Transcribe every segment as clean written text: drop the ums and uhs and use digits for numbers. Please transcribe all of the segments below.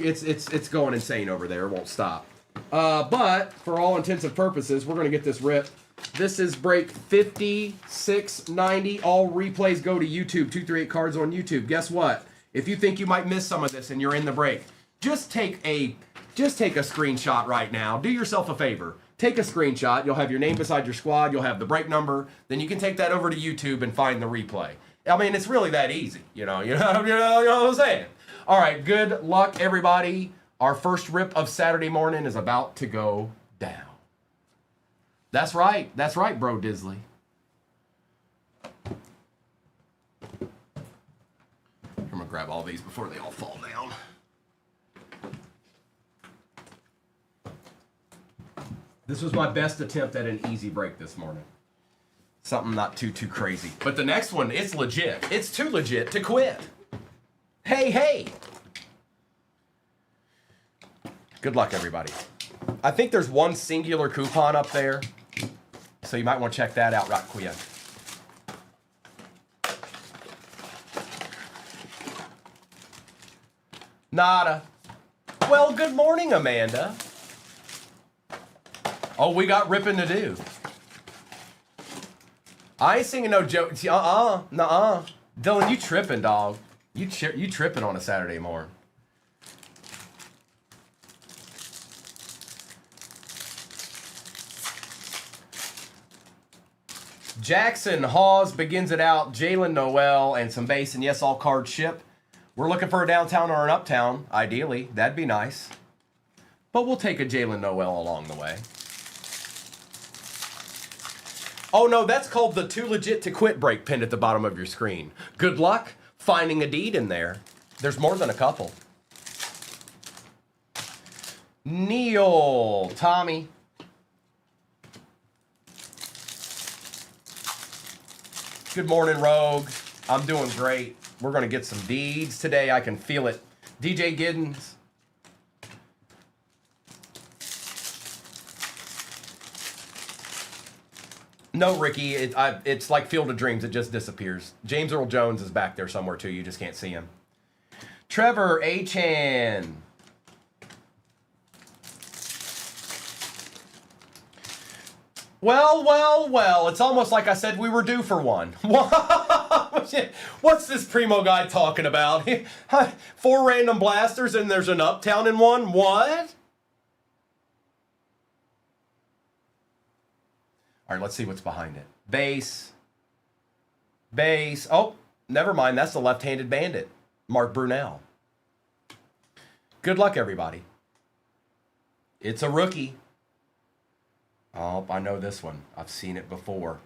it's going insane over there. It won't stop. But for all intents and purposes, we're gonna get this ripped. This is break 5690. All replays go to YouTube. 238 cards on YouTube. Guess what? If you think you might miss some of this and you're in the break, just take a screenshot right now. Do yourself a favor. Take a screenshot. You'll have your name beside your squad. You'll have the break number. Then you can take that over to YouTube and find the replay. I mean, it's really that easy. You know what I'm saying? All right, good luck, everybody. Our first rip of Saturday morning is about to go down. That's right, bro Disley. I'm gonna grab all these before they all fall down. This was my best attempt at an easy break this morning. Something not too crazy. But the next one, it's legit. It's too legit to quit. Hey. Good luck, everybody. I think there's one singular coupon up there, so you might want to check that out right quick. Nada. Well, good morning, Amanda. Oh, we got ripping to do. I ain't singing no jokes. Nuh-uh. Dylan, you tripping, dog. You tripping on a Saturday morning. Jackson Hawes begins it out. Jalen Noel and some base, and yes, all cards ship. We're looking for a downtown or an uptown, ideally. That'd be nice. But we'll take a Jalen Noel along the way. Oh no, that's called the too legit to quit break pinned at the bottom of your screen. Good luck finding a deed in there. There's more than a couple. Neil, Tommy. Good morning, Rogue. I'm doing great. We're going to get some deeds today. I can feel it. DJ Giddens. No, Ricky, it's like Field of Dreams. It just disappears. James Earl Jones is back there somewhere, too. You just can't see him. Trevor Achan. Well. It's almost like I said we were due for one. What's this Primo guy talking about? 4 random blasters and there's an uptown in one? What? All right, let's see what's behind it. Base. Oh, never mind. That's the left-handed bandit, Mark Brunell. Good luck, everybody. It's a rookie. Oh, I know this one. I've seen it before.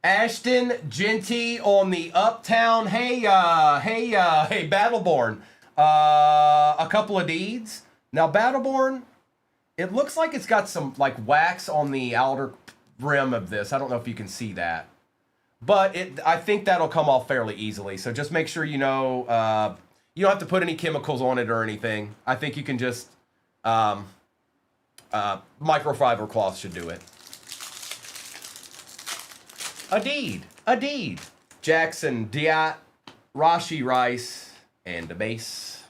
Ashton Genty on the uptown. Hey, Battleborn. A couple of deeds. Now, Battleborn, it looks like it's got some like wax on the outer rim of this. I don't know if you can see that, but I think that'll come off fairly easily. So just make sure you know you don't have to put any chemicals on it or anything. I think you can just microfiber cloth should do it. A deed. Jackson Diat, Rashi Rice, and a base.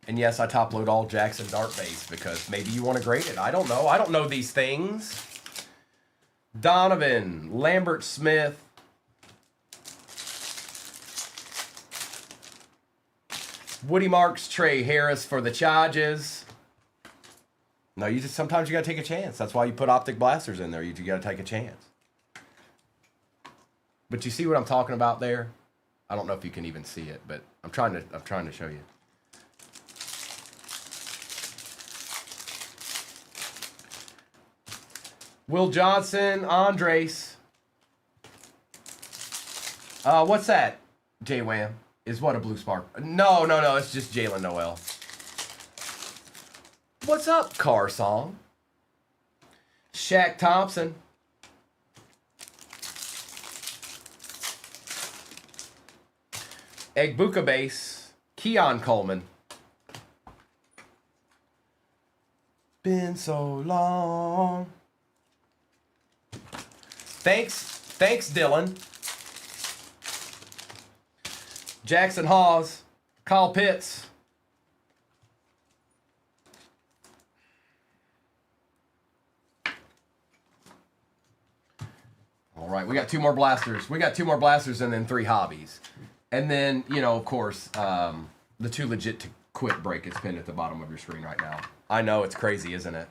And yes, I top load all Jackson Dart base because maybe you want to grade it. I don't know. I don't know these things. Donovan, Lambert Smith. Woody Marks, Trey Harris for the Charges. No, sometimes you got to take a chance. That's why you put optic blasters in there. You got to take a chance. But you see what I'm talking about there? I don't know if you can even see it, but I'm trying to show you. Will Johnson, Andres. What's that? J-Wham. Is what a blue spark? No. It's just Jalen Noel. What's up, Car Song? Shaq Thompson. Egbuka base. Keon Coleman. Been so long. Thanks, Dylan. Jackson Hawes, Kyle Pitts. All right, we got 2 more blasters. We got 2 more blasters and then 3 hobbies. And then, you know, of course, the 2 legit to quit break is pinned at the bottom of your screen right now. I know, it's crazy, isn't it?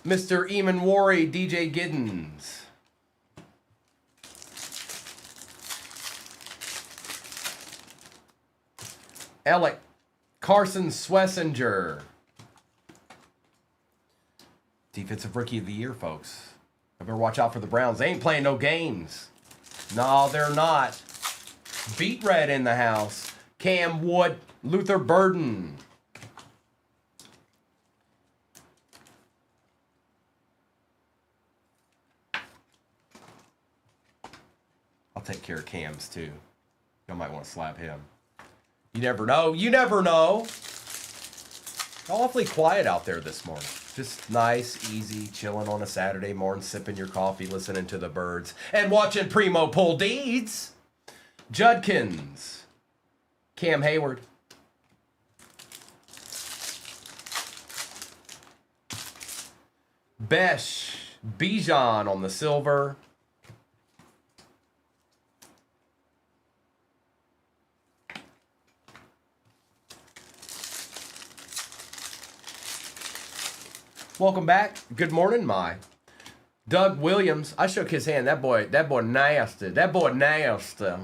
Mr. Eamon Worry, DJ Giddens. Alec Carson Swessinger. Defensive Rookie of the Year, folks. I better watch out for the Browns. They ain't playing no games. No, they're not. Beat Red in the house. Cam Wood, Luther Burden. I'll take care of Cam's too. You might want to slap him. You never know. You never know. Awfully quiet out there this morning. Just nice, easy, chilling on a Saturday morning, sipping your coffee, listening to the birds, and watching Primo pull deeds. Judkins. Cam Hayward. Besh. Bijan on the silver. Welcome back. Good morning, my. Doug Williams. I shook his hand. That boy nasty. That boy nasty.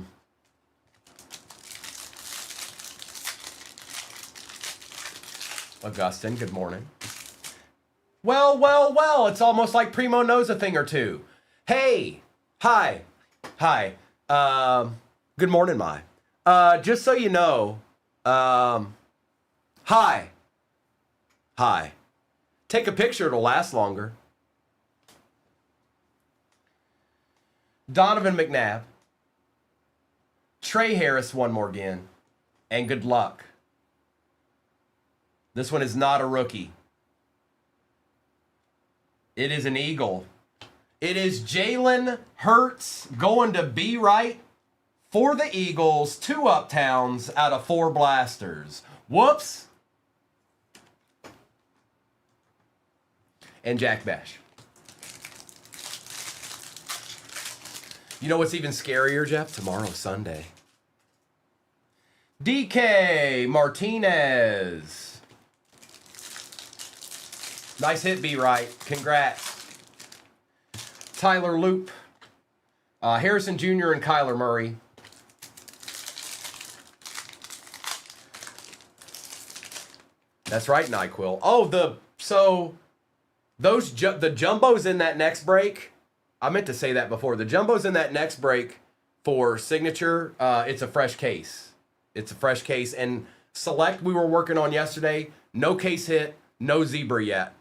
Augustine, good morning. Well. It's almost like Primo knows a thing or two. Hey. Hi. Good morning, my. Just so you know, hi. Take a picture, it'll last longer. Donovan McNabb. Trey Harris one more again. And good luck. This one is not a rookie. It is an Eagle. It is Jalen Hurts going to be right for the Eagles. 2 Uptowns out of 4 blasters. Whoops. And Jack Bash. You know what's even scarier, Jeff? Tomorrow's Sunday. DK Martinez. Nice hit, B. Right. Congrats. Tyler Loop. Harrison Jr. and Kyler Murray. That's right, NyQuil. Oh, the jumbos in that next break, I meant to say that before. The jumbos in that next break for signature, it's a fresh case. It's a fresh case. And select we were working on yesterday, no case hit, no zebra yet.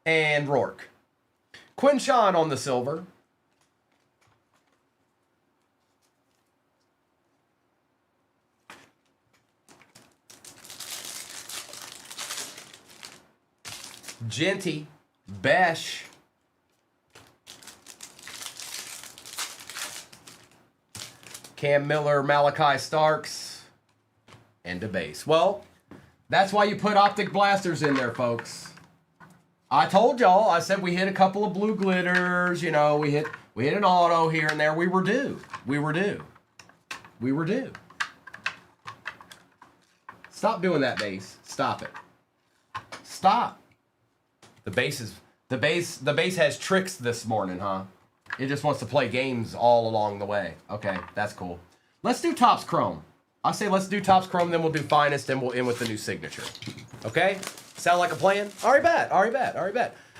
And Rourke. Quinshawn on the silver. Genty. Besh. Cam Miller, Malachi Starks, and DeBase. Well, that's why you put optic blasters in there, folks. I told y'all, I said we hit a couple of blue glitters, you know, we hit an auto here and there. We were due. Stop doing that, base. Stop it. Stop. The base has tricks this morning, huh? It just wants to play games all along the way. Okay, that's cool. Let's do Topps Chrome. I say let's do Topps Chrome, then we'll do Finest, and we'll end with the new signature. Okay? Sound like a plan? Alright, bet.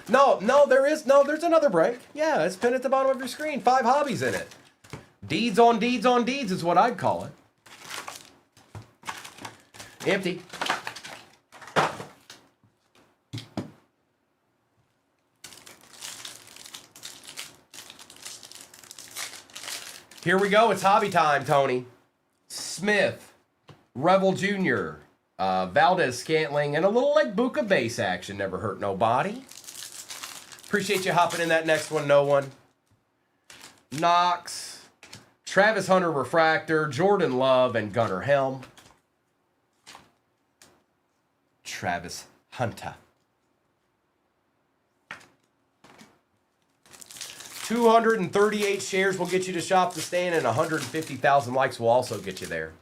No, there's another break. Yeah, it's pinned at the bottom of your screen. 5 hobbies in it. Deeds on deeds on deeds is what I'd call it. Empty. Here we go. It's hobby time, Tony. Smith, Revel Jr., Valdez Scantling, and a little like Buka base action. Never hurt nobody. Appreciate you hopping in that next one, no one. Knox, Travis Hunter Refractor, Jordan Love, and Gunnar Helm. Travis Hunter. 238 shares will get you to Shop the Stand, and 150,000 likes will also get you there.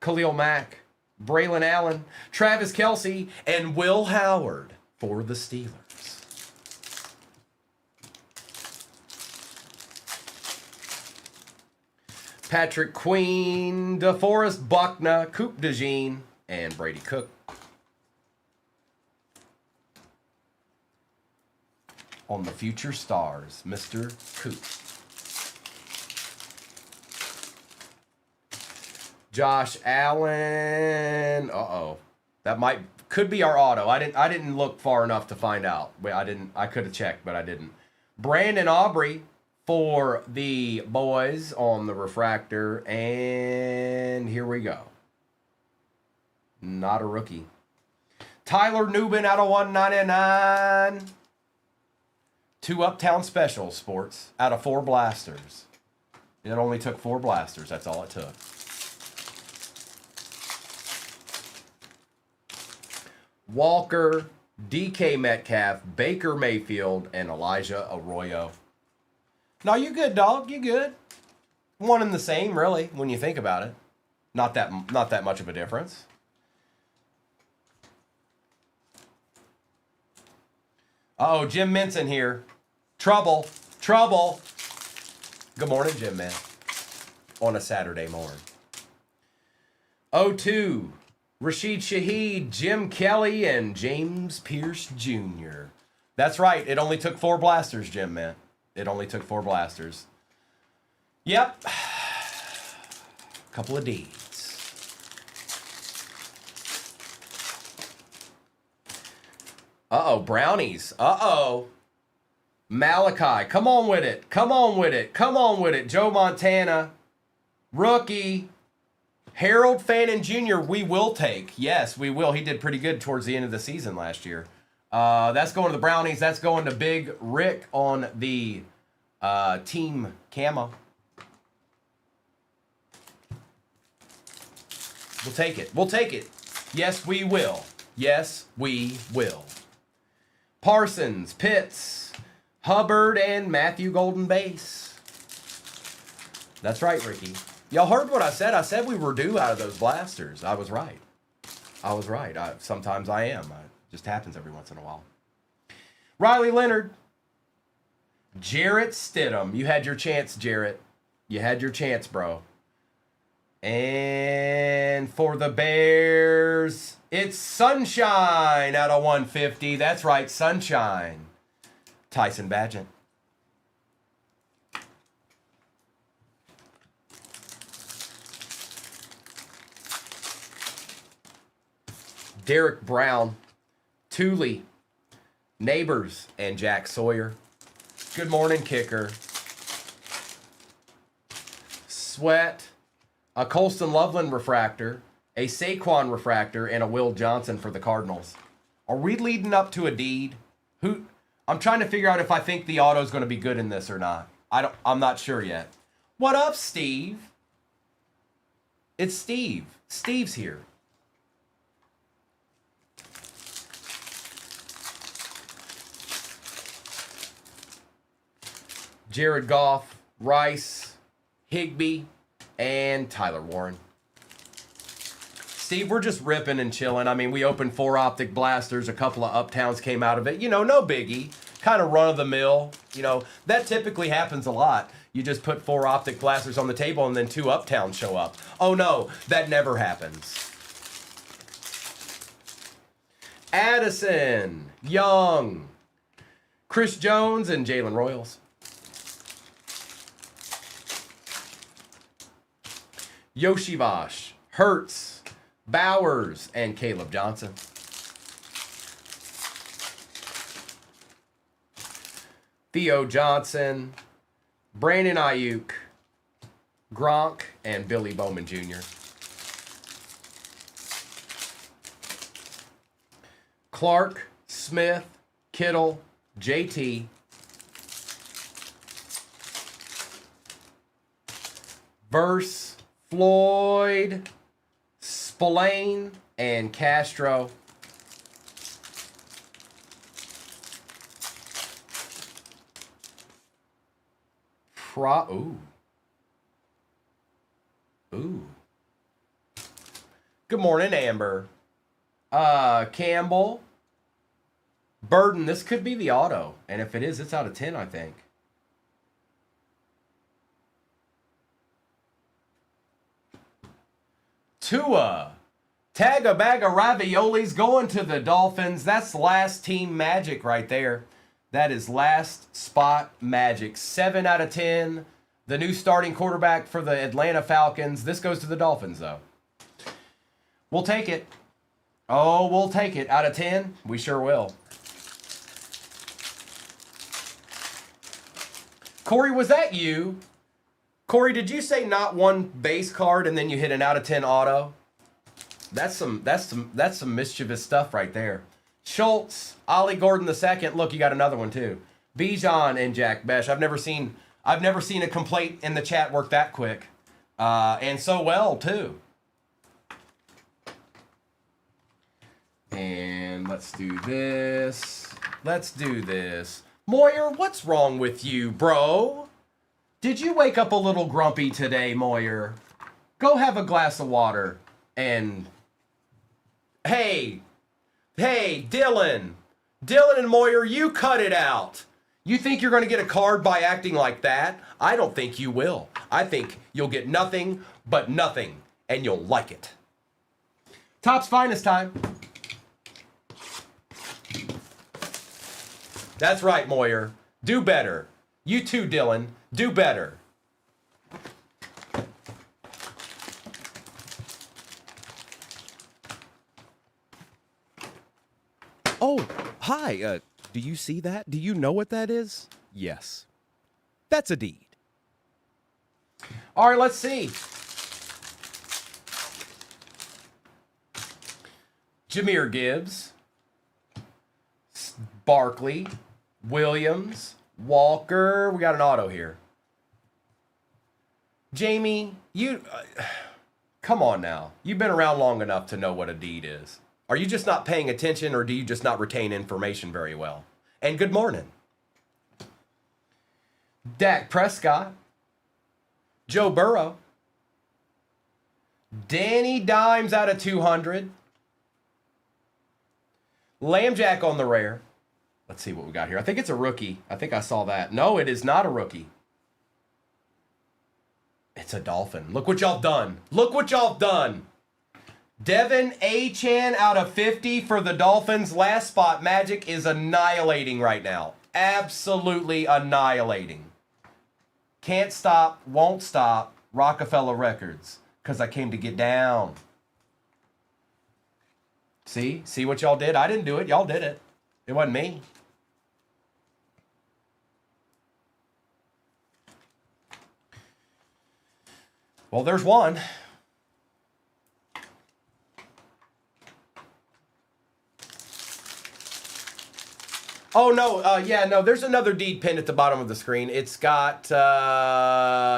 Khalil Mack, Braylon Allen, Travis Kelce, and Will Howard for the Steelers. Patrick Queen, DeForest Buckner, Coop DeJean, and Brady Cook. On the future stars, Mr. Coop. Josh Allen. That could be our auto. I didn't look far enough to find out. I could have checked, but I didn't. Brandon Aubrey for the boys on the refractor, and here we go. Not a rookie. Tyler Newbin out of 199. 2 Uptown Specials, Sports, out of 4 blasters. It only took 4 blasters. That's all it took. Walker, DK Metcalf, Baker Mayfield, and Elijah Arroyo. No, you good, dog. You good. One and the same, really, when you think about it. Not that much of a difference. Uh-oh, Jim Minson here. Trouble. Good morning, Jim, man. On a Saturday morning. 02, Rashid Shaheed, Jim Kelly, and James Pierce Jr. That's right. It only took 4 blasters, Jim, man. It only took 4 blasters. Yep. Couple of D's. Uh-oh, brownies. Uh-oh. Malachi, come on with it. Come on with it. Come on with it. Joe Montana, rookie. Harold Fannin Jr., we will take. Yes, we will. He did pretty good towards the end of the season last year. That's going to the Brownies. That's going to Big Rick on the team camo. We'll take it. We'll take it. Yes, we will. Yes, we will. Parsons, Pitts, Hubbard, and Matthew Golden base. That's right, Ricky. Y'all heard what I said. I said we were due out of those blasters. I was right. Sometimes I am. It just happens every once in a while. Riley Leonard. Jarrett Stidham. You had your chance, Jarrett. You had your chance, bro. And for the Bears, it's Sunshine out of 150. That's right, Sunshine. Tyson Bagent. Derek Brown, Thule, Neighbors, and Jack Sawyer. Good morning, kicker. Sweat, a Colston Loveland refractor, a Saquon refractor, and a Will Johnson for the Cardinals. Are we leading up to a deed? I'm trying to figure out if I think the auto's going to be good in this or not. I'm not sure yet. What up, Steve? It's Steve. Steve's here. Jared Goff, Rice, Higbee, and Tyler Warren. Steve, we're just ripping and chilling. I mean, we opened 4 optic blasters. A couple of Uptowns came out of it. You know, no biggie. Kind of run of the mill. You know, that typically happens a lot. You just put 4 optic blasters on the table and then 2 Uptowns show up. Oh no, that never happens. Addison, Young, Chris Jones, and Jalen Royals. Yoshivash, Hertz, Bowers, and Caleb Johnson. Theo Johnson, Brandon Ayuk, Gronk, and Billy Bowman Jr. Clark, Smith, Kittle, JT, Verse, Floyd, Spillane, and Castro. Ooh. Good morning, Amber. Campbell. Burden. This could be the auto. And if it is, it's out of 10, I think. Tua. Tag a bag of raviolis going to the Dolphins. That's last team magic right there. That is last spot magic. 7 out of 10. The new starting quarterback for the Atlanta Falcons. This goes to the Dolphins, though. We'll take it. Oh, we'll take it. Out of 10, we sure will. Corey, was that you? Corey, did you say not one base card and then you hit an out of 10 auto? That's some mischievous stuff right there. Schultz, Ollie Gordon II. Look, you got another one too. Bijan and Jack Besh. I've never seen a complaint in the chat work that quick, and so well too. And let's do this. Moyer, what's wrong with you, bro? Did you wake up a little grumpy today, Moyer? Go have a glass of water and... Hey, Dylan and Moyer, you cut it out. You think you're going to get a card by acting like that? I don't think you will. I think you'll get nothing but nothing, and you'll like it. Topps Finest time. That's right, Moyer. Do better. You too, Dylan. Do better. Oh, hi. Do you see that? Do you know what that is? Yes. That's a deed. All right, let's see. Jahmyr Gibbs, Barkley, Williams, Walker. We got an auto here. Jamie, you... come on now. You've been around long enough to know what a deed is. Are you just not paying attention, or do you just not retain information very well? And good morning. Dak Prescott, Joe Burrow, Danny Dimes out of 200, Lambjack on the rare. Let's see what we got here. I think it's a rookie. I think I saw that. No, it is not a rookie. It's a Dolphin. Look what y'all done. Look what y'all done. Devin Achane out of 50 for the Dolphins. Last spot magic is annihilating right now. Absolutely annihilating. Can't stop, won't stop. Rockefeller Records. Because I came to get down. See? See what y'all did? I didn't do it. Y'all did it. It wasn't me. Well, there's one. Oh, no. No, there's another deed pinned at the bottom of the screen. It's got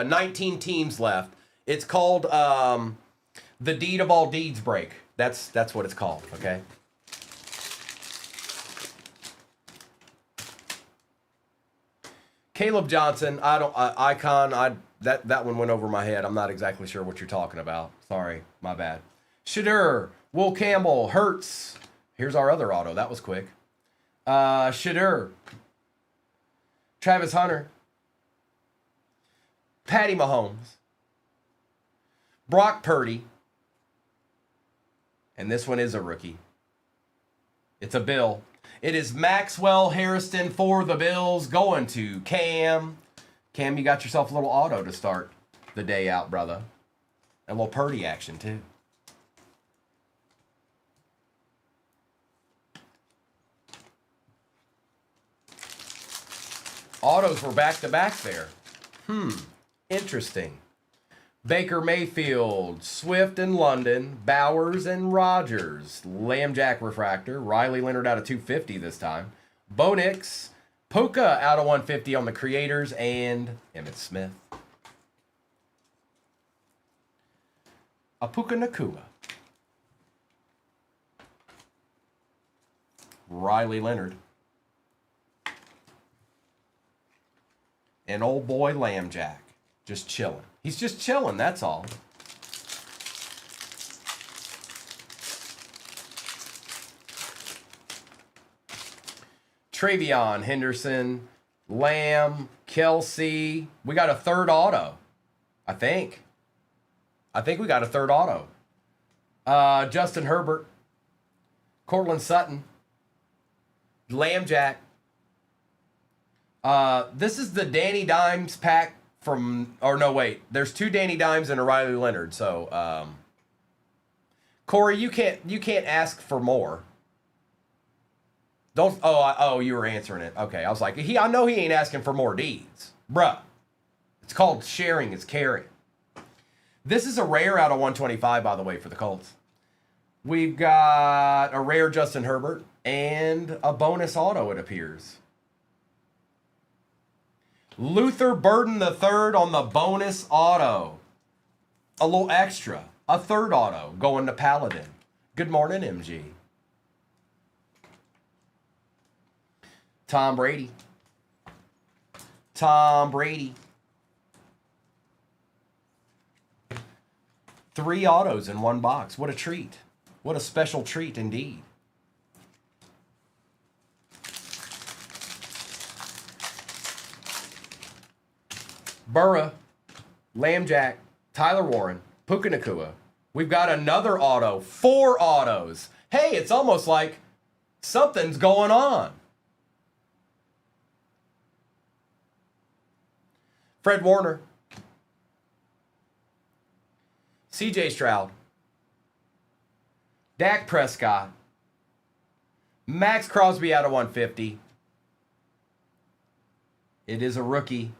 19 teams left. It's called the Deed of All Deeds break. That's what it's called, okay? Caleb Johnson, that one went over my head. I'm not exactly sure what you're talking about. Sorry, my bad. Shadur, Will Campbell, Hertz. Here's our other auto. That was quick. Shadur, Travis Hunter, Patty Mahomes, Brock Purdy, and this one is a rookie. It's a Bill. It is Maxwell Harrison for the Bills going to Cam. Cam, you got yourself a little auto to start the day out, brother. A little Purdy action, too. Autos were back-to-back there. Interesting. Baker Mayfield, Swift and London, Bowers and Rogers, Lambjack Refractor, Riley Leonard out of 250 this time, Bo Nix, Puka out of 150 on the Creators, and Emmitt Smith. Puka Nakua. Riley Leonard. And old boy Lambjack. Just chilling. He's just chilling, that's all. Travion, Henderson, Lamb, Kelsey. We got a third auto, I think. I think we got a third auto. Justin Herbert, Cortland Sutton, Lambjack. This is the Danny Dimes pack from, or no, wait. There's 2 Danny Dimes and a Riley Leonard. So, Corey, you can't ask for more. Don't. Oh, you were answering it. Okay, I was like, I know he ain't asking for more deeds, bruh. It's called sharing is caring. This is a rare out of 125, by the way, for the Colts. We've got a rare Justin Herbert and a bonus auto, it appears. Luther Burden III on the bonus auto. A little extra. A third auto going to Paladin. Good morning, MG. Tom Brady. Tom Brady. 3 autos in 1 box. What a treat. What a special treat indeed. Burra, Lambjack, Tyler Warren, Puka Nakua. We've got another auto. 4 autos. Hey, it's almost like something's going on. Fred Warner. CJ Stroud. Dak Prescott. Max Crosby out of 150. It is a rookie.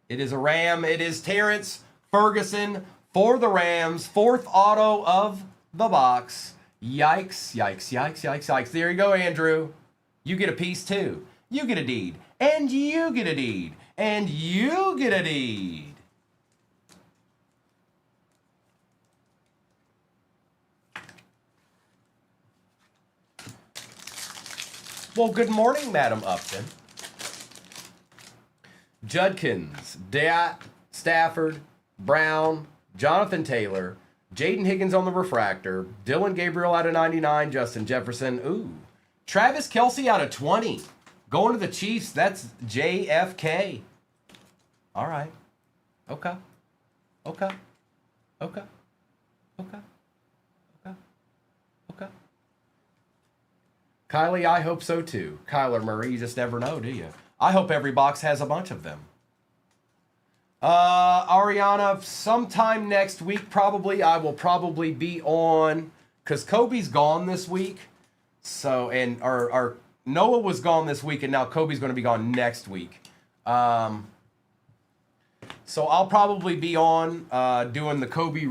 It is a Ram. It is Terrence Ferguson for the Rams. 4th auto of the box. Yikes, yikes, yikes, yikes, yikes. There you go, Andrew. You get a piece too. You get a deed. And you get a deed. And you get a deed. Well, good morning, Madam Upton. Judkins, Stafford, Brown, Jonathan Taylor, Jaden Higgins on the refractor, Dylan Gabriel out of 99, Justin Jefferson. Ooh. Travis Kelce out of 20. Going to the Chiefs, that's JFK. All right. Okay. Okay. Okay. Okay. Okay. Okay. Kylie, I hope so too. Kyler Murray, you just never know, do you? I hope every box has a bunch of them. Ariana, sometime next week, probably. I will probably be on, because Kobe's gone this week. So, and our Noah was gone this week, and now Kobe's going to be gone next week. So I'll probably be on doing the Kobe,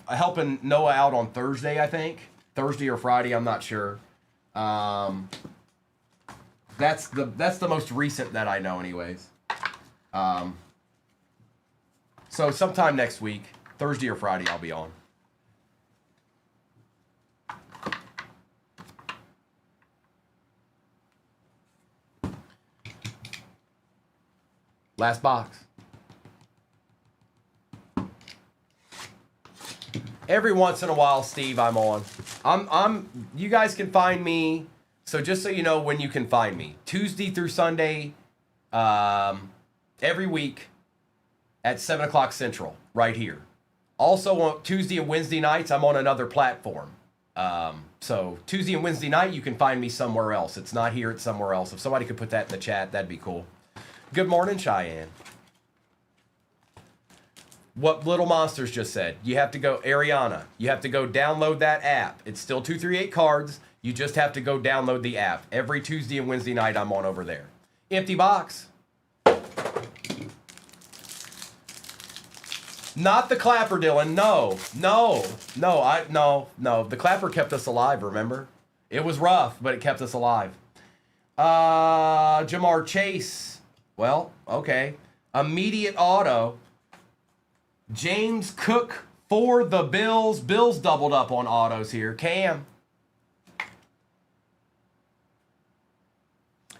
helping Noah out on Thursday, I think. Thursday or Friday, I'm not sure. That's the most recent that I know, anyways. So sometime next week, Thursday or Friday, I'll be on. Last box. Every once in a while, Steve, I'm on. You guys can find me. So just so you know when you can find me, Tuesday through Sunday, every week at 7 o'clock Central, right here. Also on Tuesday and Wednesday nights, I'm on another platform. So Tuesday and Wednesday night, you can find me somewhere else. It's not here, it's somewhere else. If somebody could put that in the chat, that'd be cool. Good morning, Cheyenne. what Little Monsters just said. You have to go, Ariana, you have to go download that app. It's still 238 cards. You just have to go download the app. Every Tuesday and Wednesday night, I'm on over there. Empty box. Not the clapper, Dylan. No. The clapper kept us alive, remember? It was rough, but it kept us alive. Jamar Chase. Well, okay. Immediate auto. James Cook for the Bills. Bills doubled up on autos here. Cam.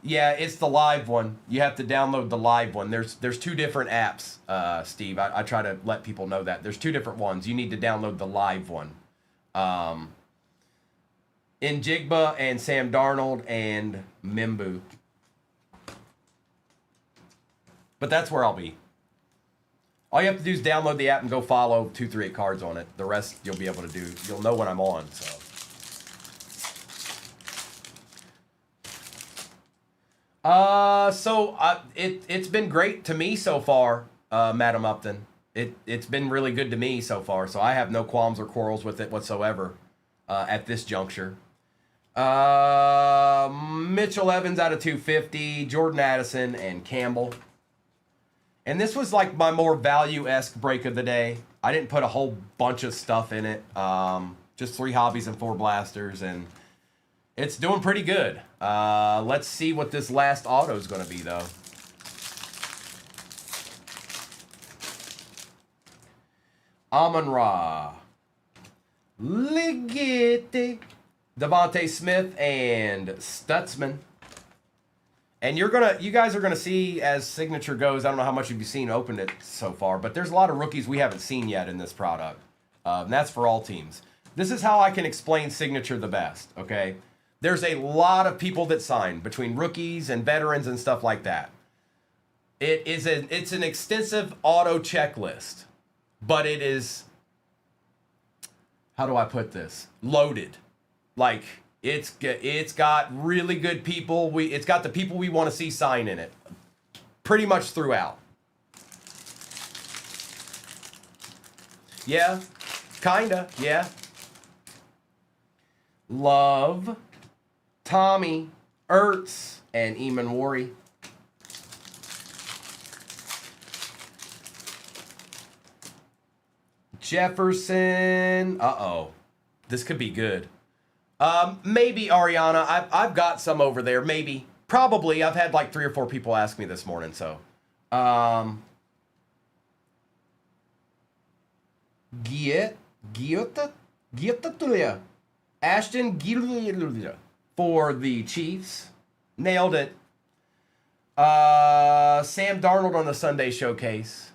Yeah, it's the live one. You have to download the live one. There's two different apps, Steve. I try to let people know that. There's two different ones. You need to download the live one. Njigba and Sam Darnold and Mimbu. But that's where I'll be. All you have to do is download the app and go follow 238 cards on it. The rest you'll be able to do. You'll know when I'm on, so. It's been great to me so far, Madam Upton. It's been really good to me so far, so I have no qualms or quarrels with it whatsoever at this juncture. Mitchell Evans out of 250, Jordan Addison, and Campbell. And this was like my more value-esque break of the day. I didn't put a whole bunch of stuff in it. Just 3 hobbies and 4 blasters, and it's doing pretty good. Let's see what this last auto is going to be, though. Amon-Ra, Ligeti, Devontae Smith, and Stutzman. And you guys are gonna see as signature goes. I don't know how much you've seen opened it so far, but there's a lot of rookies we haven't seen yet in this product. And that's for all teams. This is how I can explain signature the best. Okay, there's a lot of people that sign between rookies and veterans and stuff like that. It's an extensive auto checklist, but it is, how do I put this? Loaded. Like, it's got really good people. It's got the people we want to see sign in it. Pretty much throughout. Yeah, kinda, yeah. Love, Tommy, Ertz, and Eamon Worry. Jefferson. Uh-oh. This could be good. Maybe Ariana. I've got some over there. Maybe. Probably. I've had like 3 or 4 people ask me this morning, so. Ashton Gieta for the Chiefs. Nailed it. Sam Darnold on the Sunday Showcase.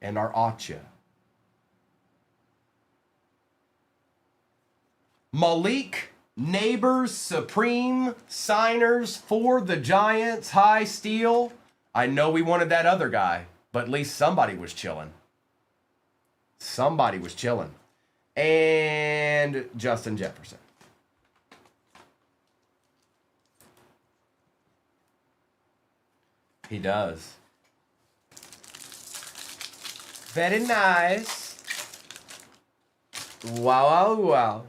And our Acha. Malik Neighbors Supreme Signers for the Giants. High Steel. I know we wanted that other guy, but at least somebody was chilling. Somebody was chilling. And Justin Jefferson. He does. Very nice. Wow, wow, wow.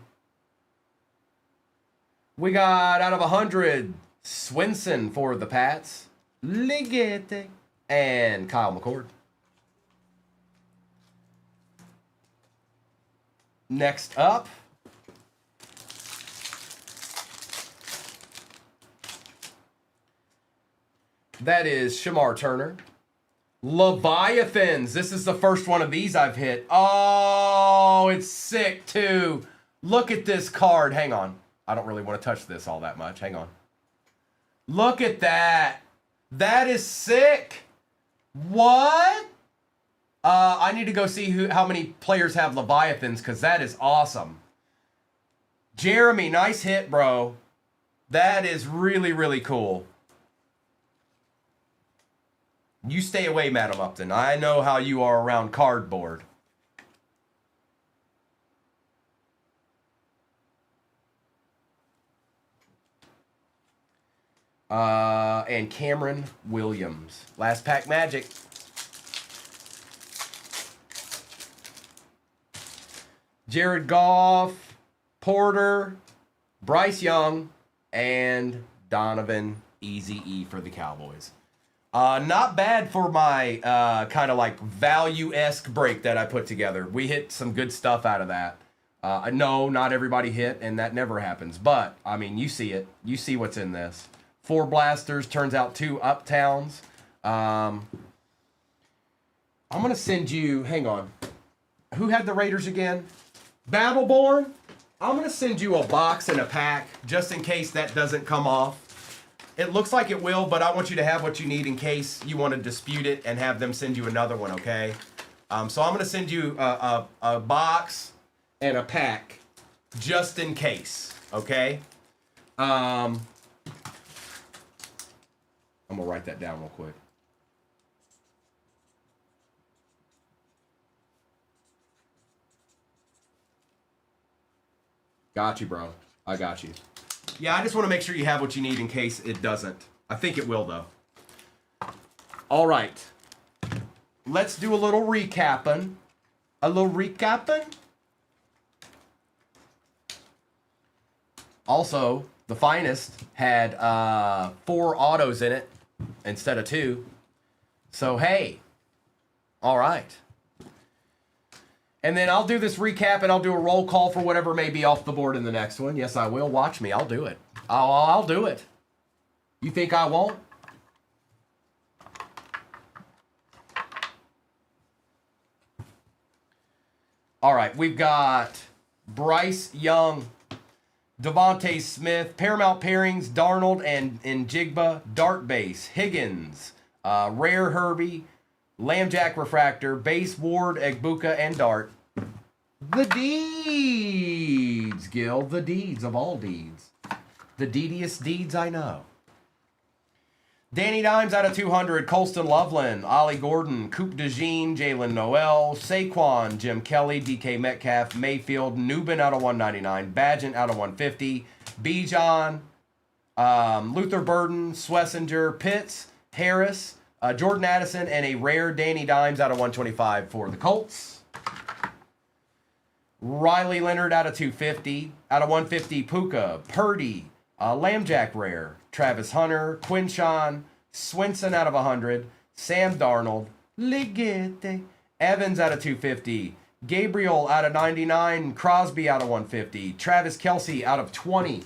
We got out of 100, Swinson for the Pats, Ligeti, and Kyle McCord. Next up, that is Shamar Turner. Leviathans. This is the first one of these I've hit. Oh, it's sick too. Look at this card. Hang on. I don't really want to touch this all that much. Hang on. Look at that. That is sick. What? I need to go see how many players have Leviathans, because that is awesome. Jeremy, nice hit, bro. That is really, really cool. You stay away, Madam Upton. I know how you are around cardboard. And Cameron Williams. Last pack magic. Jared Goff, Porter, Bryce Young, and Donovan Easy-E for the Cowboys. Not bad for my kind of like value-esque break that I put together. We hit some good stuff out of that. No, not everybody hit, and that never happens. But, I mean, you see it. You see what's in this. 4 blasters, turns out 2 uptowns. I'm going to send you, hang on. Who had the Raiders again? Battleborn? I'm going to send you a box and a pack just in case that doesn't come off. It looks like it will, but I want you to have what you need in case you want to dispute it and have them send you another one, okay? So I'm going to send you a box and a pack just in case, okay? I'm going to write that down real quick. Got you, bro. I got you. Yeah, I just want to make sure you have what you need in case it doesn't. I think it will, though. All right. Let's do a little recapping. A little recapping. Also, the Finest had 4 autos in it instead of 2. So, hey. All right. And then I'll do this recap and I'll do a roll call for whatever may be off the board in the next one. Yes, I will. Watch me. I'll do it. I'll do it. You think I won't? All right. We've got Bryce Young, Devontae Smith, Paramount Pairings, Darnold and Njigba, Dart Base, Higgins, Rare Herbie, Lambjack Refractor, Base Ward, Egbuka, and Dart. The deeds, Gil. The deeds of all deeds. The deediest deeds I know. Danny Dimes out of 200. Colston Loveland, Ollie Gordon, Coop DeJean, Jalen Noel, Saquon, Jim Kelly, DK Metcalf, Mayfield, Newbin out of 199, Badgett out of 150, Bijan, Luther Burden, Swessinger, Pitts, Harris, Jordan Addison, and a rare Danny Dimes out of 125 for the Colts. Riley Leonard out of 250. Out of 150, Puka, Purdy, Lambjack rare, Travis Hunter, Quinshawn, Swinson out of 100, Sam Darnold, Ligete, Evans out of 250, Gabriel out of 99, Crosby out of 150, Travis Kelce out of 20,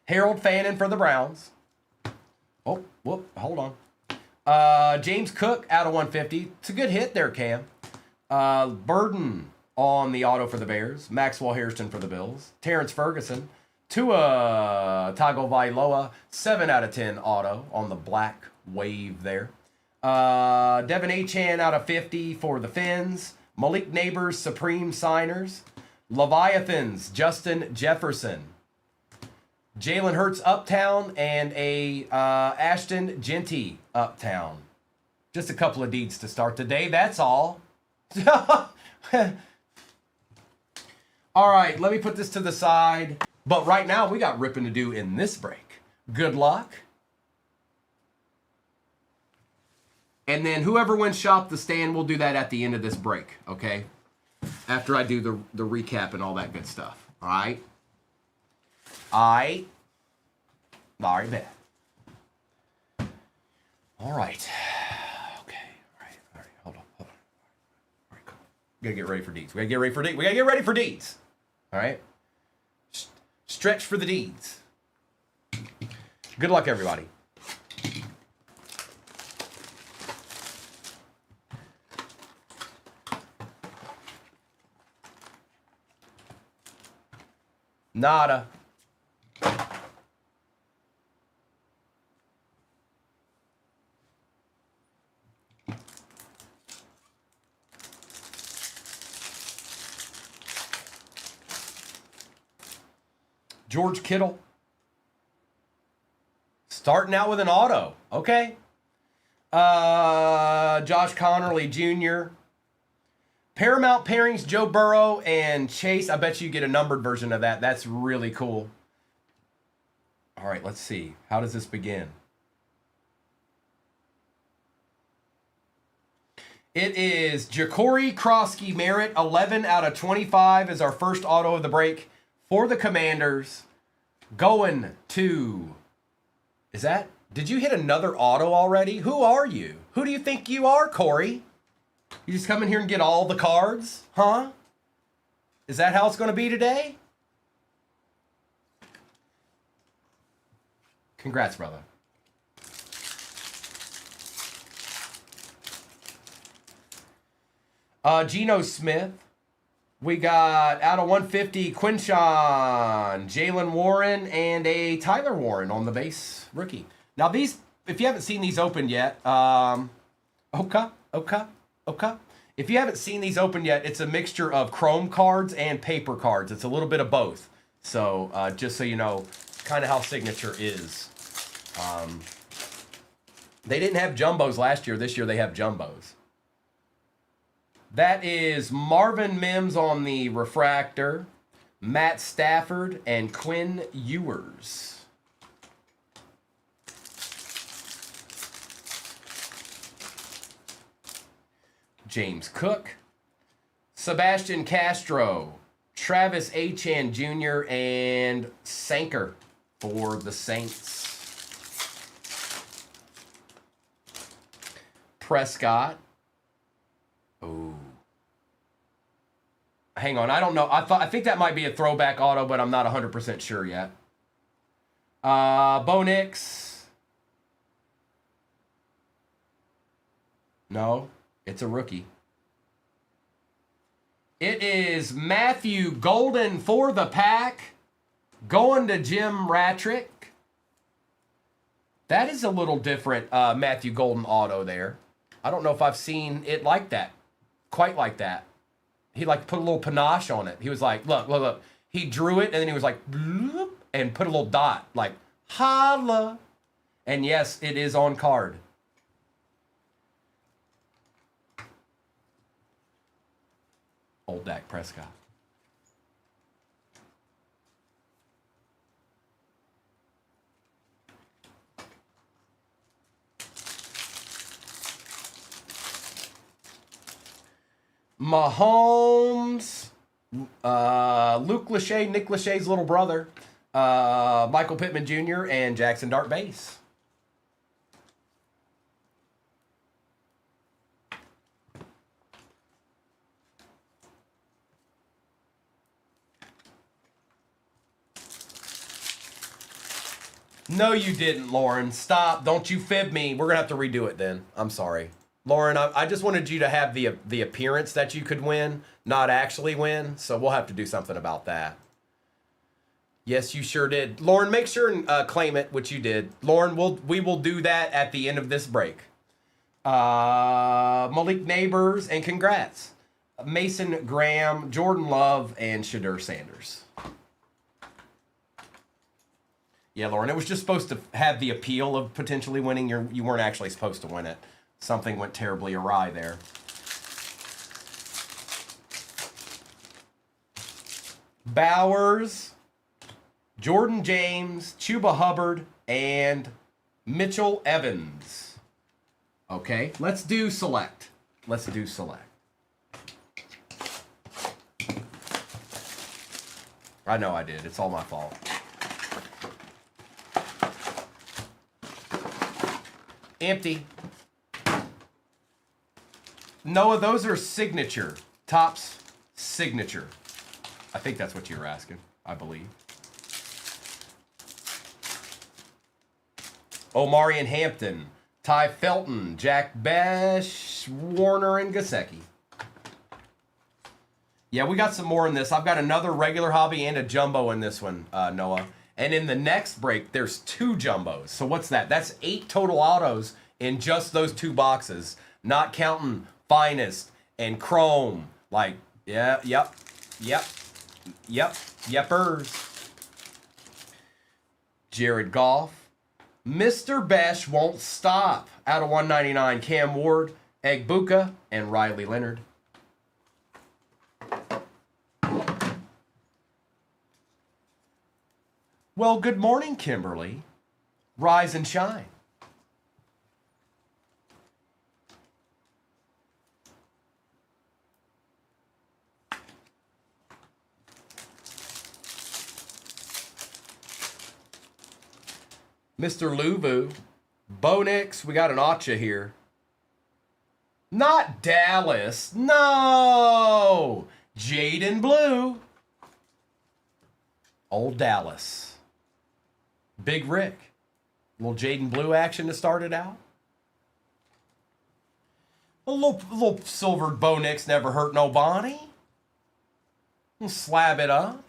Harold Fannin for the Browns. Oh, whoop, hold on. James Cook out of 150. It's a good hit there, Cam. Burden on the auto for the Bears. Maxwell Hairston for the Bills. Terrence Ferguson. Tua Tagovailoa. 7 out of 10 auto on the black wave there. Devin Achane out of 50 for the Finns. Malik Neighbors, Supreme Signers. Leviathans, Justin Jefferson. Jalen Hurts Uptown and a Ashton Genty Uptown. Just a couple of deeds to start the day. That's all. All right, let me put this to the side. But right now, we got ripping to do in this break. Good luck. And then whoever wins Shop the Stand, we'll do that at the end of this break, okay? After I do the recap and all that good stuff. All right? All right. All right. Okay. All right. Hold on. All right, cool. We gotta get ready for deeds. We gotta get ready for deeds. All right? Stretch for the deeds. Good luck, everybody. Nada. George Kittle. Starting out with an auto. Okay. Josh Connerly Jr. Paramount Pairings, Joe Burrow and Chase. I bet you get a numbered version of that. That's really cool. All right, let's see. How does this begin? It is Ja'Cory Krosky Merritt, 11 out of 25 is our first auto of the break for the Commanders. Going to, did you hit another auto already? Who are you? Who do you think you are, Corey? You just come in here and get all the cards? Huh? Is that how it's going to be today? Congrats, brother. Geno Smith. We got out of 150, Quinshawn, Jalen Warren, and a Tyler Warren on the base rookie. Now these, if you haven't seen these opened yet, okay. If you haven't seen these open yet, it's a mixture of chrome cards and paper cards. It's a little bit of both. So just so you know, kind of how Signature is. They didn't have jumbos last year. This year they have jumbos. That is Marvin Mims on the refractor, Matt Stafford, and Quinn Ewers. James Cook, Sebastian Castro, Travis Achan Jr., and Sanker for the Saints. Prescott. Oh. Hang on, I don't know. I think that might be a throwback auto, but I'm not 100% sure yet. Bo Nix. No, it's a rookie. It is Matthew Golden for the Pack, going to Jim Ratrick. That is a little different Matthew Golden auto there. I don't know if I've seen it like that. Quite like that. He like put a little panache on it. He was like, look. He drew it and then he was like, bloop, and put a little dot, like, holla. And yes, it is on card. Old Dak Prescott. Mahomes, Luke Lachey, Nick Lachey's little brother, Michael Pittman Jr., and Jackson Dart base. No, you didn't, Lauren. Stop. Don't you fib me. We're going to have to redo it then. I'm sorry. Lauren, I just wanted you to have the appearance that you could win, not actually win. So we'll have to do something about that. Yes, you sure did. Lauren, make sure and claim it, which you did. Lauren, we will do that at the end of this break. Malik Neighbors, and congrats. Mason Graham, Jordan Love, and Shadur Sanders. Yeah, Lauren, it was just supposed to have the appeal of potentially winning. You weren't actually supposed to win it. Something went terribly awry there. Bowers, Jordan James, Chuba Hubbard, and Mitchell Evans. Okay, let's do select. Let's do select. I know I did. It's all my fault. Empty. Noah, those are signature. Topps signature. I think that's what you were asking, I believe. Omari and Hampton. Ty Felton. Jack Bash. Warner and Gesicki. Yeah, we got some more in this. I've got another regular hobby and a jumbo in this one, Noah. And in the next break, there's 2 jumbos. So what's that? That's 8 total autos in just those 2 boxes. Not counting Finest and Chrome. Like, yepers. Jared Goff. Mr. Besh won't stop. Out of 199, Cam Ward, Egbuka, and Riley Leonard. Well, good morning, Kimberly. Rise and shine. Mr. Luvu. Bo Nix, we got an Acha here. Not Dallas. No! Jaden Blue. Old Dallas. Big Rick. Little Jaden Blue action to start it out. A little silvered Bo Nix never hurt nobody. We'll slab it up.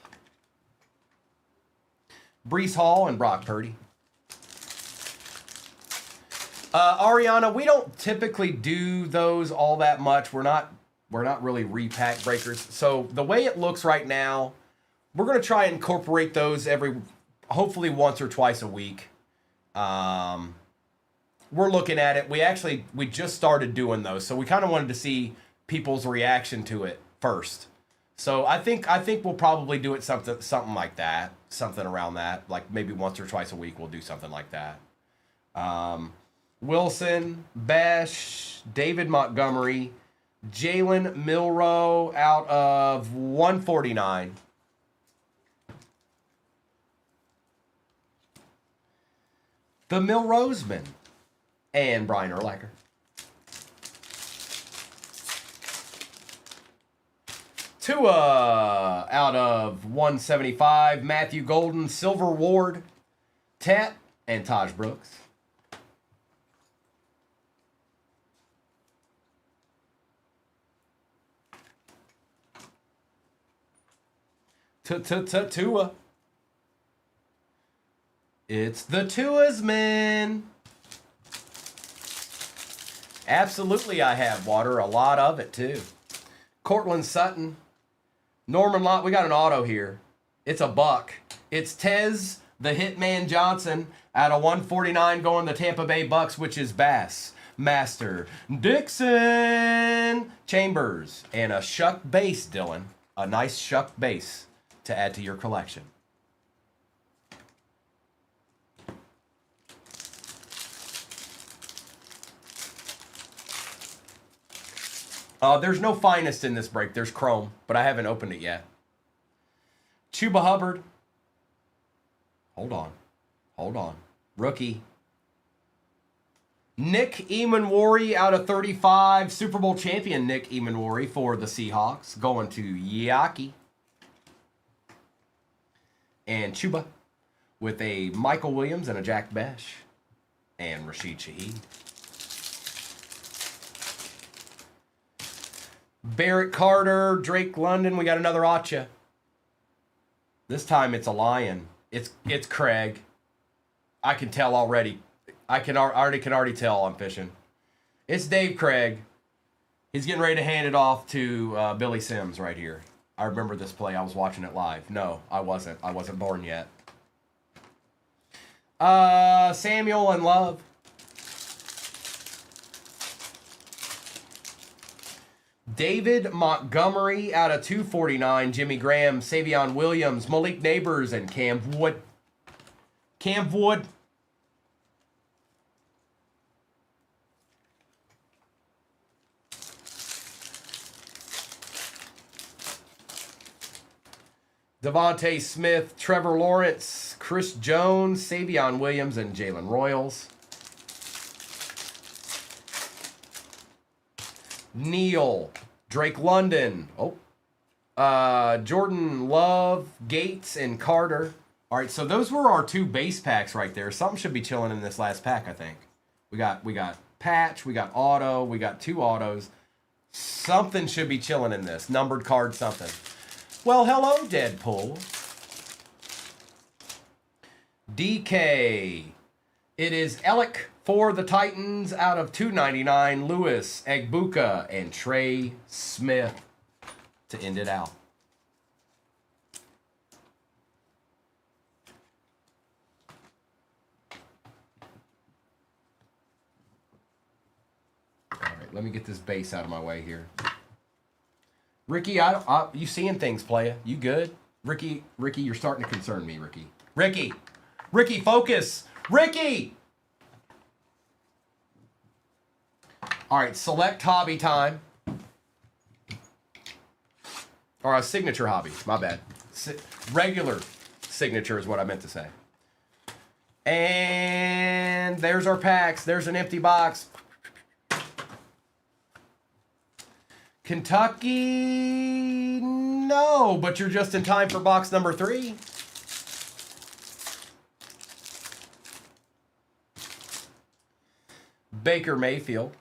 Brees Hall and Brock Purdy. Ariana, we don't typically do those all that much. We're not really repack breakers. So the way it looks right now, we're going to try and incorporate those hopefully once or twice a week. We're looking at it. We just started doing those. So we kind of wanted to see people's reaction to it first. So I think we'll probably do it something like that, something around that. Like maybe once or twice a week we'll do something like that. Wilson, Bash, David Montgomery, Jalen Milroe out of 149. The Milroseman and Brian Urlacher. Tua out of 175. Matthew Golden, Silver Ward, Tat, and Taj Brooks. Tua. It's the Tuasman. Absolutely, I have water. A lot of it, too. Cortland Sutton. Norman Lott. We got an auto here. It's a buck. It's Tez, the Hitman Johnson, out of 149 going to Tampa Bay Bucks, which is Bass. Master Dixon Chambers. And a shuck base, Dylan. A nice shuck base to add to your collection. There's no finest in this break. There's chrome, but I haven't opened it yet. Chuba Hubbard. Hold on. Rookie. Nick Emanwari out of 35. Super Bowl champion Nick Emanwari for the Seahawks. Going to Yaki. And Chuba with a Michael Williams and a Jack Besh. And Rashid Shaheed. Barrett Carter, Drake London. We got another Acha. This time it's a lion. It's Craig. I can tell already. I can already tell I'm fishing. It's Dave Craig. He's getting ready to hand it off to Billy Sims right here. I remember this play. I was watching it live. No, I wasn't. I wasn't born yet. Samuel and Love. David Montgomery out of 249. Jimmy Graham, Savion Williams, Malik Neighbors, and Cam Wood. Cam Wood. Devontae Smith, Trevor Lawrence, Chris Jones, Savion Williams, and Jalen Royals. Neal, Drake London, Jordan Love, Gates, and Carter. All right, so those were our two base packs right there. Something should be chilling in this last pack, I think. We got patch, we got auto, we got two autos. Something should be chilling in this. Numbered card, something. Well, hello, Deadpool. DK. It is Alec for the Titans out of 299. Lewis, Egbuka, and Trey Smith to end it out. All right, let me get this base out of my way here. Ricky, you seeing things, playa? You good? Ricky, you're starting to concern me, Ricky. Ricky, focus. Ricky! All right, select hobby time. Or a signature hobby, my bad. Regular signature is what I meant to say. And there's our packs. There's an empty box. Kentucky, no, but you're just in time for box number 3. Baker Mayfield.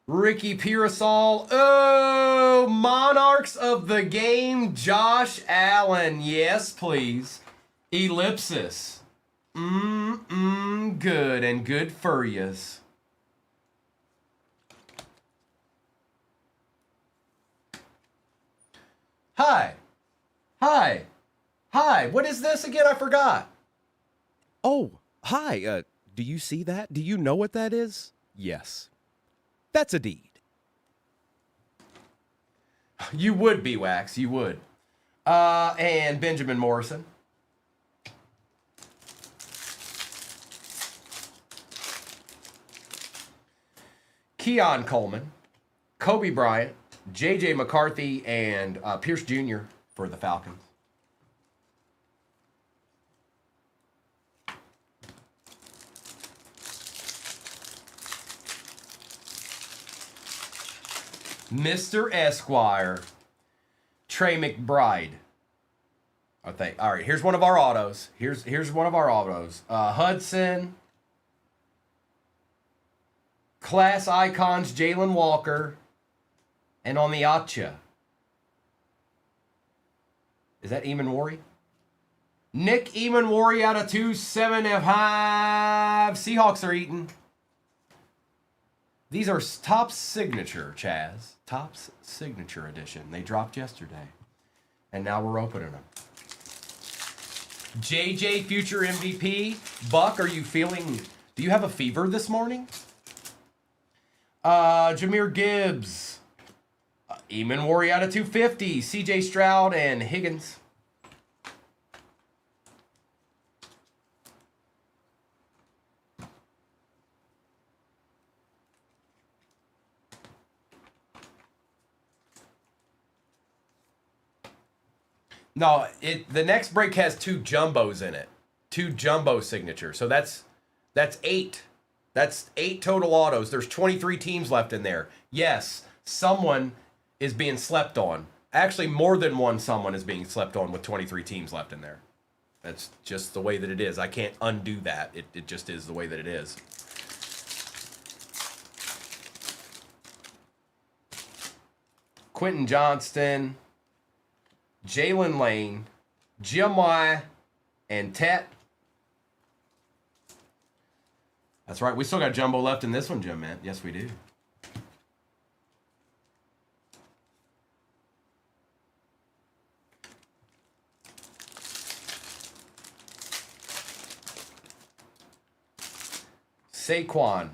Ricky Pearsall. Oh, Monarchs of the Game, Josh Allen. Yes, please. Ellipsis. Good and good for yous. Hi. Hi. Hi. What is this again? I forgot. Oh, hi. Do you see that? Do you know what that is? Yes. That's a deed. You would be, Wax. You would. And Benjamin Morrison. Keon Coleman. Kobe Bryant. J.J. McCarthy. And Pierce Jr. for the Falcons. Mr. Esquire, Trey McBride. All right, here's one of our autos. Here's one of our autos. Hudson, Class Icons, Jalen Walker, and on the Acha. Is that Eamon Nick Eamon out of 275. Seahawks are eating. These are Topps Signature, Chaz. Topps Signature Edition. They dropped yesterday. And now we're opening them. JJ Future MVP. Buck, are you feeling... Do you have a fever this morning? Jahmyr Gibbs. Eamon out of 250. CJ Stroud and Higgins. No, the next break has 2 jumbos in it. 2 jumbo signatures. So that's 8. That's 8 total autos. There's 23 teams left in there. Yes, someone is being slept on. Actually, more than one someone is being slept on with 23 teams left in there. That's just the way that it is. I can't undo that. It just is the way that it is. Quentin Johnston, Jalen Lane, Jimmy, and Tet. That's right. We still got jumbo left in this one, Jim, man. Yes, we do. Saquon,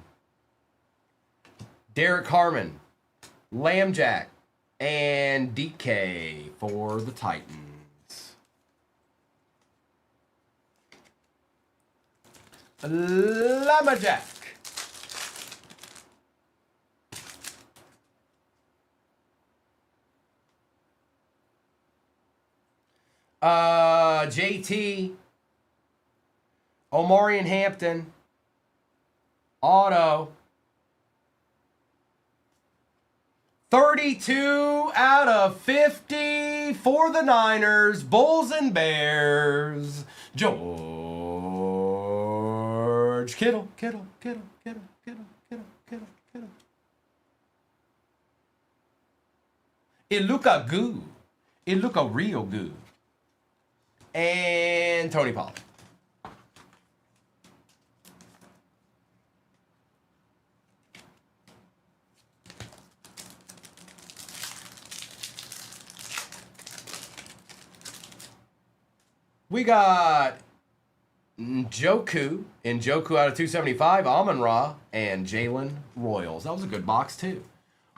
Derek Harmon, Lambjack, and DK for the Titans. Lambjack. JT, Omarion Hampton, auto. 32 out of 50 for the Niners, Bulls and Bears. George Kittle. It look a goo. It look a real goo. And Tony Pollard. We got Njoku out of 275, Amon-Ra, and Jalen Royals. That was a good box, too.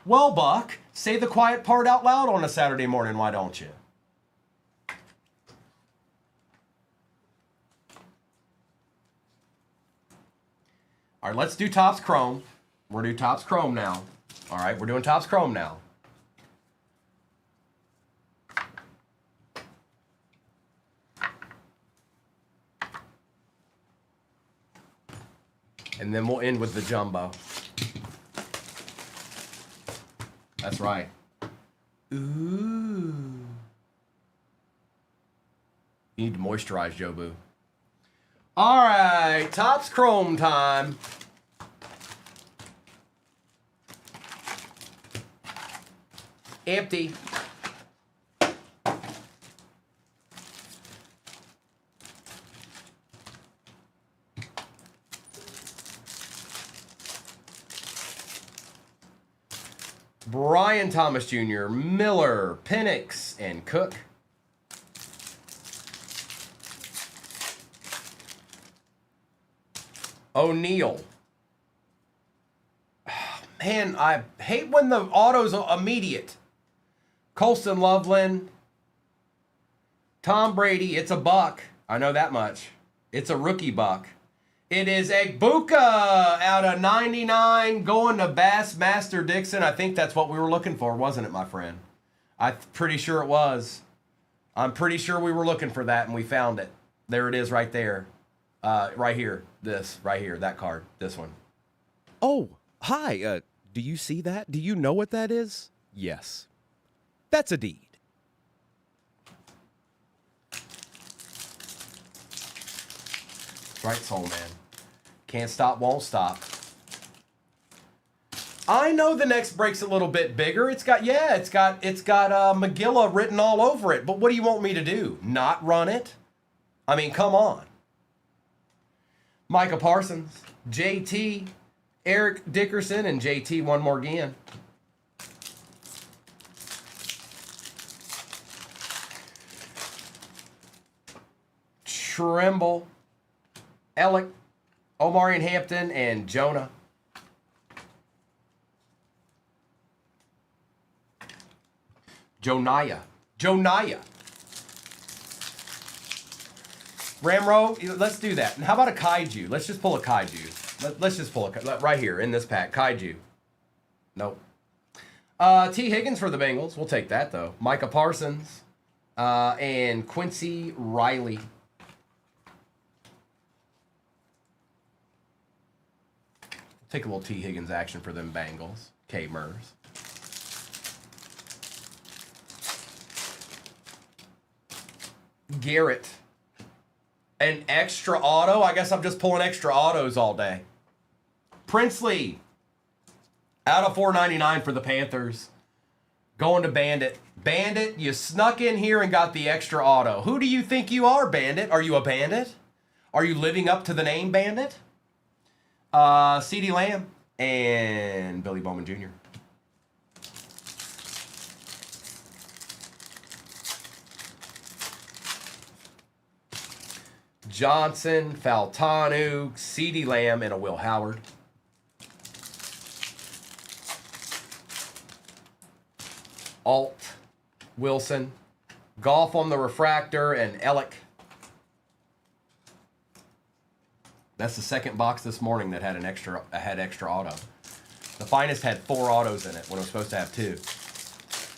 Well, Buck, say the quiet part out loud on a Saturday morning, why don't you? All right, let's do Topps Chrome. We're doing Topps Chrome now. All right, we're doing Topps Chrome now. And then we'll end with the jumbo. That's right. Ooh. You need to moisturize, Jobu. All right, Topps Chrome time. Empty. Brian Thomas Jr., Miller, Penix, and Cook. O'Neal. Oh, man, I hate when the auto's immediate. Colston Loveland. Tom Brady, it's a buck. I know that much. It's a rookie buck. It is Egbuka out of 99 going to Bassmaster Dixon. I think that's what we were looking for, wasn't it, my friend? I'm pretty sure it was. I'm pretty sure we were looking for that and we found it. There it is right there. Right here. This. Right here. That card. This one. Oh, hi. Do you see that? Do you know what that is? Yes. That's a deed. Right, Soul Man. Can't stop, won't stop. I know the next break's a little bit bigger. It's got Magilla written all over it. But what do you want me to do? Not run it? I mean, come on. Micah Parsons, JT, Eric Dickerson, and JT one more again. Trimble, Alec, Omarion Hampton, and Jonah. Jonaya. Ramro, let's do that. And how about a Kaiju? Let's just pull a Kaiju. Let's just pull a right here in this pack. Kaiju. Nope. T. Higgins for the Bengals. We'll take that, though. Micah Parsons. And Quincy Riley. Take a little T. Higgins action for them Bengals. K. Mers. Garrett. An extra auto? I guess I'm just pulling extra autos all day. Princely. Out of 499 for the Panthers. Going to Bandit. Bandit, you snuck in here and got the extra auto. Who do you think you are, Bandit? Are you a bandit? Are you living up to the name Bandit? CeeDee Lamb and Billy Bowman Jr. Johnson, Faltanu, CeeDee Lamb, and a Will Howard. Alt, Wilson, Golf on the Refractor, and Ellick. That's the second box this morning that had an extra auto. The Finest had 4 autos in it when it was supposed to have 2.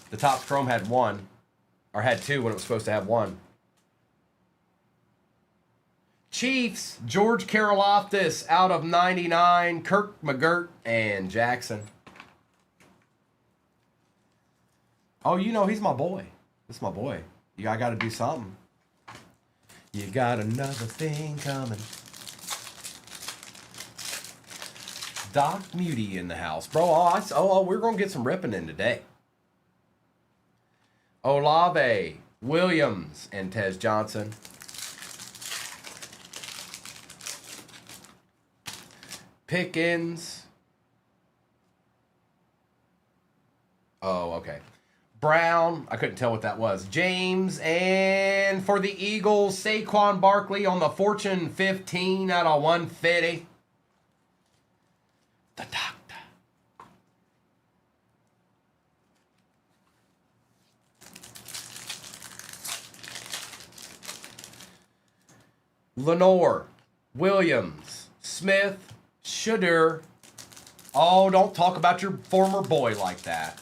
The Topps Chrome had 1, or had 2 when it was supposed to have 1. Chiefs, George Karlaftis out of 99, Kirk McGirt, and Jackson. Oh, you know, he's my boy. That's my boy. I got to do something. You got another thing coming. Doc Muty in the house. Bro, we're going to get some ripping in today. Olave, Williams, and Tez Johnson. Pickens. Oh, okay. Brown. I couldn't tell what that was. James. And for the Eagles, Saquon Barkley on the Fortune 15 out of 150. The doctor. Lenore. Williams. Smith. Shedeur. Oh, don't talk about your former boy like that.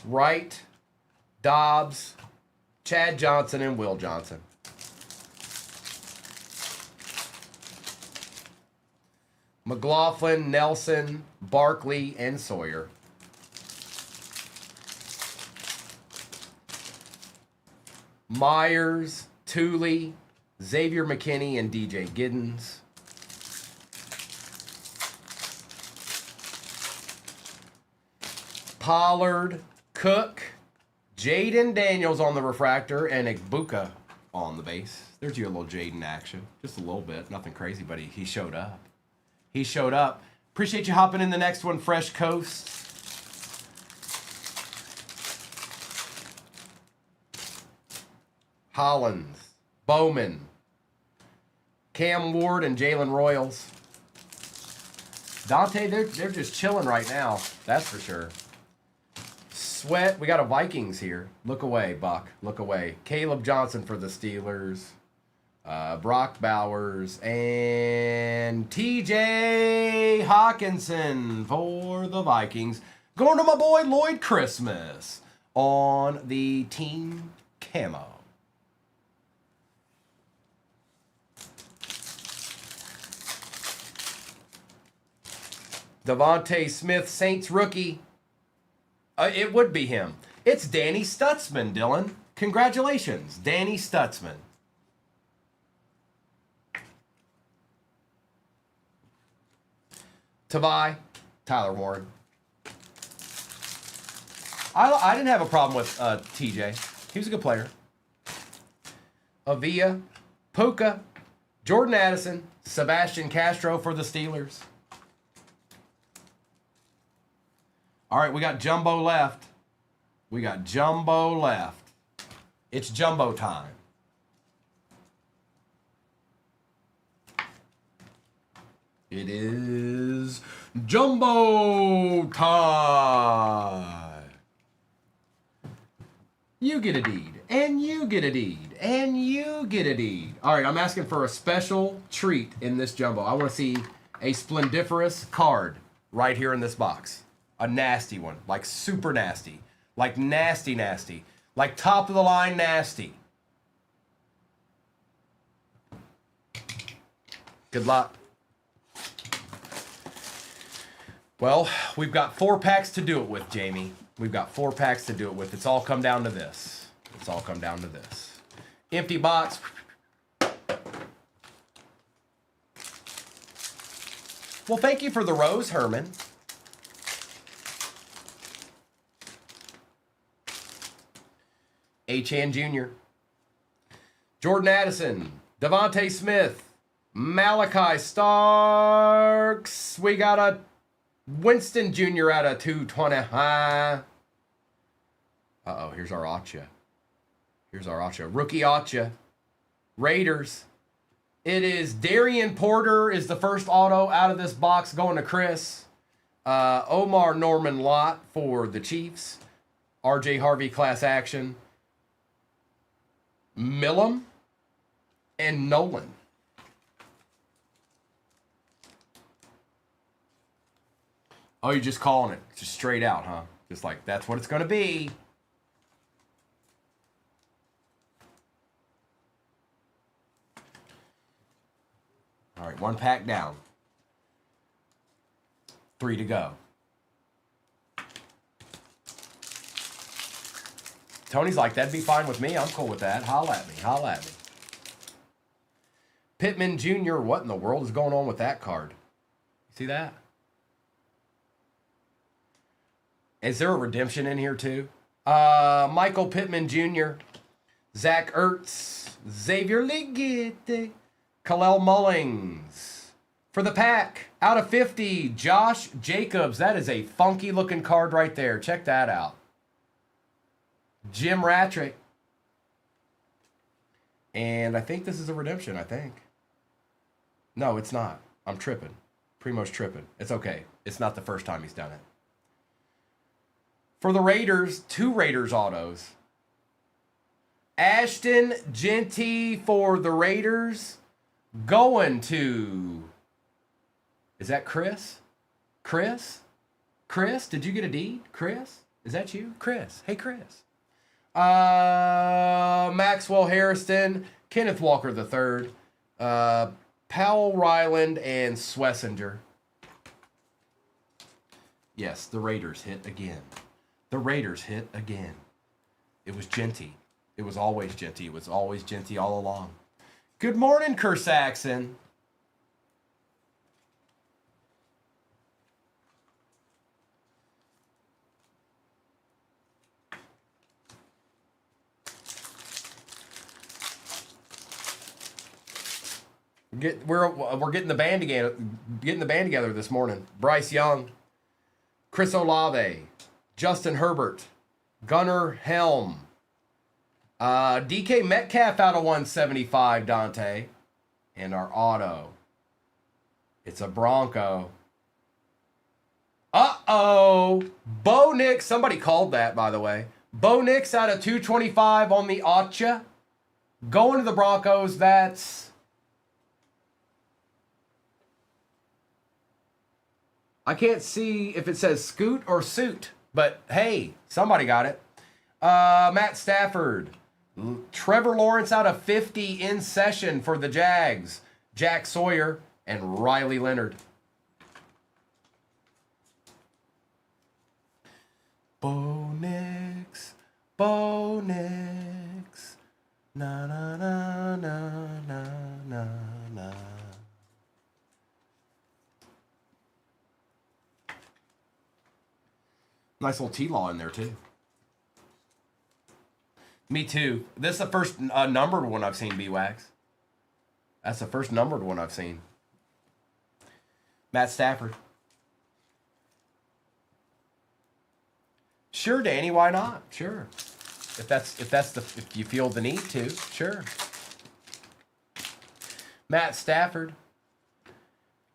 Wright, Dobbs, Chad Johnson, and Will Johnson. McLaughlin, Nelson, Barkley, and Sawyer. Myers, Tooley, Xavier McKinney, and DJ Giddens. Pollard, Cook, Jaden Daniels on the refractor, and Igbuka on the base. There's your little Jaden action. Just a little bit. Nothing crazy, but he showed up. He showed up. Appreciate you hopping in the next one, Fresh Coast. Hollins, Bowman, Cam Ward, and Jalen Royals. Dante, they're just chilling right now. That's for sure. Sweat, we got a Vikings here. Look away, Buck. Look away. Caleb Johnson for the Steelers. Brock Bowers. And TJ Hawkinson for the Vikings. Going to my boy Lloyd Christmas on the team camo. Devontae Smith, Saints rookie. It would be him. It's Danny Stutzman, Dylan. Congratulations, Danny Stutzman. Tavai, Tyler Warren. I didn't have a problem with TJ. He was a good player. Avia, Puka, Jordan Addison, Sebastian Castro for the Steelers. All right, we got Jumbo left. We got Jumbo left. It's Jumbo time. It is Jumbo time. You get a deed, and you get a deed, and you get a deed. All right, I'm asking for a special treat in this Jumbo. I want to see a splendiferous card right here in this box. A nasty one, like super nasty, like nasty, nasty, like top of the line nasty. Good luck. Well, we've got 4 packs to do it with, Jamie. We've got 4 packs to do it with. It's all come down to this. It's all come down to this. Empty box. Well, thank you for the rose, Herman. Achan Jr., Jordan Addison, Devontae Smith, Malachi Starks. We got a Winston Jr. out of 220. Uh-oh, here's our Acha. Here's our Acha. Rookie Acha. Raiders. It is Darian Porter is the first auto out of this box going to Chris. Omar Norman Lott for the Chiefs. RJ Harvey class action. Millum and Nolan. Oh, you're just calling it just straight out, huh? Just like, that's what it's going to be. All right, 1 pack down. 3 to go. Tony's like, that'd be fine with me. I'm cool with that. Holla at me. Holla at me. Pittman Jr., what in the world is going on with that card? See that? Is there a redemption in here too? Michael Pittman Jr., Zach Ertz, Xavier Legette, Khalil Mullings. For the pack, out of 50, Josh Jacobs. That is a funky looking card right there. Check that out. Jim Ratrick. And I think this is a redemption, I think. No, it's not. I'm tripping. Primo's tripping. It's okay. It's not the first time he's done it. For the Raiders, 2 Raiders autos. Ashton Genty for the Raiders. Going to... Is that Chris? Chris? Chris, did you get a deed? Chris? Is that you? Chris. Hey, Chris. Maxwell Harrison, Kenneth Walker III, Powell Ryland, and Swessinger. Yes, the Raiders hit again. The Raiders hit again. It was Genty. It was always Genty. It was always Genty all along. Good morning, Kerr Saxon. We're getting the band together. Getting the band together this morning. Bryce Young, Chris Olave, Justin Herbert, Gunnar Helm, DK Metcalf out of 175. Dante, and our auto. It's a Bronco. Bo Nix. Somebody called that, by the way. Bo Nix out of 225 on the Acha. Going to the Broncos. That's. I can't see if it says Scoot or Suit, but hey, somebody got it. Matt Stafford. Trevor Lawrence out of 50 in session for the Jags. Jack Sawyer and Riley Leonard. Bo Nix. Bo Nix. Na na na na na na na. Nice little T-Law in there, too. Me, too. This is the first numbered one I've seen, B-Wags. That's the first numbered one I've seen. Matt Stafford. Sure, Danny, why not? Sure. If you feel the need to, sure. Matt Stafford.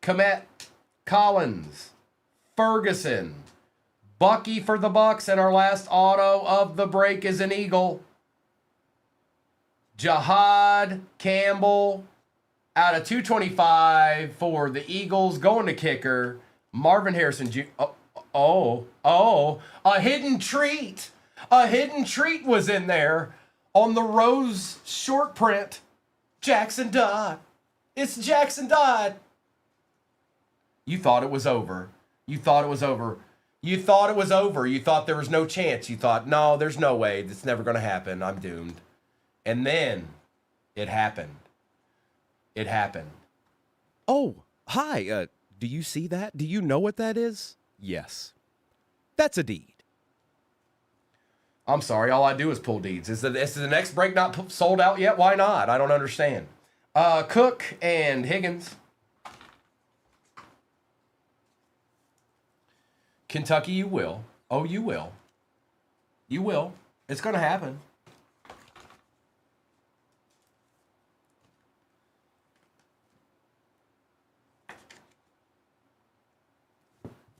Komet Collins. Ferguson. Bucky for the Bucks, and our last auto of the break is an Eagle. Jahad Campbell out of 225 for the Eagles, going to kicker. Marvin Harrison Jr. A hidden treat. A hidden treat was in there on the Rose short print. Jackson Dodd. It's Jackson Dodd. You thought it was over. You thought it was over. You thought it was over. You thought there was no chance. You thought, no, there's no way. It's never going to happen. I'm doomed. And then it happened. It happened. Oh, hi. Do you see that? Do you know what that is? Yes. That's a deed. I'm sorry. All I do is pull deeds. Is the next break not sold out yet? Why not? I don't understand. Cook and Higgins. Kentucky, you will. Oh, you will. You will. It's going to happen.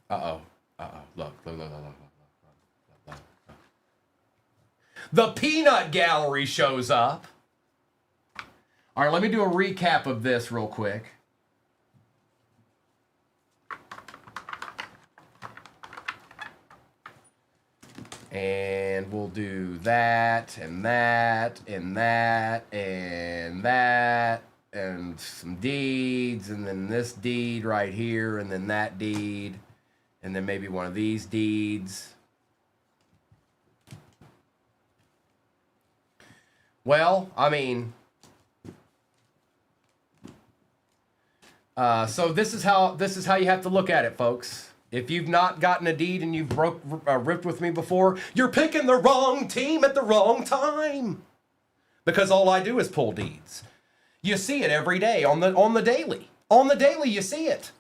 Uh-oh. Look. The Peanut Gallery shows up. All right, let me do a recap of this real quick. And we'll do that, and that, and that, and that, and some deeds, and then this deed right here, and then that deed, and then maybe one of these deeds. Well, I mean, so this is how you have to look at it, folks. If you've not gotten a deed and you've ripped with me before, you're picking the wrong team at the wrong time. Because all I do is pull deeds. You see it every day on the daily. On the daily, you see it.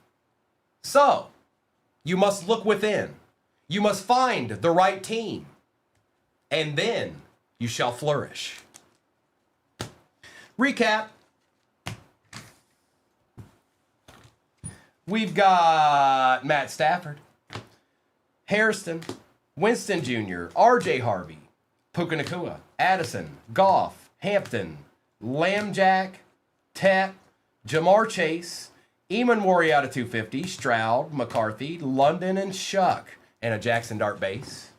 So, you must look within. You must find the right team. And then you shall flourish. Recap. We've got Matt Stafford, Hairston, Winston Jr., R.J. Harvey, Puka Nacua, Addison, Goff, Hampton, Lambjack, Tet, Jamar Chase, Eamon out of 250, Stroud, McCarthy, London, and Shuck, and a Jackson Dart base.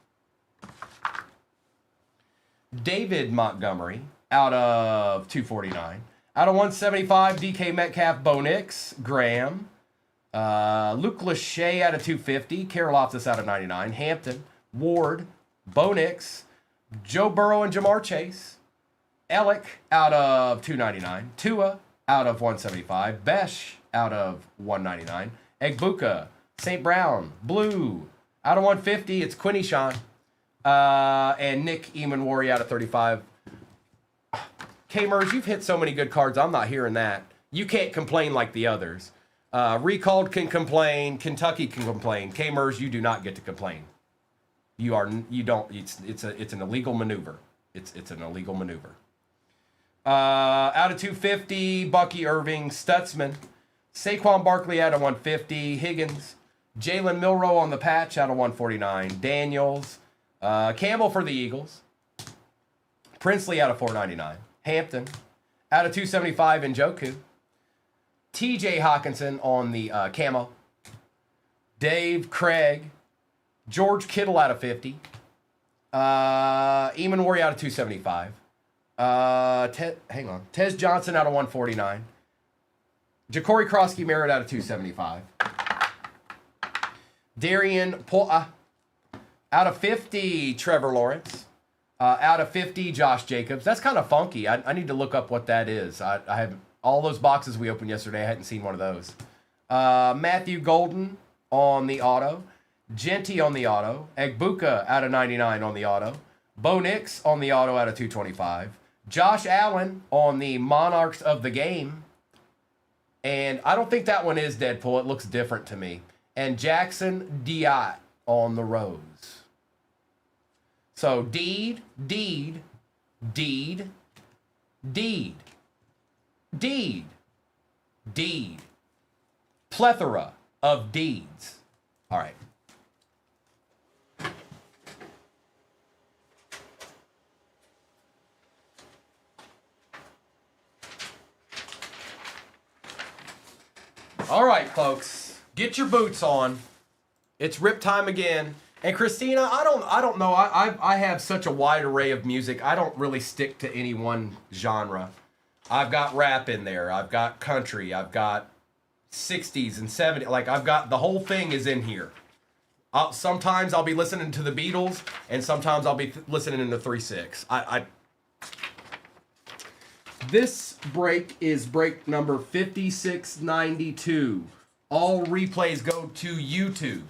David Montgomery out of 249. Out of 175, DK Metcalf, Bo Nix, Graham. Luke Lachey out of 250. Karloftis out of 99. Hampton. Ward. Bo Nix. Joe Burrow and Jamar Chase. Ellick out of 299. Tua out of 175. Besh out of 199. Egbuka. St. Brown. Blue out of 150. It's Quinny Sean. And Nick Eamon-Wari out of 35. K-Mers, you've hit so many good cards. I'm not hearing that. You can't complain like the others. Recalled can complain. Kentucky can complain. K-Mers, you do not get to complain. You don't. It's an illegal maneuver. It's an illegal maneuver. Out of 250, Bucky Irving, Stutzman, Saquon Barkley out of 150, Higgins, Jalen Milroe on the patch out of 149, Daniels, Campbell for the Eagles, Princely out of 499, Hampton out of 275, Njoku, TJ Hawkinson on the camo, Dave Craig, George Kittle out of 50, Eamon-Wari out of 275. Tez Johnson out of 149. Ja'Cory Krosky Merritt out of 275. Darian Poa out of 50. Trevor Lawrence out of 50. Josh Jacobs. That's kind of funky. I need to look up what that is. I haven't, all those boxes we opened yesterday, I hadn't seen one of those. Matthew Golden on the auto. Genty on the auto. Egbuka out of 99 on the auto. Bo Nix on the auto out of 225. Josh Allen on the Monarchs of the Game. And I don't think that one is Deadpool. It looks different to me. And Jackson Diat on the Rose. So Deed. Plethora of deeds. All right. All right, folks, get your boots on. It's rip time again. And Christina, I don't know. I have such a wide array of music. I don't really stick to any one genre. I've got rap in there. I've got country. I've got 60s and 70s. Like, I've got the whole thing is in here. Sometimes I'll be listening to the Beatles, and sometimes I'll be listening to 3-6. This break is break number 5692. All replays go to YouTube.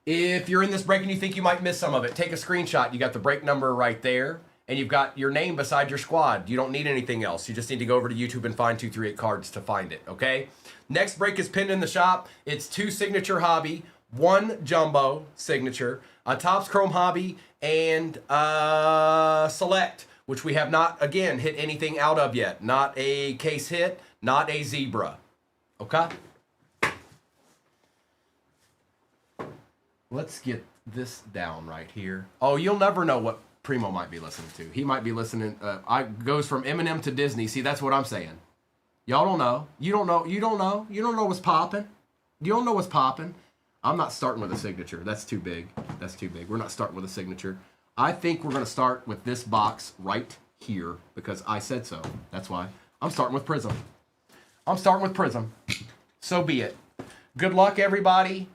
If you're in this break and you think you might miss some of it, take a screenshot. You got the break number right there, and you've got your name beside your squad. You don't need anything else. You just need to go over to YouTube and find 238 cards to find it, okay? Next break is pinned in the shop. It's 2 signature hobby, 1 jumbo signature, a Topps Chrome hobby, and select, which we have not, again, hit anything out of yet. Not a case hit, not a zebra. Okay? Let's get this down right here. Oh, you'll never know what Primo might be listening to. He might be listening, goes from Eminem to Disney. See, that's what I'm saying. Y'all don't know. You don't know. You don't know. You don't know what's popping. You don't know what's popping. I'm not starting with a signature. That's too big. That's too big. We're not starting with a signature. I think we're going to start with this box right here because I said so. That's why. I'm starting with Prism. I'm starting with Prism. So be it. Good luck, everybody.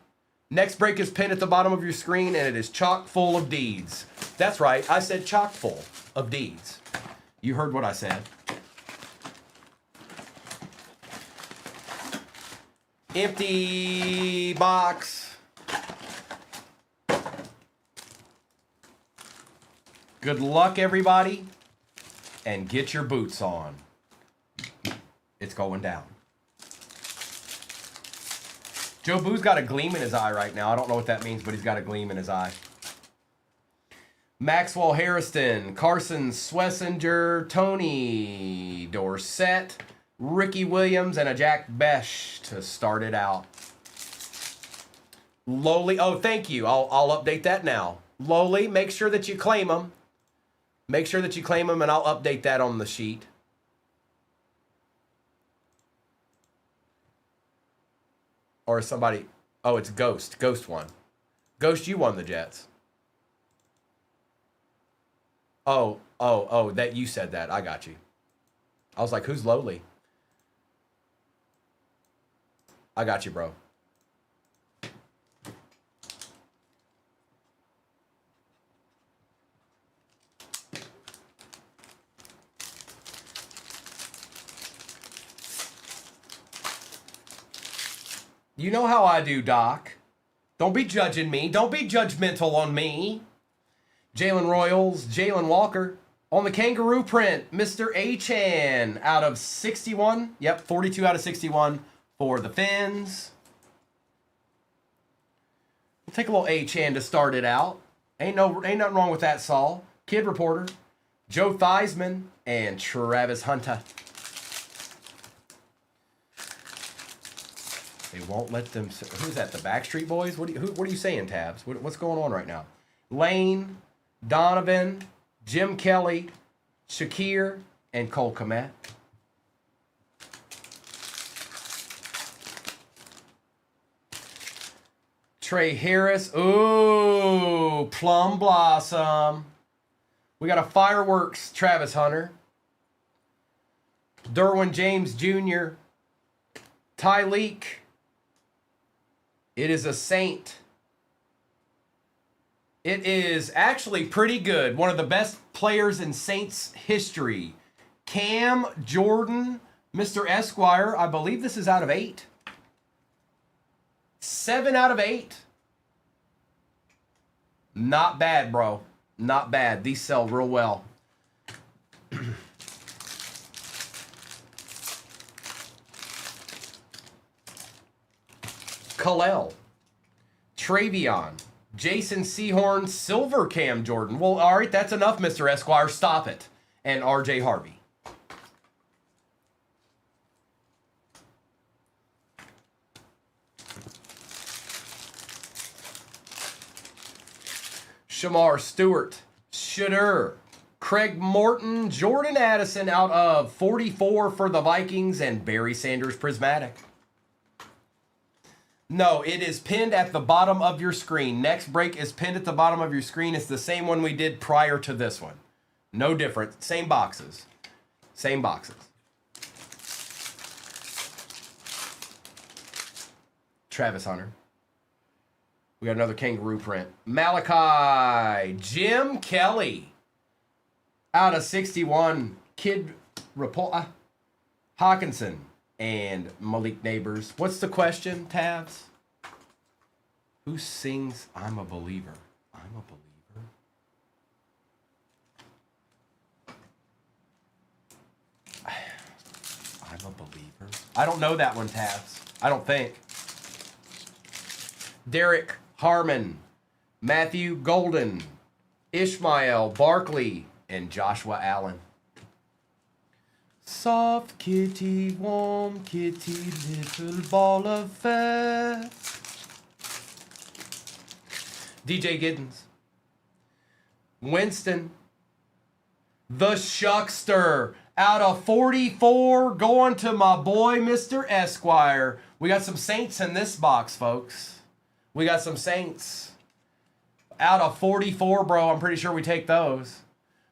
Next break is pinned at the bottom of your screen, and it is chock full of deeds. That's right. I said chock full of deeds. You heard what I said. Empty box. Good luck, everybody, and get your boots on. It's going down. Joe Boo's got a gleam in his eye right now. I don't know what that means, but he's got a gleam in his eye. Maxwell Harrison, Carson Swessinger, Tony Dorsett, Ricky Williams, and a Jack Besh to start it out. Lowly, oh, thank you. I'll update that now. Lowly, make sure that you claim them. Make sure that you claim them, and I'll update that on the sheet. Or somebody, oh, it's Ghost. Ghost won. Ghost, you won the Jets. Oh, that you said that. I got you. I was like, who's Lowly? I got you, bro. You know how I do, Doc. Don't be judging me. Don't be judgmental on me. Jalen Royals, Jalen Walker. On the kangaroo print, Mr. Achan out of 61. Yep, 42 out of 61 for the Fins. We'll take a little Achan to start it out. Ain't nothing wrong with that, Saul. Kid Reporter, Joe Theismann, and Travis Hunter. They won't let them. Who's that? The Backstreet Boys? What are you saying, Tabs? What's going on right now? Lane, Donovan, Jim Kelly, Shakir, and Cole Kmet. Trey Harris. Ooh, Plum Blossom. We got a Fireworks Travis Hunter. Derwin James Jr. Tyleek. It is a Saint. It is actually pretty good. One of the best players in Saints history. Cam Jordan, Mr. Esquire. I believe this is out of 8. 7 out of 8. Not bad, bro. Not bad. These sell real well. Kalel, Travion, Jason Sehorn, Silver Cam Jordan. Well, all right, that's enough, Mr. Esquire. Stop it. And RJ Harvey. Shamar Stewart, Shadur, Craig Morton, Jordan Addison out of 44 for the Vikings, and Barry Sanders Prismatic. No, it is pinned at the bottom of your screen. Next break is pinned at the bottom of your screen. It's the same one we did prior to this one. No different. Same boxes. Same boxes. Travis Hunter. We got another kangaroo print. Malachi. Jim Kelly. Out of 61. Kid Rapola. Hawkinson. And Malik Neighbors. What's the question, Tabs? Who sings I'm a Believer? I'm a Believer? I'm a Believer? I don't know that one, Tabs. I don't think. Derek Harmon, Matthew Golden, Ishmael Barkley, and Joshua Allen. Soft kitty, warm kitty, little ball of fur. DJ Giddens. Winston. The Shuckster. Out of 44, going to my boy, Mr. Esquire. We got some Saints in this box, folks. We got some Saints. Out of 44, bro. I'm pretty sure we take those.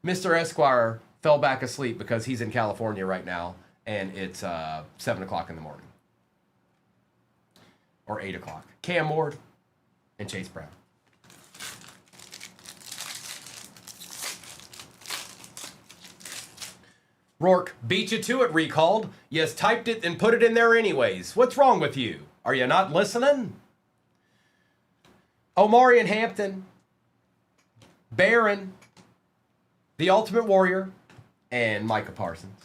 Mr. Esquire fell back asleep because he's in California right now, and it's 7 o'clock in the morning. Or 8 o'clock. Cam Ward and Chase Brown. Rourke beat you to it, recalled. You typed it and put it in there anyways. What's wrong with you? Are you not listening? Omari and Hampton. Barron. The Ultimate Warrior. And Micah Parsons.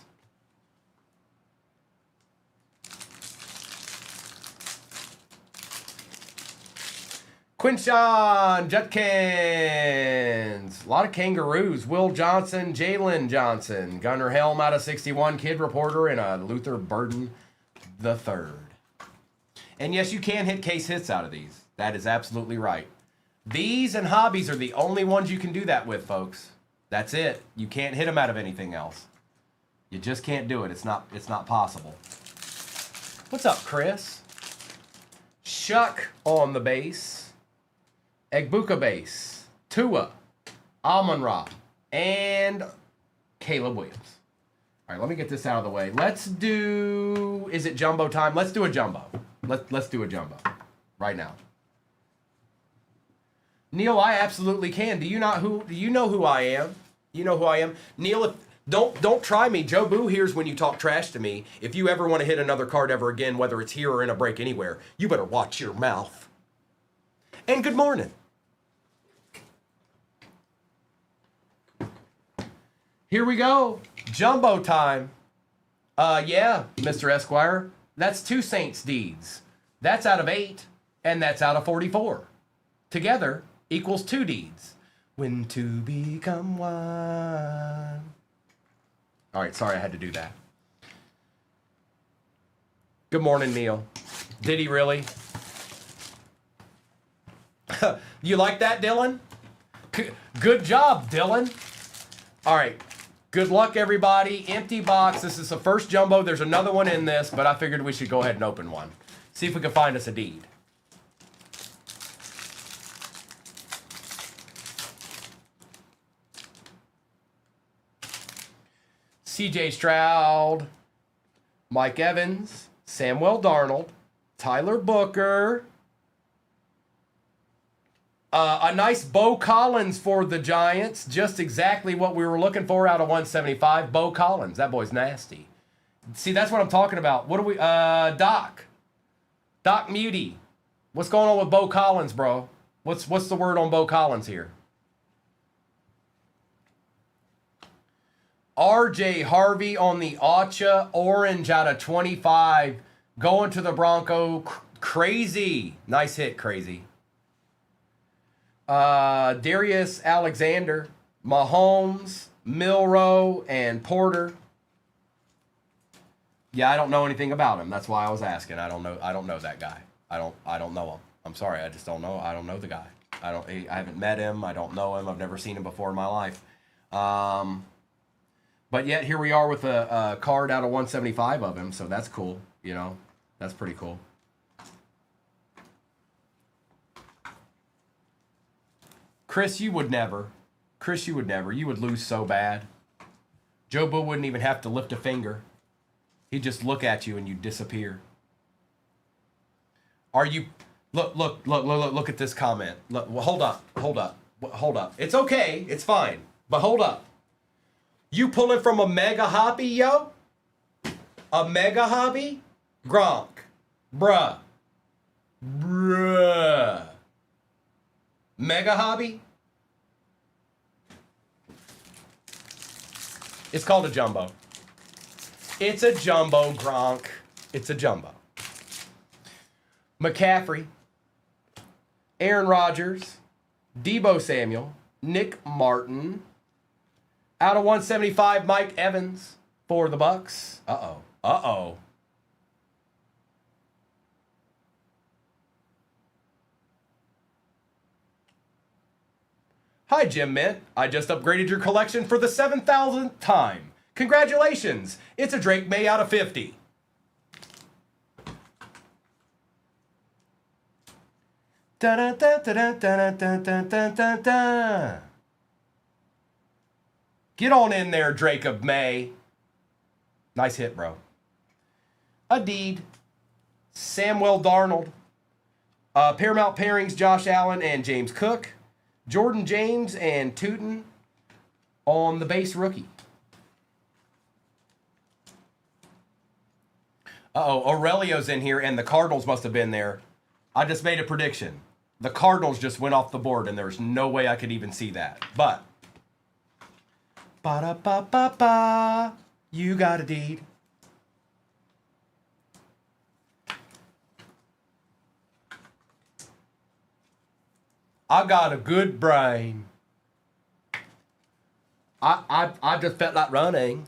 Quinshawn Judkins. A lot of kangaroos. Will Johnson, Jalen Johnson. Gunnar Helm out of 61. Kid Reporter. And a Luther Burden the third. And yes, you can hit case hits out of these. That is absolutely right. These and hobbies are the only ones you can do that with, folks. That's it. You can't hit them out of anything else. You just can't do it. It's not possible. What's up, Chris? Shuck on the base. Egbuka base. Tua. Amon-Ra. And Caleb Williams. All right, let me get this out of the way. Let's do... Is it jumbo time? Let's do a jumbo. Let's do a jumbo right now. Neil, I absolutely can. Do you know who I am? You know who I am? Neil, don't try me. Joe Boo hears when you talk trash to me. If you ever want to hit another card ever again, whether it's here or in a break anywhere, you better watch your mouth. And good morning. Here we go. Jumbo time. Yeah, Mr. Esquire. That's 2 Saints deeds. That's out of 8, and that's out of 44. Together equals 2 deeds. When two become one. All right, sorry I had to do that. Good morning, Neil. Did he really? You like that, Dylan? Good job, Dylan. All right. Good luck, everybody. Empty box. This is the first jumbo. There's another one in this, but I figured we should go ahead and open one. See if we can find us a deed. CJ Stroud, Mike Evans, Samuel Darnold, Tyler Booker. A nice Bo Collins for the Giants. Just exactly what we were looking for out of 175. Bo Collins. That boy's nasty. See, that's what I'm talking about. What do we... Doc Muty. What's going on with Bo Collins, bro? What's the word on Bo Collins here? RJ Harvey on the Acha. Orange out of 25. Going to the Bronco. Crazy. Nice hit, Crazy. Darius Alexander, Mahomes, Milroe, and Porter. Yeah, I don't know anything about him. That's why I was asking. I don't know that guy. I don't know him. I'm sorry. I just don't know. I don't know the guy. I haven't met him. I don't know him. I've never seen him before in my life. But yet here we are with a card out of 175 of him. So that's cool. You know, that's pretty cool. Chris, you would never. Chris, you would never. You would lose so bad. Joe Boo wouldn't even have to lift a finger. He'd just look at you and you'd disappear. Are you... Look at this comment. Look, well, hold up. It's okay. It's fine. But hold up. You pulling from a mega hobby, yo? A mega hobby? Gronk. Bruh. Mega hobby? It's called a jumbo. It's a jumbo, Gronk. It's a jumbo. McCaffrey, Aaron Rodgers, Deebo Samuel, Nick Martin. Out of 175, Mike Evans for the Bucks. Uh-oh. Hi, Jim Mint. I just upgraded your collection for the 7,000th time. Congratulations. It's a Drake May out of 50. Get on in there, Drake of May. Nice hit, bro. A deed. Samuel Darnold. Paramount pairings, Josh Allen and James Cook. Jordan James and Tootin on the base rookie. Aurelio's in here, and the Cardinals must have been there. I just made a prediction. The Cardinals just went off the board, and there's no way I could even see that. But, ba-da-ba-ba-ba, you got a deed. I got a good brain. I just felt like running.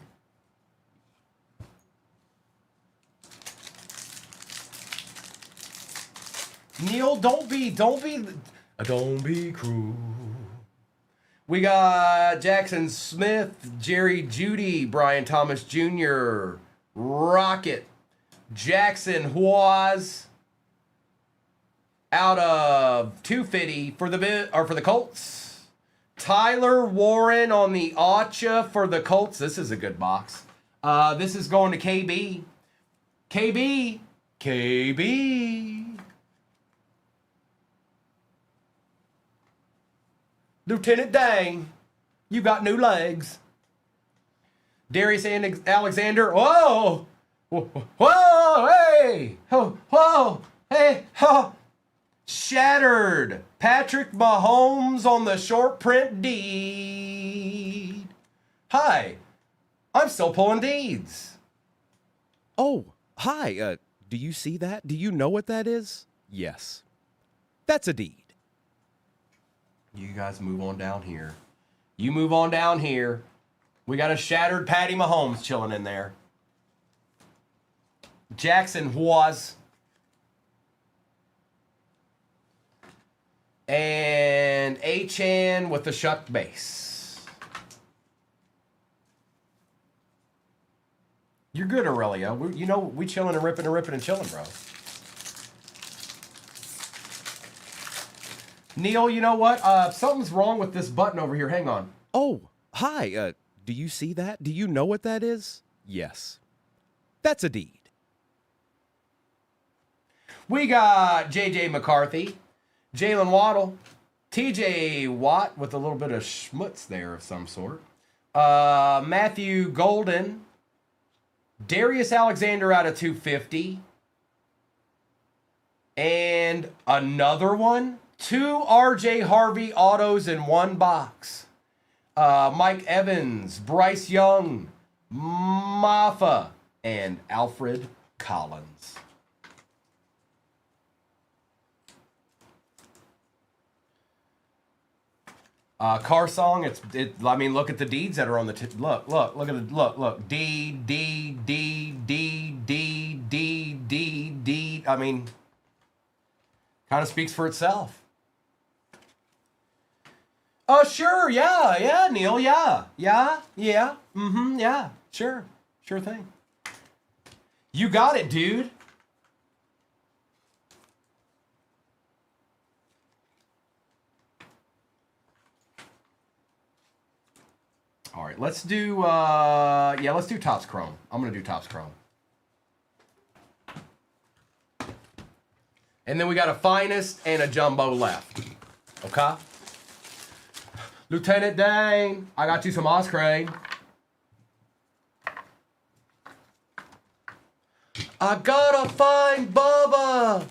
Neil, don't be cruel. We got Jackson Smith, Jerry Jeudy, Brian Thomas Jr., Rocket, Jackson Huaz. Out of 250 for the Colts. Tyler Warren on the Acha for the Colts. This is a good box. This is going to KB. KB. Lieutenant Dang, you got new legs. Darius and Alexander. Whoa! Whoa! Hey! Whoa! Hey! Ho! Shattered. Patrick Mahomes on the short print deed. Hi. I'm still pulling deeds. Oh, hi. Do you see that? Do you know what that is? Yes. That's a deed. You guys move on down here. You move on down here. We got a shattered Patty Mahomes chilling in there. Jackson was. And Achan with the shuck base. You're good, Aurelia. We chilling and ripping and chilling, bro. Neil, you know what? Something's wrong with this button over here. Hang on. Oh, hi. Do you see that? Do you know what that is? Yes. That's a deed. We got J.J. McCarthy, Jalen Waddle, T.J. Watt with a little bit of schmutz there of some sort, Matthew Golden, Darius Alexander out of 250, and another one. 2 R.J. Harvey autos in one box. Mike Evans, Bryce Young, Maffa, and Alfred Collins. Car song. I mean, look at the deeds that are on the. Look at the look. Deed. I mean, kind of speaks for itself. Oh, sure, yeah, Neil, yeah, sure thing. You got it, dude. All right, let's do, let's do Topps Chrome. I'm gonna do Topps Chrome. And then we got a Finest and a Jumbo left, okay? Lieutenant Dane, I got you some Oscray. I gotta find Bubba.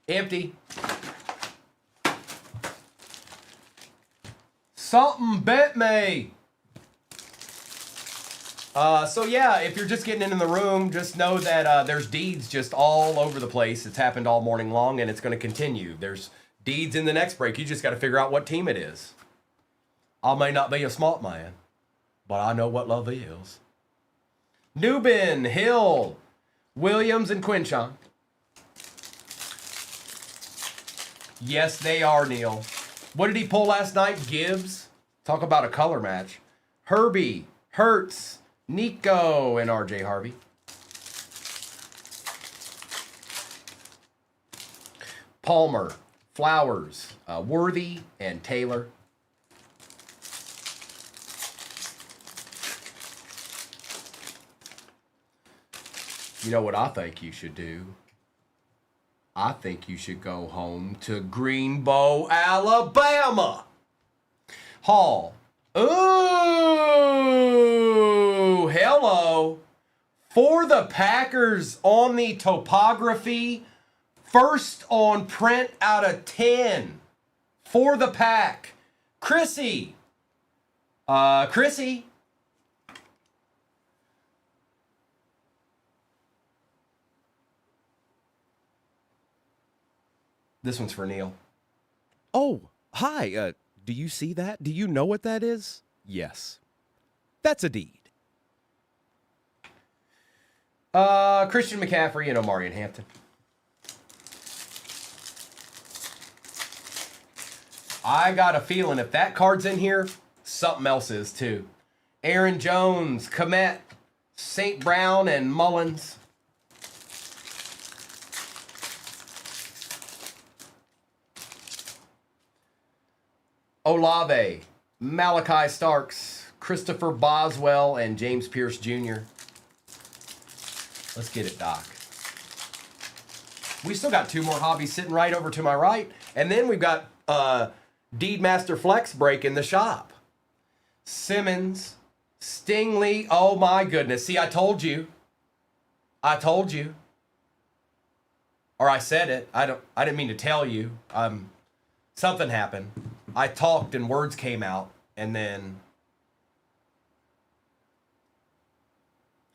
Empty. Something bit me. So yeah, if you're just getting in the room, just know that there's deeds just all over the place. It's happened all morning long, and it's going to continue. There's deeds in the next break. You just got to figure out what team it is. I may not be a smart man, but I know what love is. Newbin, Hill, Williams, and Quinchon. Yes, they are, Neil. What did he pull last night? Gibbs. Talk about a color match. Herbie, Hertz, Nico, and R.J. Harvey. Palmer, Flowers, Worthy, and Taylor. You know what I think you should do? I think you should go home to Greenbow, Alabama. Hall. Ooh, hello. For the Packers on the topography, first on print out of 10. For the Pack. Chrissy. Chrissy. This one's for Neil. Oh, hi. Do you see that? Do you know what that is? Yes. That's a deed. Christian McCaffrey and Omarion Hampton. I got a feeling if that card's in here, something else is too. Aaron Jones, Komet, St. Brown, and Mullins. Olave, Malachi Starks, Christopher Boswell, and James Pierce Jr. Let's get it, Doc. We still got 2 more hobbies sitting right over to my right. And then we've got Deedmaster Flex break in the shop. Simmons, Stingley, oh my goodness. See, I told you. I told you. Or I said it. I didn't mean to tell you. Something happened. I talked and words came out, and then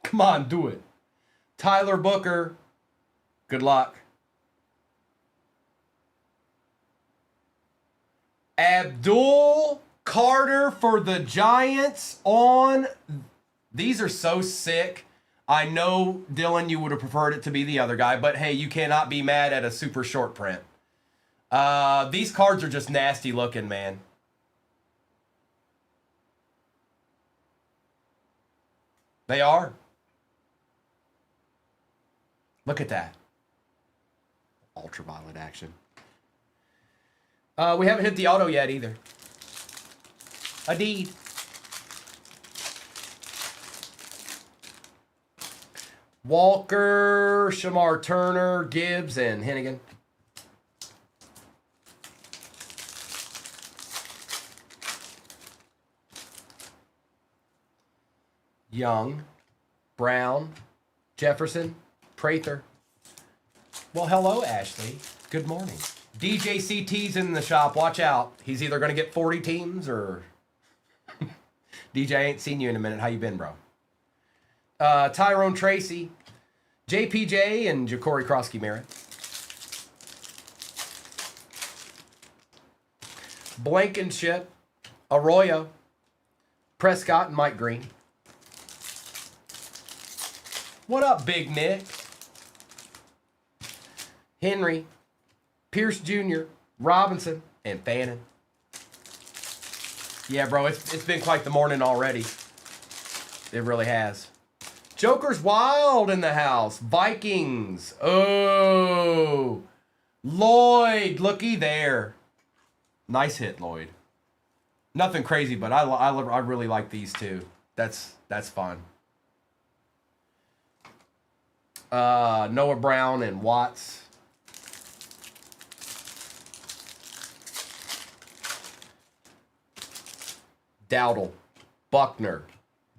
come on, do it. Tyler Booker, good luck. Abdul Carter for the Giants on. These are so sick. I know, Dylan, you would have preferred it to be the other guy, but hey, you cannot be mad at a super short print. These cards are just nasty looking, man. They are. Look at that. Ultraviolet action. We haven't hit the auto yet either. A deed. Walker, Shamar Turner, Gibbs, and Hennigan. Young, Brown, Jefferson, Prather. Well, hello, Ashley. Good morning. DJCT's in the shop. Watch out. He's either going to get 40 teams or... DJ, I ain't seen you in a minute. How you been, bro? Tyrone Tracy, JPJ, and Ja'Cory Krosky-Merritt. Blankenship, Arroyo, Prescott, and Mike Green. What up, Big Nick? Henry, Pierce Jr., Robinson, and Fannin. Yeah, bro, it's been quite the morning already. It really has. Joker's Wild in the house. Vikings. Oh. Lloyd, looky there. Nice hit, Lloyd. Nothing crazy, but I really like these two. That's fun. Noah Brown and Watts. Dowdle, Buckner,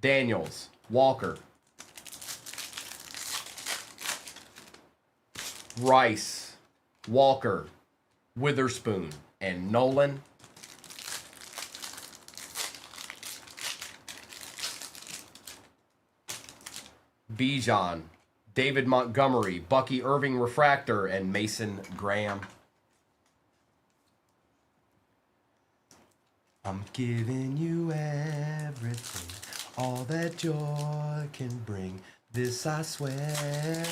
Daniels, Walker, Rice, Walker, Witherspoon, and Nolan. Bijan, David Montgomery, Bucky Irving Refractor, and Mason Graham. I'm giving you everything, all that joy can bring, this I swear.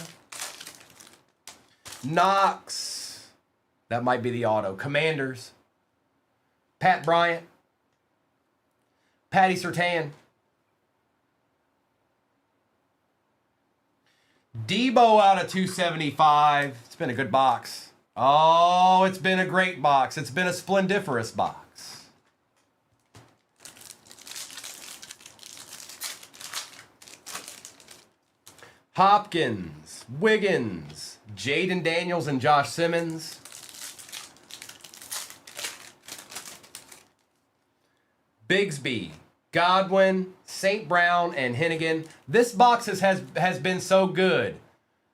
Knox, that might be the auto. Commanders, Pat Bryant, Patty Surtain, Debo out of 275. It's been a good box. Oh, it's been a great box. It's been a splendiferous box. Hopkins, Wiggins, Jaden Daniels, and Josh Simmons. Bigsby, Godwin, St. Brown, and Hennigan. This box has been so good.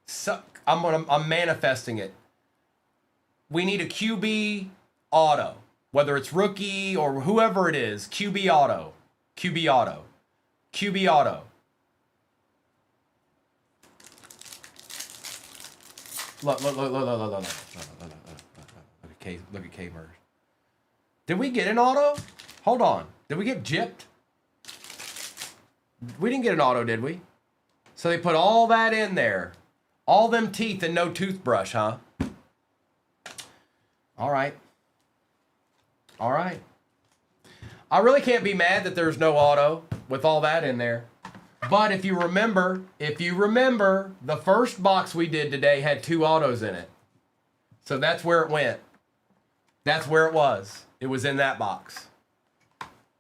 So, I'm manifesting it. We need a QB auto. Whether it's rookie or whoever it is, QB auto. QB auto. QB auto. Look at K Merge. Did we get an auto? Hold on. Did we get gypped? We didn't get an auto, did we? So they put all that in there. All them teeth and no toothbrush, huh? All right. All right. I really can't be mad that there's no auto with all that in there. But if you remember, the first box we did today had 2 autos in it. So that's where it went. That's where it was. It was in that box.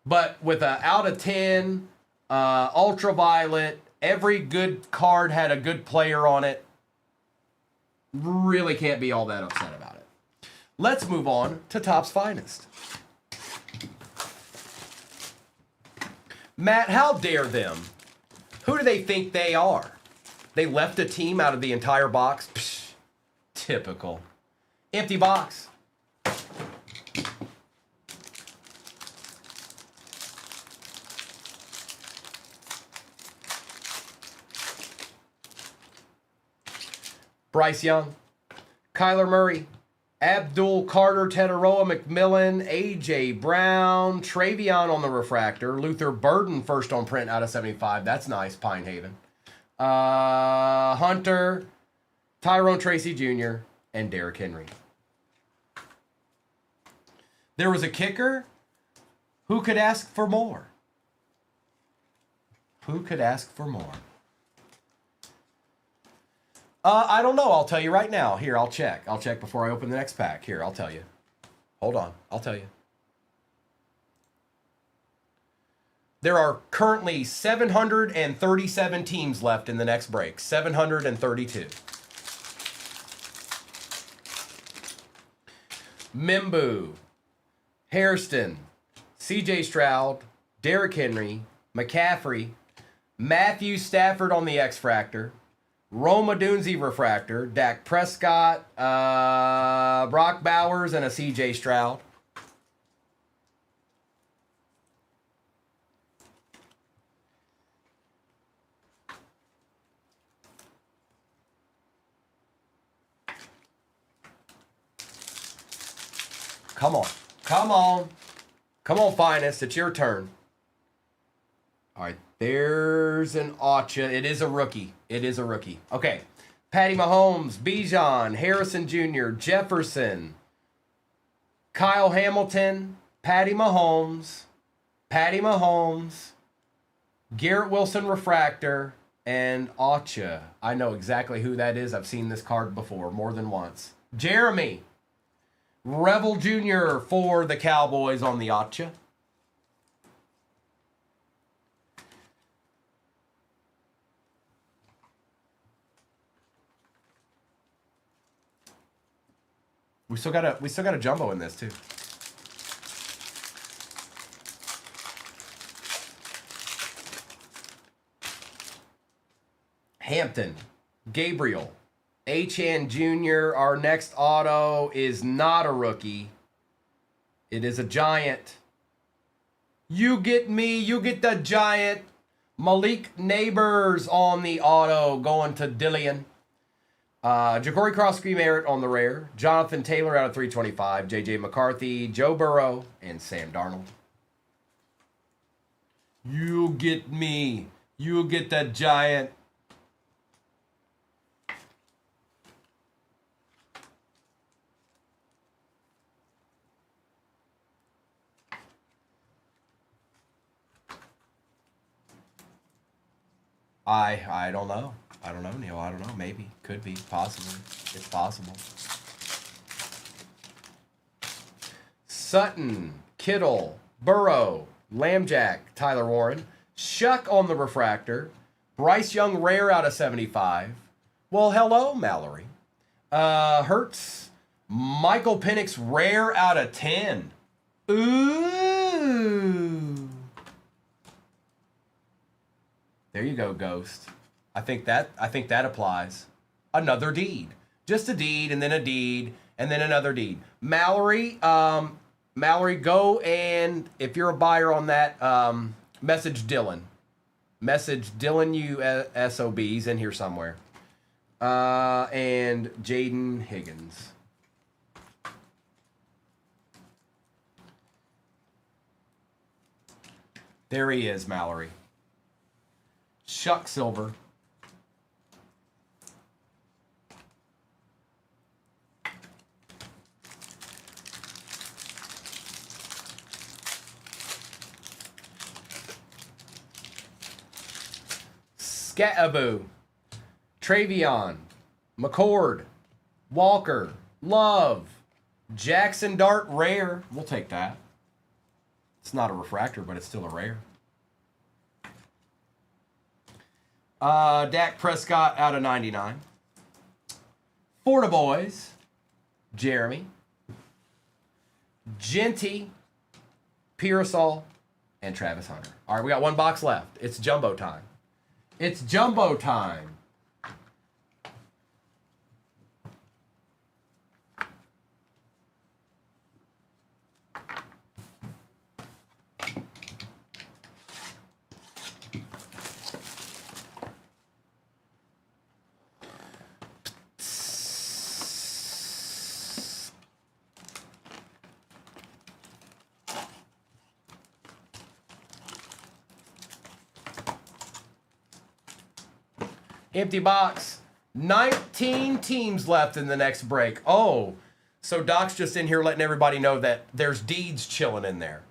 But with a out of 10, ultraviolet, every good card had a good player on it. Really can't be all that upset about it. Let's move on to Topps Finest. Matt, how dare them? Who do they think they are? They left a team out of the entire box? Psh, typical. Empty box. Bryce Young, Kyler Murray, Abdul Carter, Tetaroa McMillan, A.J. Brown, Travion on the refractor, Luther Burden first on print out of 75. That's nice, Pine Haven. Hunter, Tyrone Tracy Jr., and Derrick Henry. There was a kicker. Who could ask for more? Who could ask for more? I don't know. I'll tell you right now. Here, I'll check. I'll check before I open the next pack. Here, I'll tell you. Hold on. I'll tell you. There are currently 737 teams left in the next break. 732. Mimbu, Hairston, C.J. Stroud, Derrick Henry, McCaffrey, Matthew Stafford on the X-Fractor, Roma Dunze refractor, Dak Prescott, Brock Bowers, and a C.J. Stroud. Come on. Come on. Come on, Finest. It's your turn. All right. There's an Acha. It is a rookie. It is a rookie. Okay. Patty Mahomes, Bijan, Harrison Jr., Jefferson, Kyle Hamilton, Patty Mahomes, Garrett Wilson refractor, and Acha. I know exactly who that is. I've seen this card before more than once. Jeremy, Revel Jr. for the Cowboys on the Acha. We still got a jumbo in this too. Hampton, Gabriel, Achan Jr. Our next auto is not a rookie. It is a giant. You get me, you get the giant. Malik Neighbors on the auto going to Dillian. Ja'Cory Cross-Merritt on the rare. Jonathan Taylor out of 325. J.J. McCarthy, Joe Burrow, and Sam Darnold. You get me. You get that giant. I don't know. I don't know, Neil. I don't know. Maybe. Could be. Possibly. It's possible. Sutton, Kittle, Burrow, Lambjack, Tyler Warren, Shuck on the refractor, Bryce Young rare out of 75. Well, hello, Mallory. Hurts, Michael Penix rare out of 10. Ooh. There you go, Ghost. I think that applies. Another deed. Just a deed, and then a deed, and then another deed. Mallory, go and if you're a buyer on that, message Dylan. Message Dylan USOB. He's in here somewhere. And Jaden Higgins. There he is, Mallory. Shuck Silver. Scattaboo, Travion, McCord, Walker, Love, Jackson Dart rare. We'll take that. It's not a refractor, but it's still a rare. Dak Prescott out of 99. For the boys, Jeremy, Genty, Pearsall, and Travis Hunter. All right, we got one box left. It's jumbo time. It's jumbo time. Empty box. 19 teams left in the next break. Oh, so Doc's just in here letting everybody know that there's deeds chilling in there.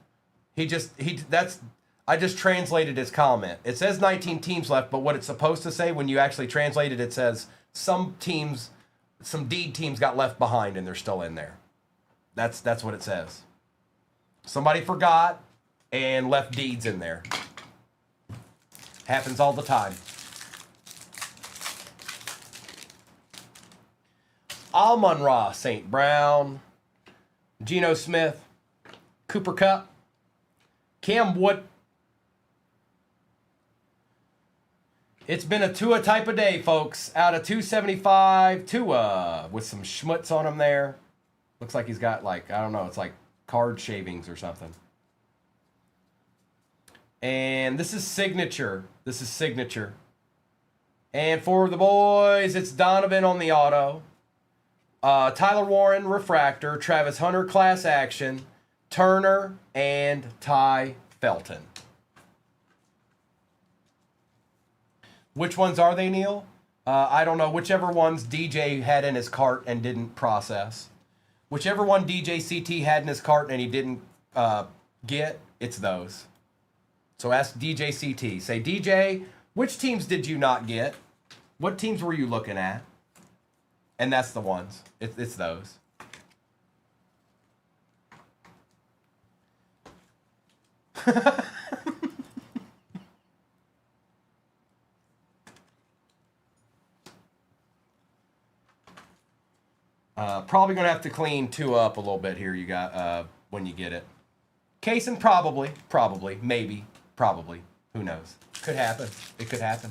I just translated his comment. It says 19 teams left, but what it's supposed to say when you actually translate it, it says some deed teams got left behind and they're still in there. That's what it says. Somebody forgot and left deeds in there. Happens all the time. Amon-Ra St. Brown, Geno Smith, Cooper Kupp, Cam Wood. It's been a Tua type of day, folks. Out of 275, Tua with some schmutz on him there. Looks like he's got like, I don't know, it's like card shavings or something. And this is signature. This is signature. And for the boys, it's Donovan on the auto. Tyler Warren, refractor. Travis Hunter, class action. Turner, and Ty Felton. Which ones are they, Neil? I don't know. Whichever ones DJ had in his cart and didn't process. Whichever one DJ CT had in his cart and he didn't get, it's those. So ask DJ CT. Say, DJ, which teams did you not get? What teams were you looking at? And that's the ones. It's those. Probably going to have to clean Tua up a little bit here. You got when you get it. Kaysen probably, maybe, probably. Who knows? Could happen. It could happen.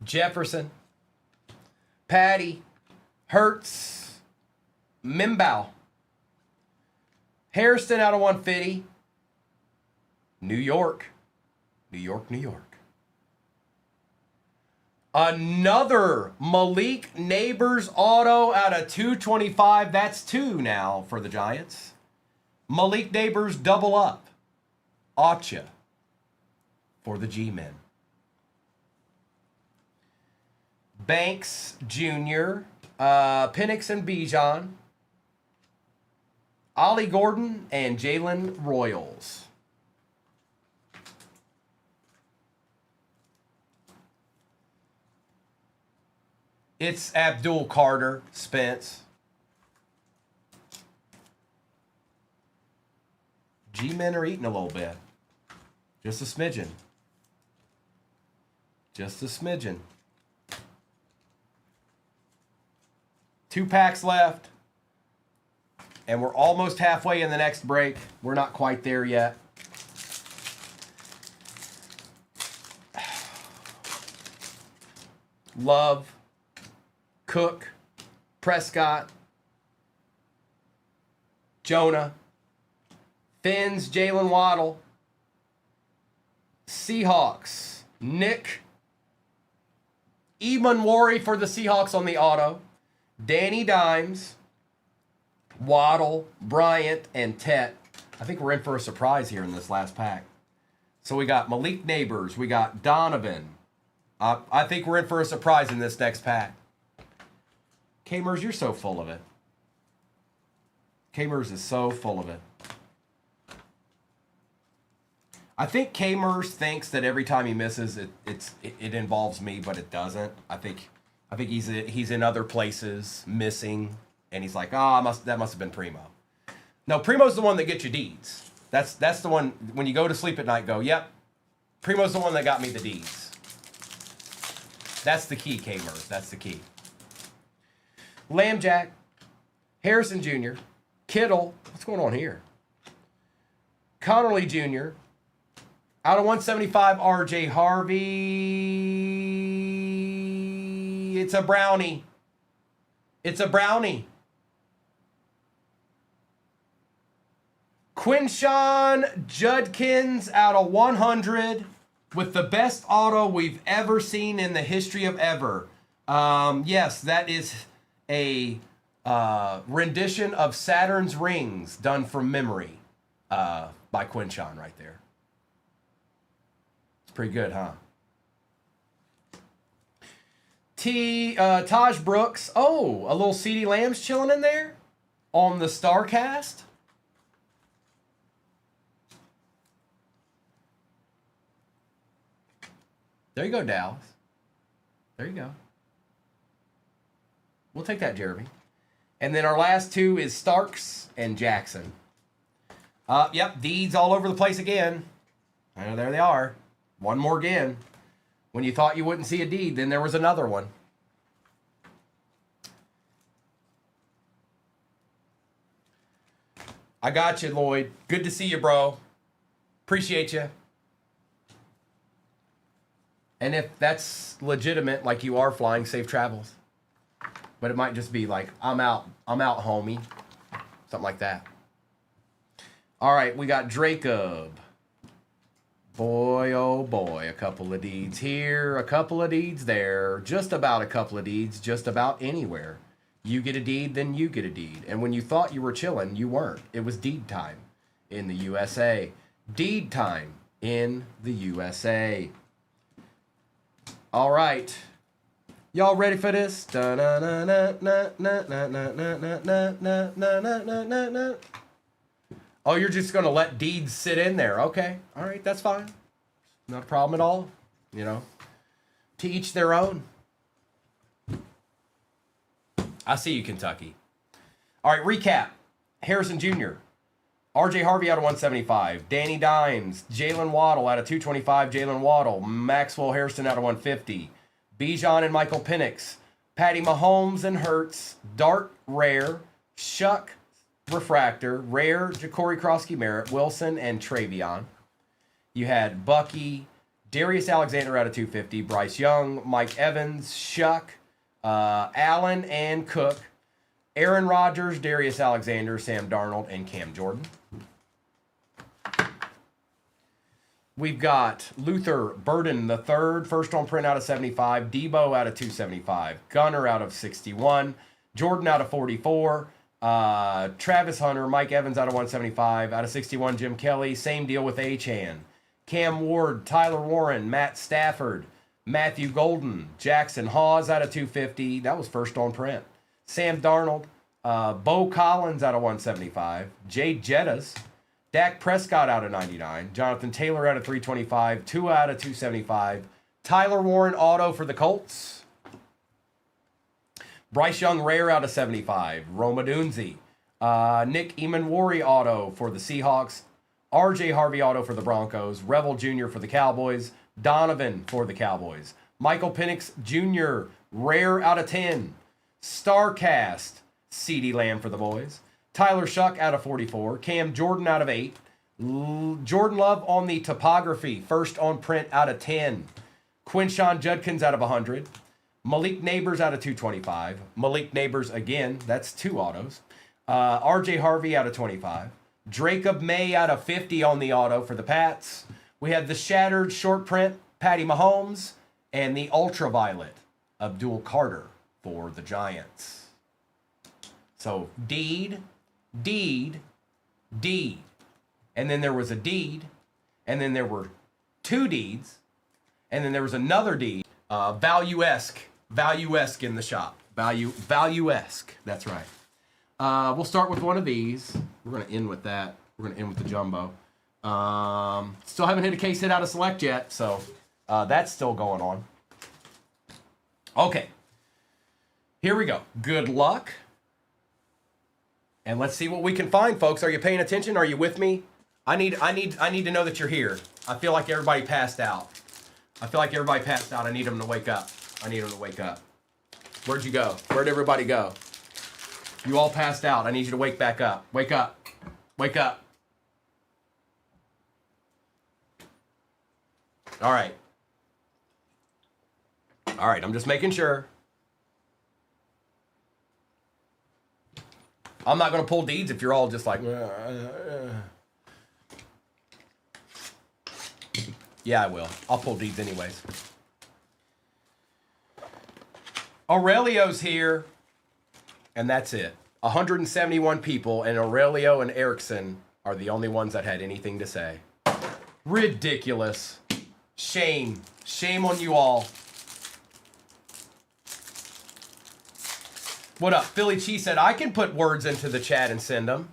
Jefferson, Patty, Hurts, Mimbow, Hairston out of 150, New York. Another Malik Neighbors auto out of 225. That's two now for the Giants. Malik Neighbors double up. Acha for the G-Men. Banks Jr., Penix and Bijan, Ollie Gordon, and Jalen Royals. It's Abdul Carter, Spence. G-men are eating a little bit. Just a smidgen. Just a smidgen. 2 packs left. And we're almost halfway in the next break. We're not quite there yet. Love, Cook, Prescott, Jonah, Finns, Jalen Waddle, Seahawks, Nick, Eamon for the Seahawks on the auto, Danny Dimes, Waddle, Bryant, and Tet. I think we're in for a surprise here in this last pack. So we got Malik Neighbors. We got Donovan. I think we're in for a surprise in this next pack. K-Mers, you're so full of it. K-Mers is so full of it. I think K-Mers thinks that every time he misses, it involves me, but it doesn't. I think he's in other places missing. And he's like, oh, that must have been Primo. No, Primo's the one that gets you deeds. That's the one, when you go to sleep at night, go, yep, Primo's the one that got me the deeds. That's the key, K-Mers. That's the key. Lambjack, Harrison Jr., Kittle. What's going on here? Connerly Jr., out of 175, RJ Harvey. It's a brownie. It's a brownie. Quinshawn Judkins out of 100 with the best auto we've ever seen in the history of ever. Yes, that is a rendition of Saturn's Rings done from memory by Quinshawn right there. It's pretty good, huh? Taj Brooks. Oh, a little CeeDee Lamb's chilling in there on the StarCast. There you go, Dallas. There you go. We'll take that, Jeremy. And then our last two is Starks and Jackson. Yep, deeds all over the place again. There they are. One more again. When you thought you wouldn't see a deed, then there was another one. I got you, Lloyd. Good to see you, bro. Appreciate you. And if that's legitimate, like you are flying, safe travels. But it might just be like, I'm out, homie. Something like that. All right, we got Jacob. Boy, oh boy, a couple of deeds here, a couple of deeds there. Just about a couple of deeds, just about anywhere. You get a deed, then you get a deed. And when you thought you were chilling, you weren't. It was deed time in the USA. Deed time in the USA. All right. Y'all ready for this? Oh, you're just going to let deeds sit in there. Okay. All right. That's fine. Not a problem at all. You know, to each their own. I see you, Kentucky. All right. Recap. Harrison Jr., RJ Harvey out of 175. Danny Dimes. Jalen Waddle out of 225. Jalen Waddle. Maxwell Harrison out of 150. Bijan and Michael Penix. Patty Mahomes and Hurts. Dart Rare. Shuck Refractor. Rare Ja'Cory Krosky Merritt. Wilson and Travion. You had Bucky. Darius Alexander out of 250. Bryce Young. Mike Evans. Shuck. Allen and Cook. Aaron Rodgers. Darius Alexander. Sam Darnold and Cam Jordan. We've got Luther Burden the third, first on print out of 75. Debo out of 275. Gunner out of 61. Jordan out of 44. Travis Hunter, Mike Evans out of 175. Out of 61, Jim Kelly. Same deal with Achan. Cam Ward, Tyler Warren, Matt Stafford, Matthew Golden, Jackson Hawes out of 250. That was first on print. Sam Darnold, Bo Collins out of 175. Jay Jettas. Dak Prescott out of 99. Jonathan Taylor out of 325. Tua out of 275. Tyler Warren auto for the Colts. Bryce Young rare out of 75. Roma Dunzi. Nick Emanwari auto for the Seahawks. RJ Harvey auto for the Broncos. Revel Jr. for the Cowboys. Donovan for the Cowboys. Michael Penix Jr. rare out of 10. Starcast CeeDee Lamb for the boys. Tyler Shuck out of 44. Cam Jordan out of 8. Jordan Love on the topography. First on print out of 10. Quinshawn Judkins out of 100. Malik Neighbors out of 225. Malik Neighbors again. That's two autos. RJ Harvey out of 25. Jacob May out of 50 on the auto for the Pats. We had the shattered short print Patty Mahomes and the ultraviolet Abdul Carter for the Giants. So deed. And then there was a deed. And then there were two deeds. And then there was another deed. Value-esque in the shop. Value-esque. That's right. We'll start with one of these. We're going to end with that. We're going to end with the jumbo. Still haven't hit a case hit out of select yet, so that's still going on. Okay. Here we go. Good luck. And let's see what we can find, folks. Are you paying attention? Are you with me? I need to know that you're here. I feel like everybody passed out. I need them to wake up. Where'd you go? Where'd everybody go? You all passed out. I need you to wake back up. Wake up. Wake up. All right. All right, I'm just making sure. I'm not going to pull deeds if you're all just like... Yeah, I will. I'll pull deeds anyways. Aurelio's here. And that's it. 171 people, and Aurelio and Erickson are the only ones that had anything to say. Ridiculous. Shame. Shame on you all. What up? Philly Cheese said, I can put words into the chat and send them.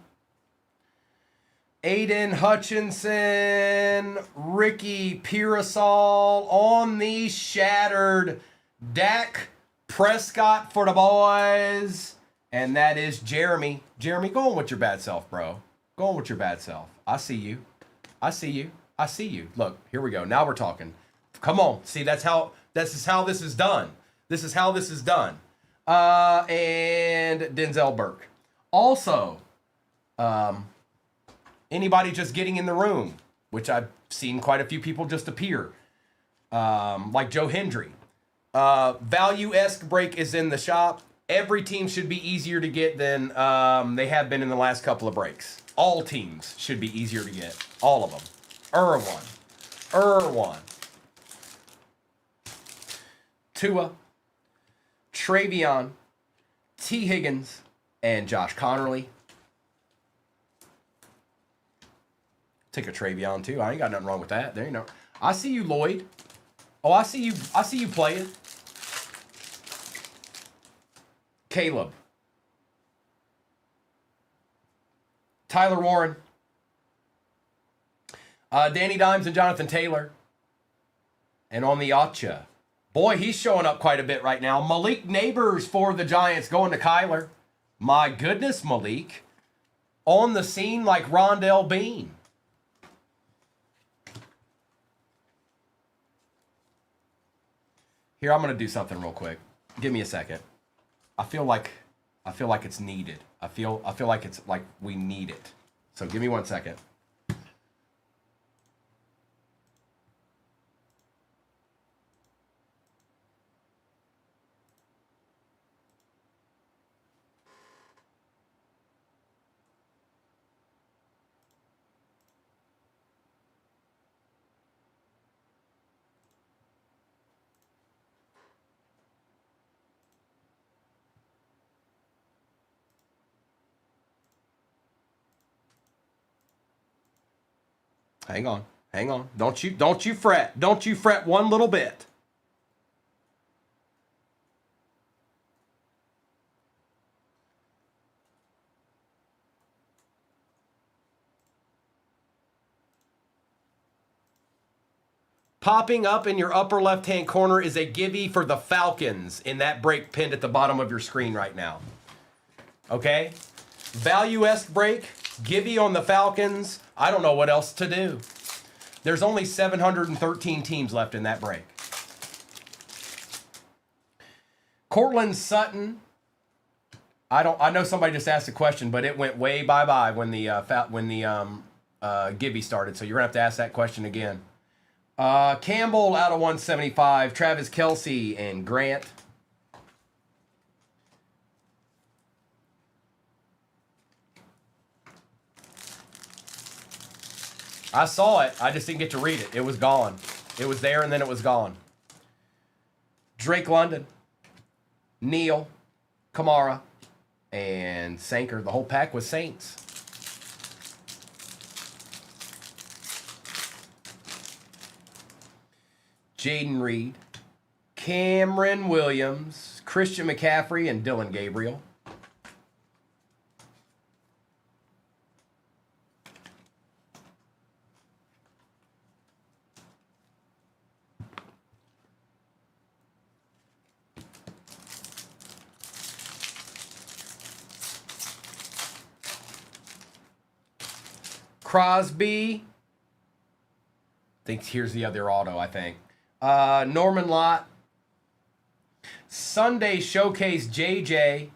Aiden Hutchinson, Ricky Pearsall on the shattered. Dak Prescott for the boys. And that is Jeremy. Jeremy, go on with your bad self, bro. Go on with your bad self. I see you. I see you. I see you. Look, here we go. Now we're talking. Come on. See, this is how this is done. This is how this is done. And Denzel Burke. Also, anybody just getting in the room, which I've seen quite a few people just appear, like Joe Hendry. Value-esque break is in the shop. Every team should be easier to get than they have been in the last couple of breaks. All teams should be easier to get. All of them. Irwan. Tua. Travion. T. Higgins. And Josh Connerly. Take a Travion too. I ain't got nothing wrong with that. There you know. I see you, Lloyd. Oh, I see you playing. Caleb. Tyler Warren. Danny Dimes and Jonathan Taylor. And on the Acha. Boy, he's showing up quite a bit right now. Malik Neighbors for the Giants going to Kyler. My goodness, Malik. On the scene like Rondell Bean. Here, I'm going to do something real quick. Give me a second. I feel like it's needed. I feel like it's like we need it. So give me 1 second. Hang on. Don't you fret. Don't you fret one little bit. Popping up in your upper left-hand corner is a givey for the Falcons in that break pinned at the bottom of your screen right now. Okay? Value-esque break, givey on the Falcons. I don't know what else to do. There's only 713 teams left in that break. Cortland Sutton. I know somebody just asked a question, but it went way bye-bye when the Gibby started, so you're going to have to ask that question again. Campbell out of 175, Travis Kelce and Grant. I saw it. I just didn't get to read it. It was gone. It was there and then it was gone. Drake London, Neal, Kamara, and Sanker. The whole pack was Saints. Jaden Reed, Cameron Williams, Christian McCaffrey, and Dylan Gabriel. Crosby. I think here's the other auto, I think. Norman Lott. Sunday Showcase JJ.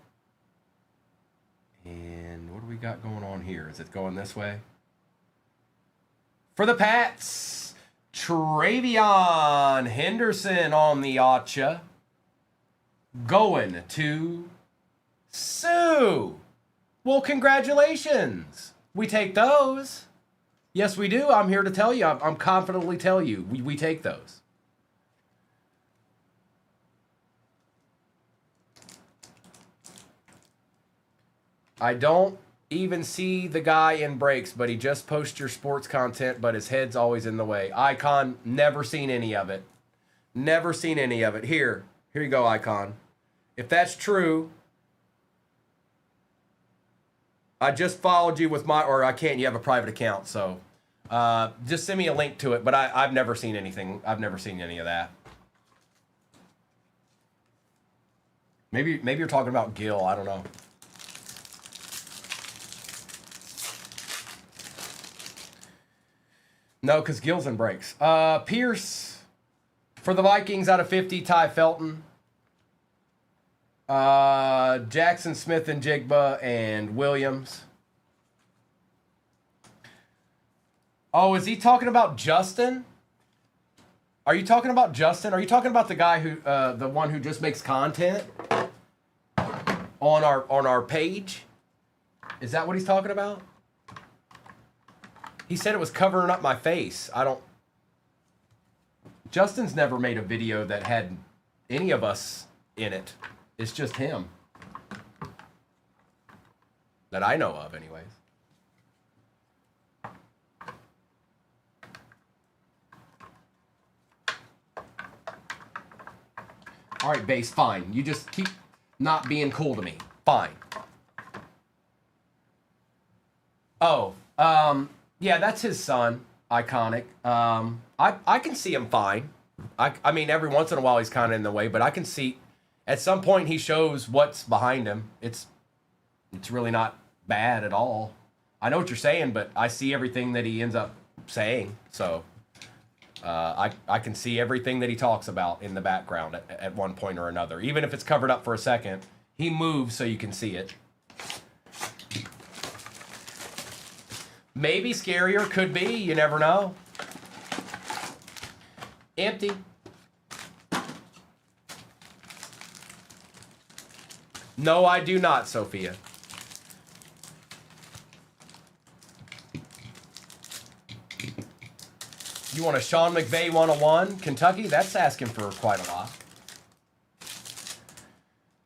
And what do we got going on here? Is it going this way? For the Pats, Travion Henderson on the Acha. Going to Sue. Well, congratulations. We take those. Yes, we do. I'm here to tell you. I'm confidently tell you. We take those. I don't even see the guy in breaks, but he just posts your sports content, but his head's always in the way. Icon, never seen any of it. Never seen any of it. Here you go, Icon. If that's true, I just followed you with my, or I can't, you have a private account, so just send me a link to it, but I've never seen anything. I've never seen any of that. Maybe you're talking about Gil, I don't know. No, because Gil's in breaks. Pierce for the Vikings out of 50, Ty Felton. Jackson Smith and Jigba and Williams. Oh, is he talking about Justin? Are you talking about Justin? Are you talking about the guy who, the one who just makes content on our page? Is that what he's talking about? He said it was covering up my face. Justin's never made a video that had any of us in it. It's just him. That I know of, anyways. All right, Base, fine. You just keep not being cool to me. Fine. Oh, yeah, that's his son, Iconic. I can see him fine. I mean, every once in a while he's kind of in the way, but I can see at some point he shows what's behind him. It's really not bad at all. I know what you're saying, but I see everything that he ends up saying. So I can see everything that he talks about in the background at one point or another. Even if it's covered up for a second, he moves so you can see it. Maybe scarier, could be, you never know. Empty. No, I do not, Sophia. You want a Sean McVay 101, Kentucky? That's asking for quite a lot.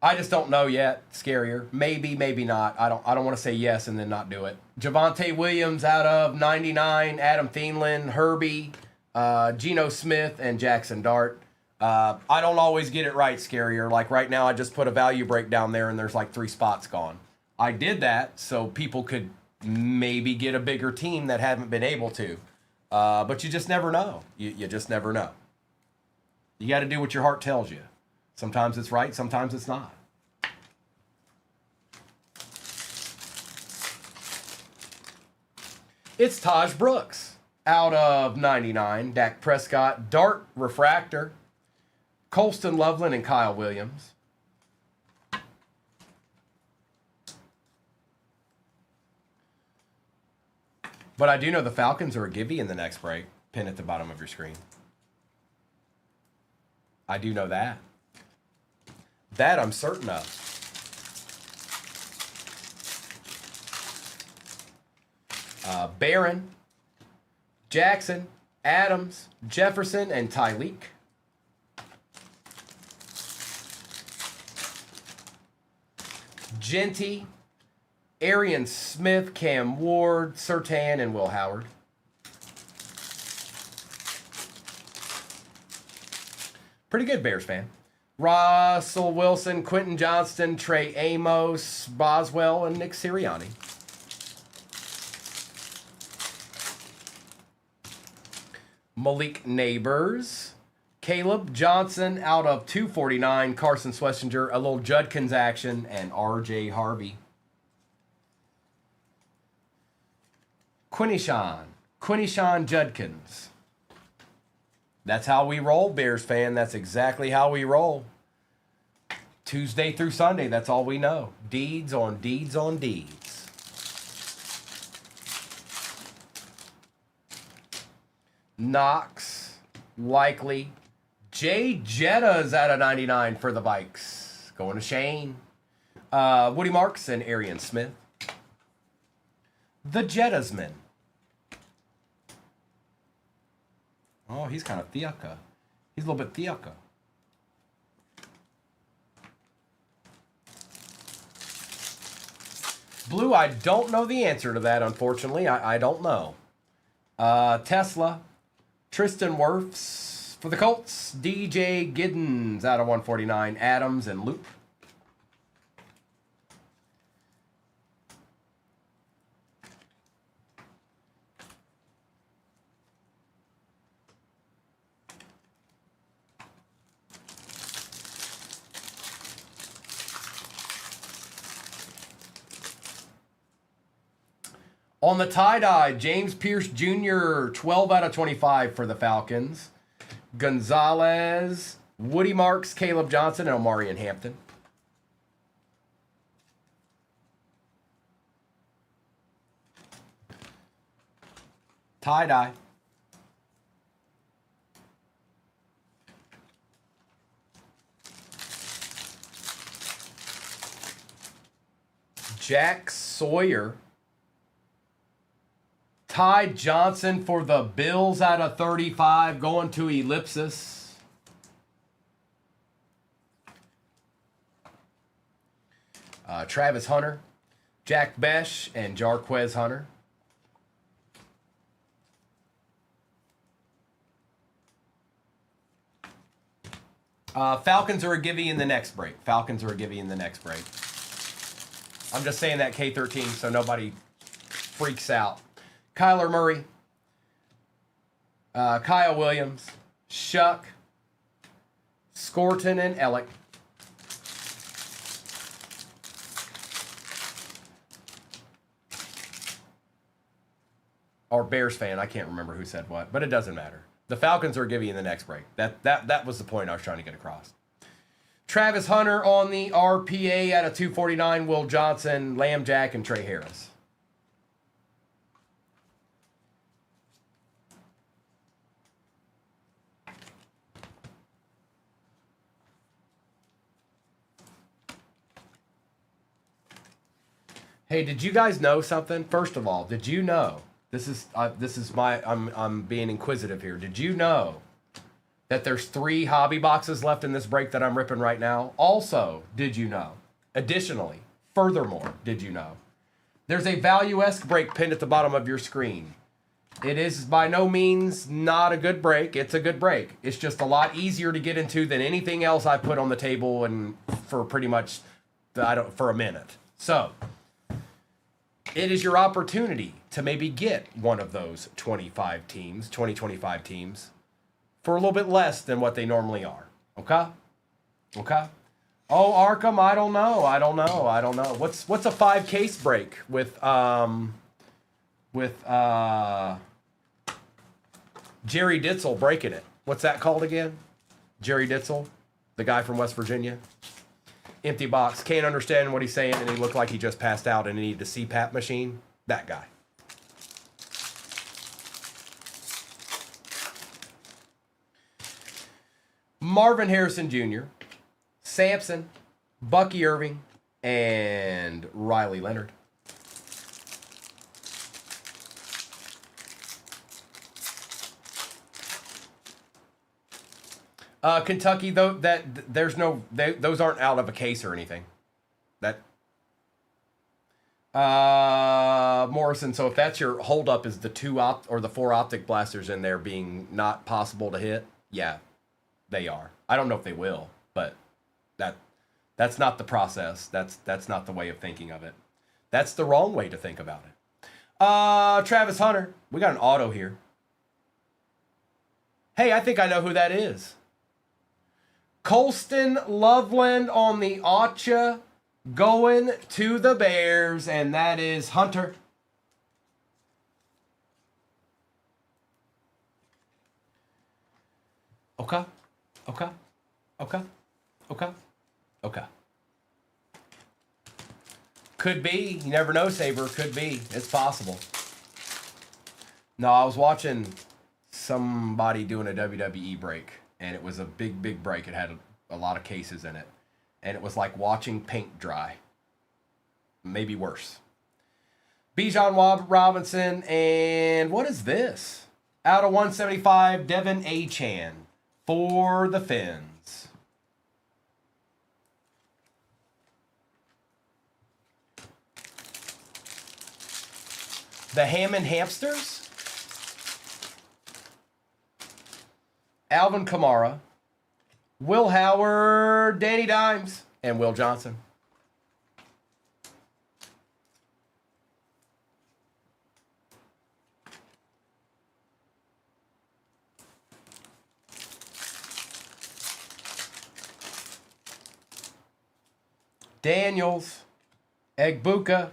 I just don't know yet. Scarier. Maybe, maybe not. I don't want to say yes and then not do it. Javonte Williams out of 99. Adam Thielen, Herbie, Geno Smith, and Jackson Dart. I don't always get it right, Scarier. Like right now, I just put a value break down there and there's like 3 spots gone. I did that so people could maybe get a bigger team that haven't been able to. But you just never know. You just never know. You got to do what your heart tells you. Sometimes it's right, sometimes it's not. It's Taj Brooks out of 99. Dak Prescott, Dart Refractor, Colston Loveland, and Kyle Williams. But I do know the Falcons are a gimme in the next break. Pin at the bottom of your screen. I do know that. That I'm certain of. Barron, Jackson, Adams, Jefferson, and Tyleek. Genty, Arian Smith, Cam Ward, Surtain, and Will Howard. Pretty good Bears fan. Russell Wilson, Quentin Johnston, Trey Amos, Boswell, and Nick Sirianni. Malik Neighbors, Caleb Johnson out of 249, Carson Schlesinger, a little Judkins action, and R.J. Harvey. Quinishon Judkins. That's how we roll, Bears fan. That's exactly how we roll. Tuesday through Sunday, that's all we know. Deeds on deeds on deeds. Knox, likely. Jay Jetta's out of 99 for the Vikes. Going to Shane. Woody Marks and Arian Smith. The Jettasman. Oh, he's kind of Theaka. He's a little bit Theaka. Blue, I don't know the answer to that, unfortunately. I don't know. Tesla. Tristan Wirfs for the Colts. DJ Giddens out of 149. Adams and Loop. On the tie-dye, James Pierce Jr., 12 out of 25 for the Falcons. Gonzalez, Woody Marks, Caleb Johnson, and Omarion Hampton. Tie-dye. Jack Sawyer. Ty Johnson for the Bills out of 35, going to Ellipsis. Travis Hunter, Jack Besh, and Jarquez Hunter. Falcons are a gimme in the next break. Falcons are a gimme in the next break. I'm just saying that K13 so nobody freaks out. Kyler Murray, Kyle Williams, Shuck, Scorton, and Ellick. Or Bears fan, I can't remember who said what, but it doesn't matter. The Falcons are giving you the next break. That was the point I was trying to get across. Travis Hunter on the RPA out of 249, Will Johnson, Lamb Jack, and Trey Harris. Hey, did you guys know something? First of all, did you know? This is my I'm being inquisitive here. Did you know that there's 3 hobby boxes left in this break that I'm ripping right now? Also, did you know? Additionally, furthermore, did you know? There's a Value-esque break pinned at the bottom of your screen. It is by no means not a good break. It's a good break. It's just a lot easier to get into than anything else I put on the table and for pretty much for a minute. So, it is your opportunity to maybe get one of those 25 teams for a little bit less than what they normally are. Okay? Okay? Oh, Arkham, I don't know. What's a 5 case break with Jerry Ditzel breaking it? What's that called again? Jerry Ditzel, the guy from West Virginia. Empty box, can't understand what he's saying, and he looked like he just passed out and he needed a CPAP machine. That guy. Marvin Harrison Jr., Sampson, Bucky Irving, and Riley Leonard. Kentucky, though, those aren't out of a case or anything. Morrison. So if that's your holdup, is the 4 optic blasters in there being not possible to hit? Yeah, they are. I don't know if they will, but that's not the process. That's not the way of thinking of it. That's the wrong way to think about it. Travis Hunter, we got an auto here. Hey, I think I know who that is. Colston Loveland on the Acha going to the Bears, and that is Hunter. Okay. Okay. Okay. Okay. Okay. Could be. You never know, Saber. Could be. It's possible. No, I was watching somebody doing a WWE break, and it was a big, big break. It had a lot of cases in it. And it was like watching paint dry. Maybe worse. Bijan Robinson, and what is this? Out of 175, Devin Achan for the Finns. The Hammond Hamsters. Alvin Kamara. Will Howard, Danny Dimes, and Will Johnson. Daniels, Egbuka,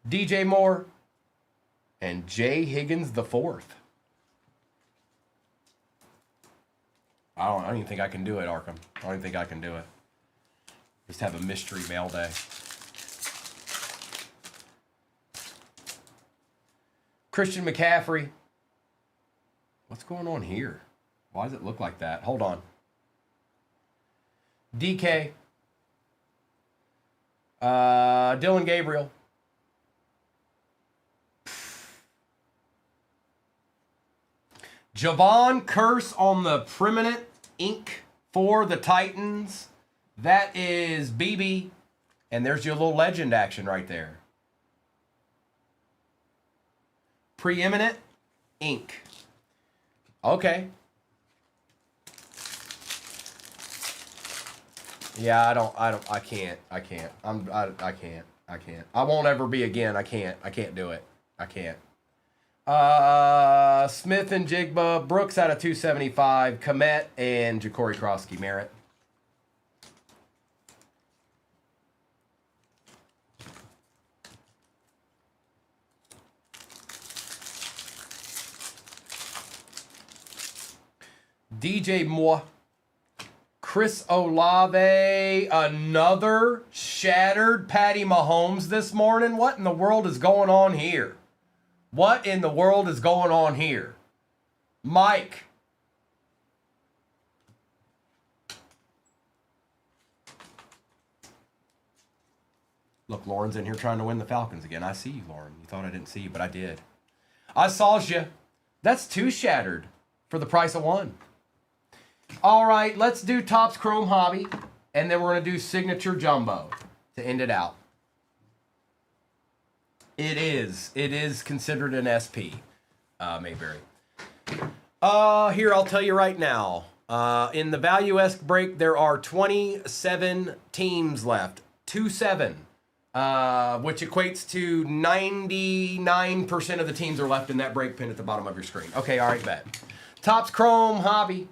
DJ Moore, and Jay Higgins the fourth. I don't even think I can do it, Arkham. I don't even think I can do it. Just have a mystery mail day. Christian McCaffrey. What's going on here? Why does it look like that? Hold on. DK. Dylan Gabriel. Javon Curse on the permanent ink for the Titans. That is BB. And there's your little legend action right there. Preeminent ink. Okay. Yeah, I can't. I can't. I won't ever be again. I can't do it. I can't. Smith and Jigba, Brooks out of 275, Komet and Ja'Cory Krosky Merritt. DJ Moore, Chris Olave, another shattered Patty Mahomes this morning. What in the world is going on here? What in the world is going on here? Mike. Look, Lauren's in here trying to win the Falcons again. I see you, Lauren. You thought I didn't see you, but I did. I saw you. That's two shattered for the price of one. All right, let's do Topps Chrome Hobby, and then we're going to do Signature Jumbo to end it out. It is considered an SP, Mayberry. Here, I'll tell you right now. In the Value-esque break, there are 27 teams left. 27, which equates to 99% of the teams are left in that break pin at the bottom of your screen. Okay, all right, bet. Topps Chrome Hobby.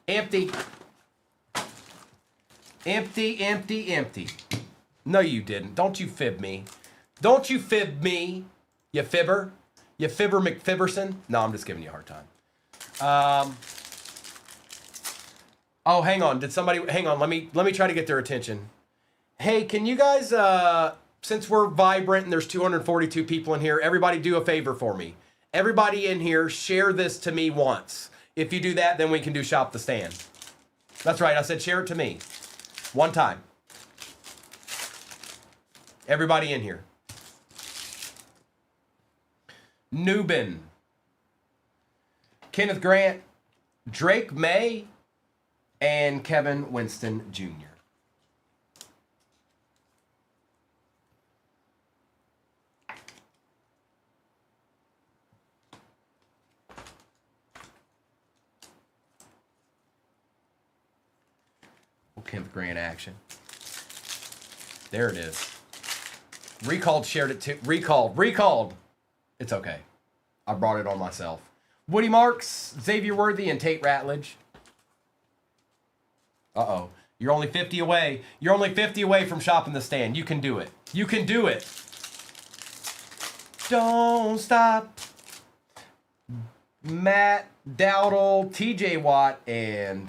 Empty. Empty, empty, empty. No, you didn't. Don't you fib me. Don't you fib me, you fibber. You fibber McFibberson. No, I'm just giving you a hard time. Oh, hang on. Did somebody... Hang on. Let me try to get their attention. Hey, can you guys... since we're vibrant and there's 242 people in here, everybody do a favor for me. Everybody in here, share this to me once. If you do that, then we can do Shop the Stand. That's right. I said share it to me. One time. Everybody in here. Newbin. Kenneth Grant. Drake May. And Kevin Winston Jr. Kenneth Grant action. There it is. Recalled shared it too. Recalled. It's okay. I brought it on myself. Woody Marks, Xavier Worthy, and Tate Ratledge. Uh-oh. You're only 50 away. You're only 50 away from shopping the stand. You can do it. You can do it. Don't stop. Matt Dowdle, TJ Watt, and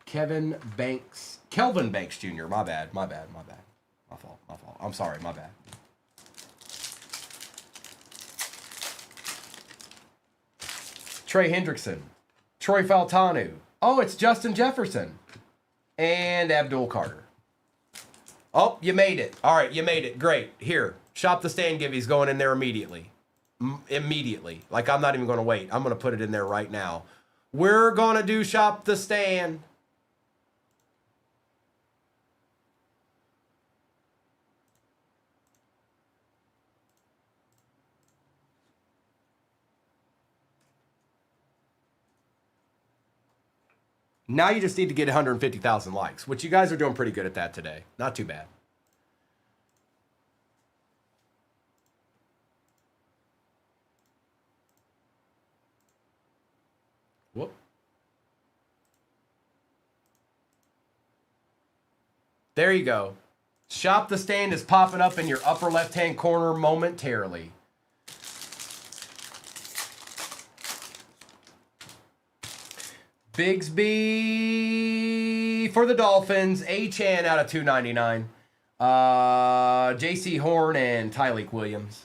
Kelvin Banks Jr. My bad. My fault. I'm sorry, my bad. Trey Hendrickson, Troy Faltanu. Oh, it's Justin Jefferson. And Abdul Carter. Oh, you made it. All right, you made it. Great. Here, shop the stand give. He's going in there immediately. Immediately. Like, I'm not even going to wait. I'm going to put it in there right now. We're going to do shop the stand. Now you just need to get 150,000 likes, which you guys are doing pretty good at that today. Not too bad. Whoop. There you go. Shop the stand is popping up in your upper left-hand corner momentarily. Bigsby for the Dolphins. A-Chan out of 299. J.C. Horn and Tyleek Williams.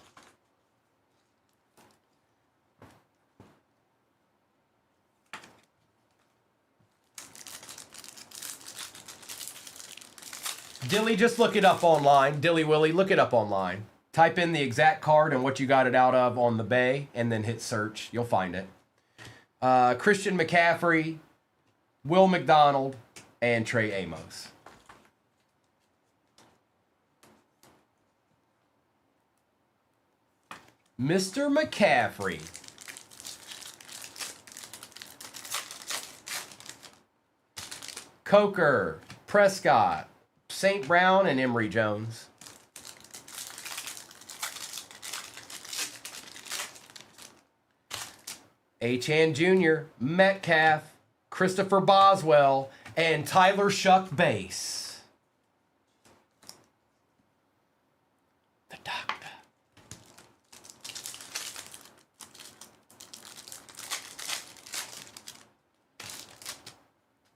Dilly, just look it up online. Dilly Willy, look it up online. Type in the exact card and what you got it out of on the bay, and then hit search. You'll find it. Christian McCaffrey, Will McDonald, and Trey Amos. Mr. McCaffrey. Coker, Prescott, St. Brown, and Emory Jones. H.N. Jr., Metcalf, Christopher Boswell, and Tyler Shuck Base. The doctor.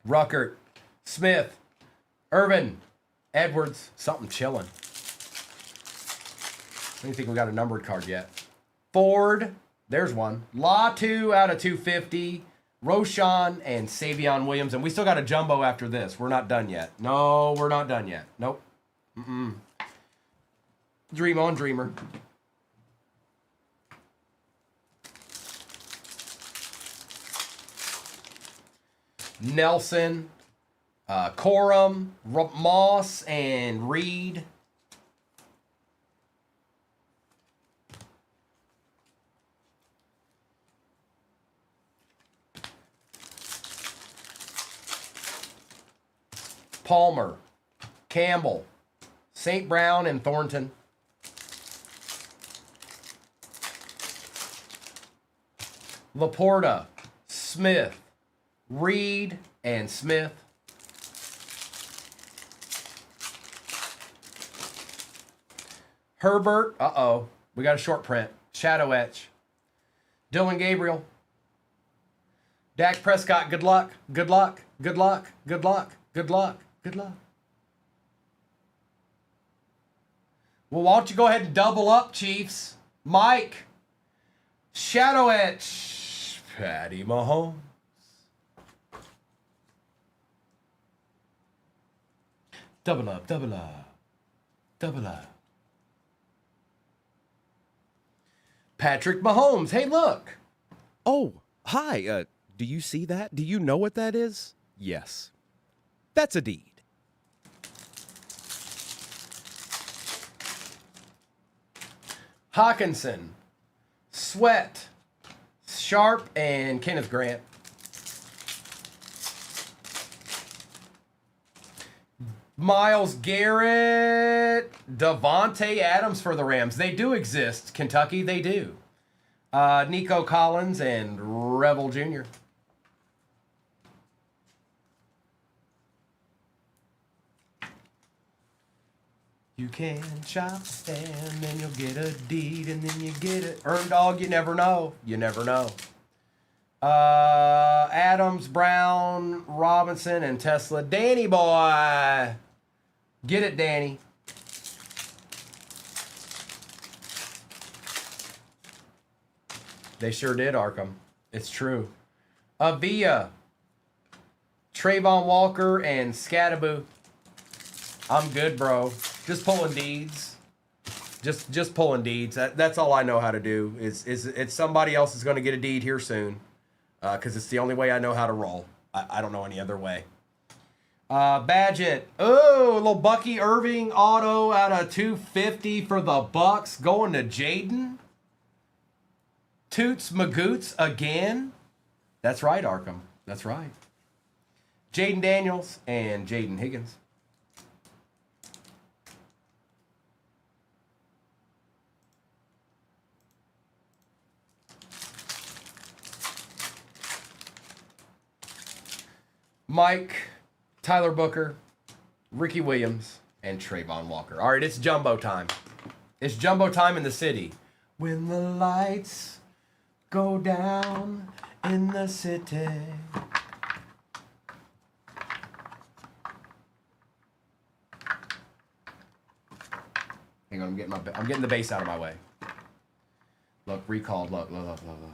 Ruckert, Smith, Irvin, Edwards, something chilling. I don't think we got a numbered card yet. Ford, there's one. Latu out of 250. Roshan and Savion Williams. And we still got a jumbo after this. We're not done yet. No, we're not done yet. Nope. Dream on, Dreamer. Nelson, Corum, Moss, and Reed. Palmer, Campbell, St. Brown, and Thornton. Laporta, Smith, Reed, and Smith. Herbert, we got a short print. Shadow etch. Dylan Gabriel. Dak Prescott, good luck, good luck, good luck, good luck, good luck, good luck. Well, why don't you go ahead and double up, Chiefs? Mike. Shadow etch. Patty Mahomes. Double up, double up, double up. Patrick Mahomes. Hey, look. Oh, hi. Do you see that? Do you know what that is? Yes. That's a deed. Hawkinson, Sweat, Sharp, and Kenneth Grant. Myles Garrett, Devontae Adams for the Rams. They do exist. Kentucky, they do. Nico Collins and Rebel Jr. You can chop stand, then you'll get a deed, and then you get it. Earn dog, you never know. You never know. Adams, Brown, Robinson, and Tesla. Danny boy. Get it, Danny. They sure did, Arkham. It's true. Avia, Trayvon Walker, and Scattaboo. I'm good, bro. Just pulling deeds. Just pulling deeds. That's all I know how to do. It's somebody else is going to get a deed here soon. Because it's the only way I know how to roll. I don't know any other way. Badgett. Oh, a little Bucky Irving auto out of 250 for the Bucks. Going to Jaden. Toots Magoots again. That's right, Arkham. That's right. Jaden Daniels and Jaden Higgins. Mike, Tyler Booker, Ricky Williams, and Trayvon Walker. All right, it's jumbo time. It's jumbo time in the city. When the lights go down in the city. Hang on, I'm getting the bass out of my way. Look, recalled. Look at him.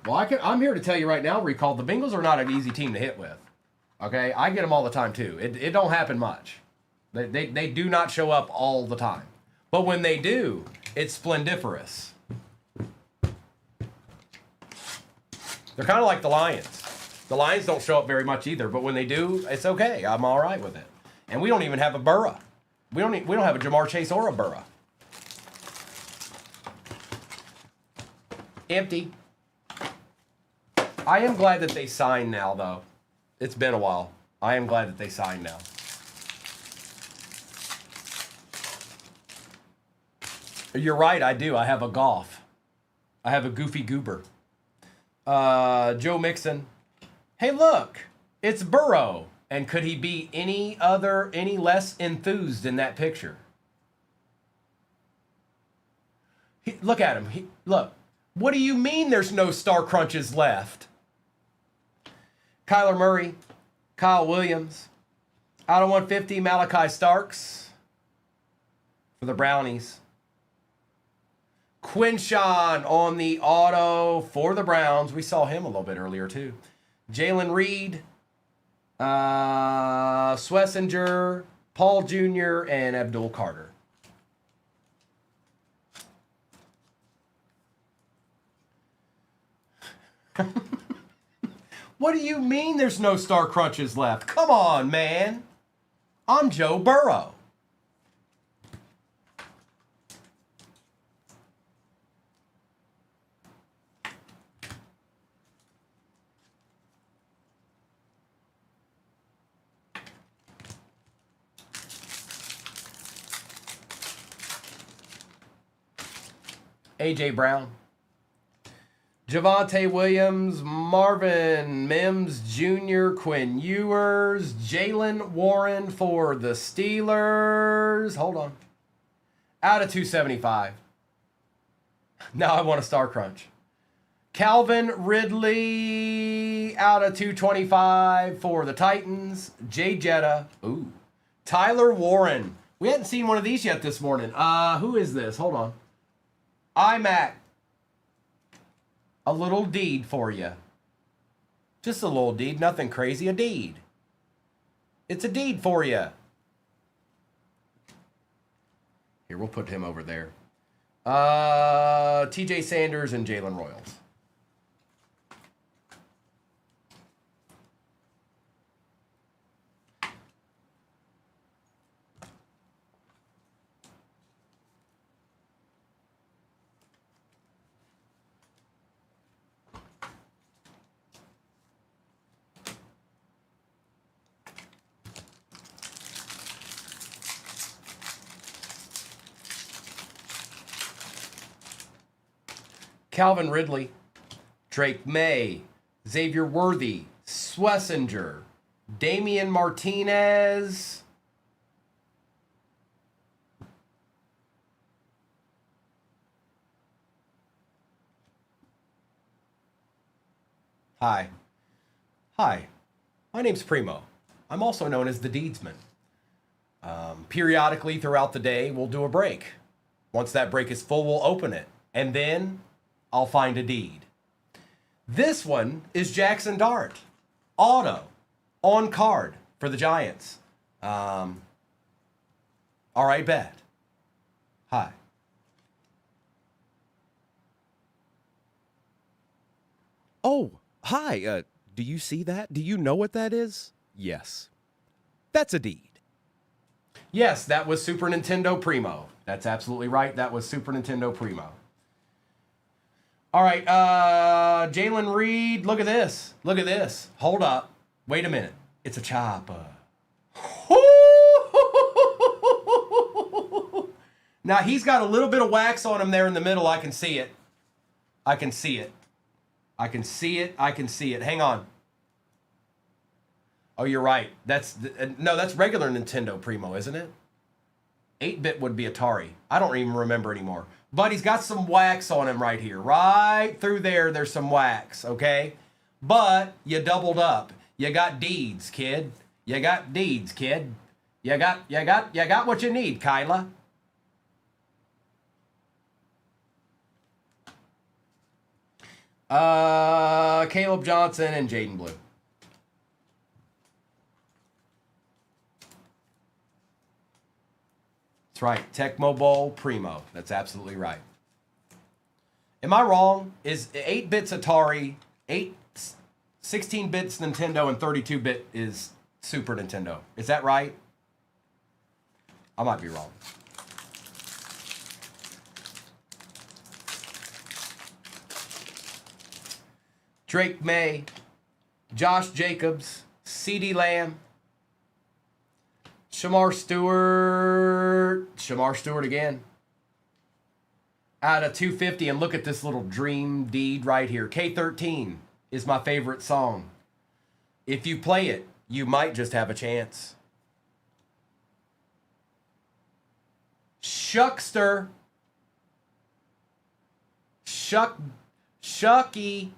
Well, I'm here to tell you right now, recalled. The Bengals are not an easy team to hit with. Okay, I get them all the time too. It don't happen much. They do not show up all the time. But when they do, it's splendiferous. They're kind of like the Lions. The Lions don't show up very much either, but when they do, it's okay. I'm all right with it. And we don't even have a Burrow. We don't have a Jamar Chase or a Burrow. Empty. I am glad that they signed now, though. It's been a while. I am glad that they signed now. You're right, I do. I have a Goff. I have a Goofy Goober. Joe Mixon. Hey, look, it's Burrow. And could he be any less enthused in that picture? Look at him. Look. What do you mean there's no star crunches left? Kyler Murray, Kyle Williams, out of 150, Malachi Starks for the Brownies. Quinshawn on the auto for the Browns. We saw him a little bit earlier, too. Jalen Reed, Schlesinger, Paul Jr., and Abdul Carter. What do you mean there's no star crunches left? Come on, man. I'm Joe Burrow. A.J. Brown. Javonte Williams, Marvin Mims Jr., Quinn Ewers, Jalen Warren for the Steelers. Hold on. Out of 275. Now I want a star crunch. Calvin Ridley out of 225 for the Titans. Jay Jetta. Ooh. Tyler Warren. We hadn't seen one of these yet this morning. Who is this? Hold on. iMac. A little deed for you. Just a little deed. Nothing crazy. A deed. It's a deed for you. Here, we'll put him over there. TJ Sanders and Jalen Royals. Calvin Ridley, Drake May, Xavier Worthy, Schlesinger, Damian Martinez. Hi. Hi. My name's Primo. I'm also known as the Deedsman. Periodically throughout the day, we'll do a break. Once that break is full, we'll open it. And then I'll find a deed. This one is Jackson Dart. Auto. On card for the Giants. All right, bet. Hi. Oh, hi. Do you see that? Do you know what that is? Yes. That's a deed. Yes, that was Super Nintendo Primo. That's absolutely right. That was Super Nintendo Primo. All right, Jalen Reed, look at this. Look at this. Hold up. Wait a minute. It's a chopper. Now, he's got a little bit of wax on him there in the middle. I can see it. I can see it. I can see it. I can see it. Hang on. Oh, you're right. No, that's regular Nintendo Primo, isn't it? 8-bit would be Atari. I don't even remember anymore. But he's got some wax on him right here. Right through there, there's some wax, okay? But you doubled up. You got deeds, kid. You got deeds, kid. You got what you need, Kyla. Caleb Johnson and Jaden Blue. That's right. Tecmo Bowl Primo. That's absolutely right. Am I wrong? Is 8 bits Atari, 16 bits Nintendo, and 32-bit is Super Nintendo? Is that right? I might be wrong. Drake May, Josh Jacobs, CeeDee Lamb, Shamar Stewart again. Out of 250, and look at this little dream deed right here. K13 is my favorite song. If you play it, you might just have a chance. Shuckster. Shucky.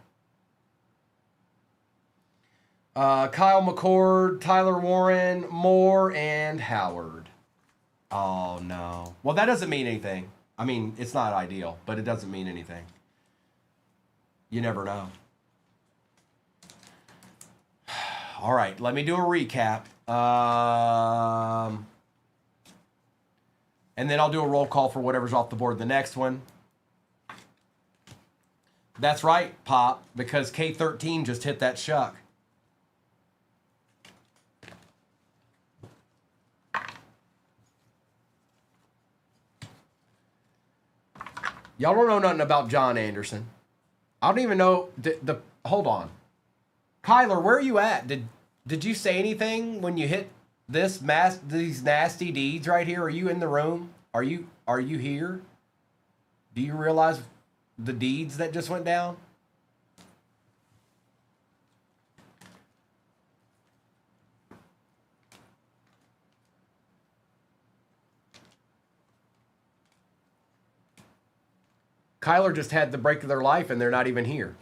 Kyle McCord, Tyler Warren, Moore, and Howard. Oh, no. Well, that doesn't mean anything. I mean, it's not ideal, but it doesn't mean anything. You never know. All right, let me do a recap. And then I'll do a roll call for whatever's off the board the next one. That's right, Pop, because K13 just hit that shuck. Y'all don't know nothing about John Anderson. I don't even know hold on. Kyler, where are you at? Did you say anything when you hit these nasty deeds right here? Are you in the room? Are you here? Do you realize the deeds that just went down? Kyler just had the break of their life and they're not even here.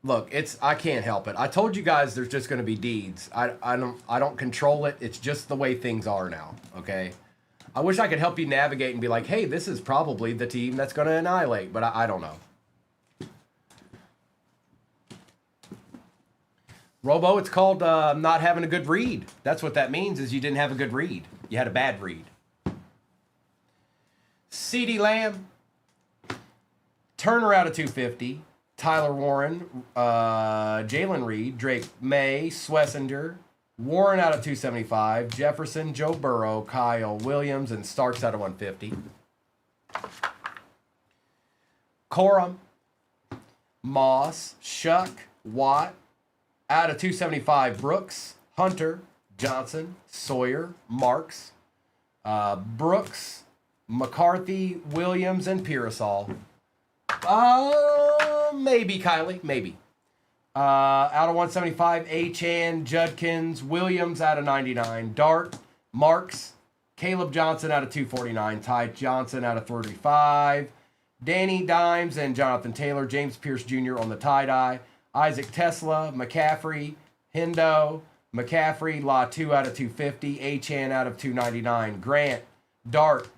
Look, I can't help it. I told you guys there's just going to be deeds. I don't control it. It's just the way things are now, okay? I wish I could help you navigate and be like, hey, this is probably the team that's going to annihilate, but I don't know. Robo, it's called not having a good read. That's what that means, is you didn't have a good read. You had a bad read. CeeDee Lamb, Turner out of 250, Tyler Warren, Jalen Reed, Drake May, Swessinger, Warren out of 275, Jefferson, Joe Burrow, Kyle Williams, and Starks out of 150. Corum, Moss, Shuck, Watt, out of 275, Brooks, Hunter, Johnson, Sawyer, Marks, Brooks, McCarthy, Williams, and Pearsall. Maybe Kylie, maybe. Out of 175, Achan, Judkins, Williams out of 99, Dart, Marks, Caleb Johnson out of 249, Ty Johnson out of 35, Danny Dimes and Jonathan Taylor, James Pierce Jr. on the tie-dye, Isaac Tesla, McCaffrey, Hendo, McCaffrey, La 2 out of 250, Achan out of 299, Grant, Dart,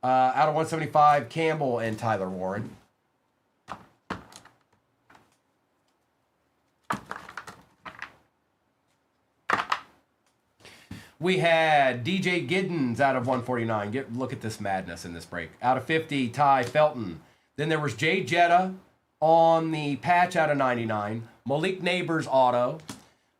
out of 175, Campbell and Tyler Warren. We had DJ Giddens out of 149. Look at this madness in this break. Out of 50, Ty Felton. Then there was Jay Jetta on the patch out of 99. Malik Neighbors auto.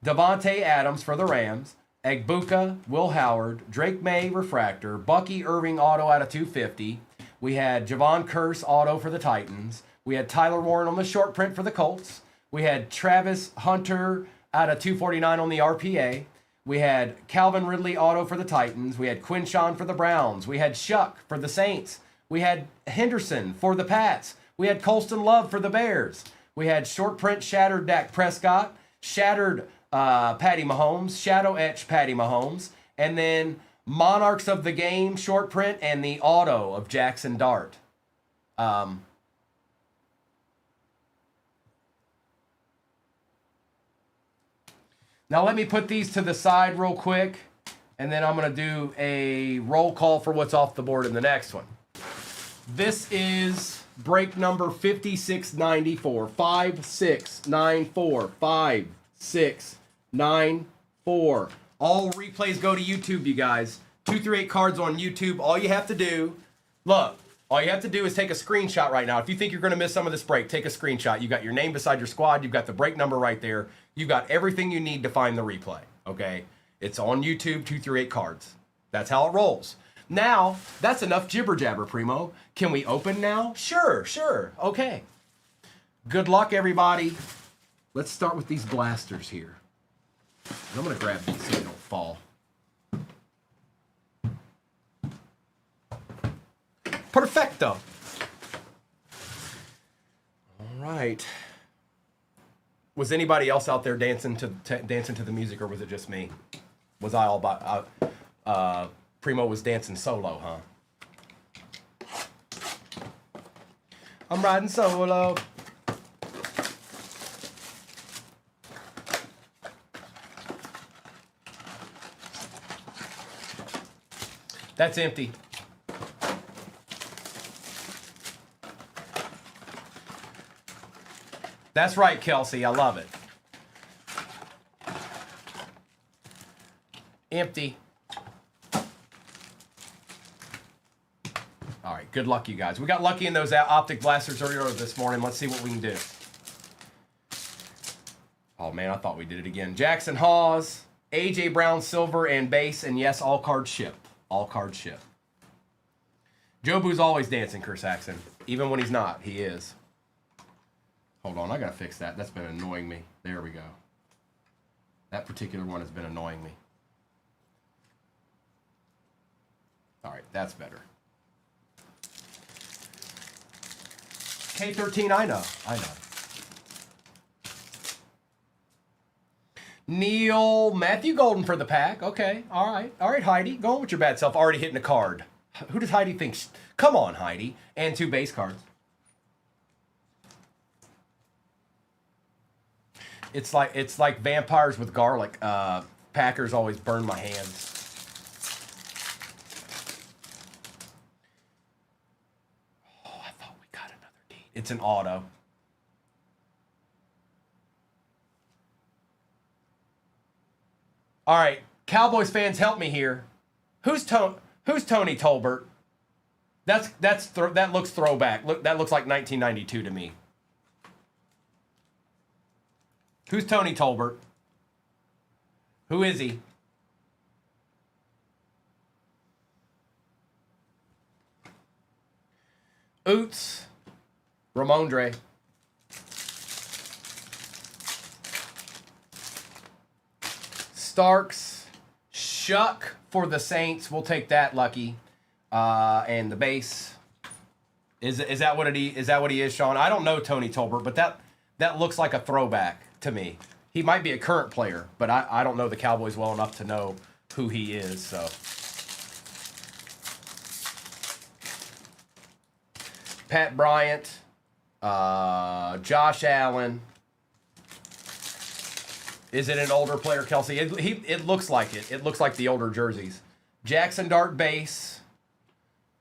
Devontae Adams for the Rams. Egbuka, Will Howard. Drake May refractor. Bucky Irving auto out of 250. We had Javon Curse auto for the Titans. We had Tyler Warren on the short print for the Colts. We had Travis Hunter out of 249 on the RPA. We had Calvin Ridley auto for the Titans. We had Quinshawn for the Browns. We had Shuck for the Saints. We had Henderson for the Pats. We had Colston Love for the Bears. We had short print shattered Dak Prescott, shattered Patty Mahomes, shadow etch Patty Mahomes, and then Monarchs of the Game short print and the auto of Jackson Dart. Now let me put these to the side real quick, and then I'm going to do a roll call for what's off the board in the next one. This is break number 5694. 5694. 5694. All replays go to YouTube, you guys. 238 cards on YouTube. All you have to do, look, all you have to do is take a screenshot right now. If you think you're going to miss some of this break, take a screenshot. You got your name beside your squad. You've got the break number right there. You've got everything you need to find the replay, okay? It's on YouTube, 238 cards. That's how it rolls. Now, that's enough jibber jabber, Primo. Can we open now? Sure, okay. Good luck, everybody. Let's start with these blasters here. I'm going to grab these so they don't fall. Perfecto. All right. Was anybody else out there dancing to the music, or was it just me? Was I all by? Primo was dancing solo, huh? I'm riding solo. That's empty. That's right, Kelsey. I love it. Empty. All right, good luck, you guys. We got lucky in those optic blasters earlier this morning. Let's see what we can do. Oh, man, I thought we did it again. Jackson Hawes, A.J. Brown, silver, and base. And, yes, all cards ship. All cards ship. Jobu's always dancing, Chris Saxon. Even when he's not, he is. Hold on, I gotta fix that. That's been annoying me. There we go. That particular one has been annoying me. All right, that's better. K13, I know. Neil, Matthew Golden for the pack. Okay, all right, Heidi. Go on with your bad self. Already hitting a card. Who does Heidi think? Come on, Heidi. And 2 base cards. It's like vampires with garlic. Packers always burn my hands. Oh, I thought we got another D. It's an auto. All right, Cowboys fans, help me here. Who's Tony Tolbert? That looks throwback. Look, that looks like 1992 to me. Who's Tony Tolbert? Who is he? Oots. Ramondre. Starks. Shuck for the Saints. We'll take that, Lucky. And the base. Is that what he is, Sean? I don't know Tony Tolbert, but that looks like a throwback to me. He might be a current player, but I don't know the Cowboys well enough to know who he is. So Pat Bryant, Josh Allen. Is it an older player, Kelsey? It looks like it. It looks like the older jerseys. Jackson Dart base.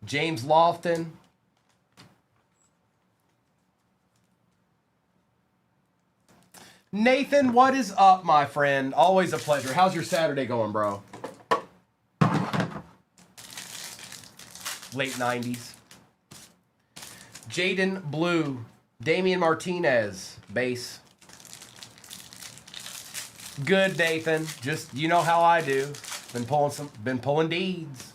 James Lofton. Nathan, what is up, my friend? Always a pleasure. How's your Saturday going, bro? Late 90s. Jaden Blue. Damian Martinez, base. Good, Nathan. Just, you know how I do. Been pulling deeds.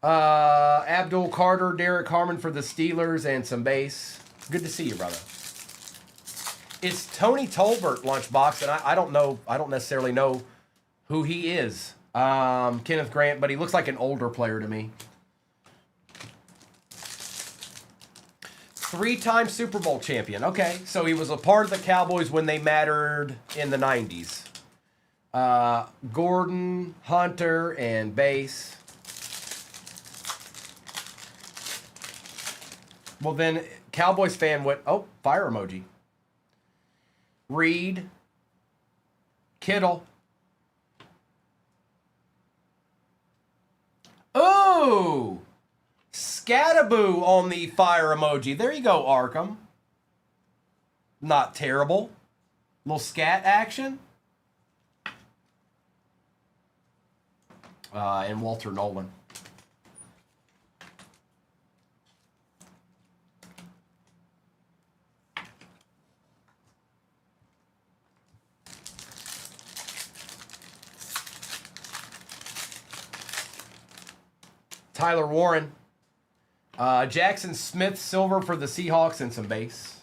Abdul Carter, Derek Harmon for the Steelers, and some base. Good to see you, brother. It's Tony Tolbert, Lunchbox, and I don't know. I don't necessarily know who he is. Kenneth Grant, but he looks like an older player to me. 3-time Super Bowl champion. Okay, so he was a part of the Cowboys when they mattered in the 90s. Gordon, Hunter, and base. Well, then, Cowboys fan went, oh, fire emoji. Reed, Kittle. Ooh! Scataboo on the fire emoji. There you go, Arkham. Not terrible. Little scat action. And Walter Nolan. Tyler Warren. Jackson Smith, silver for the Seahawks, and some base.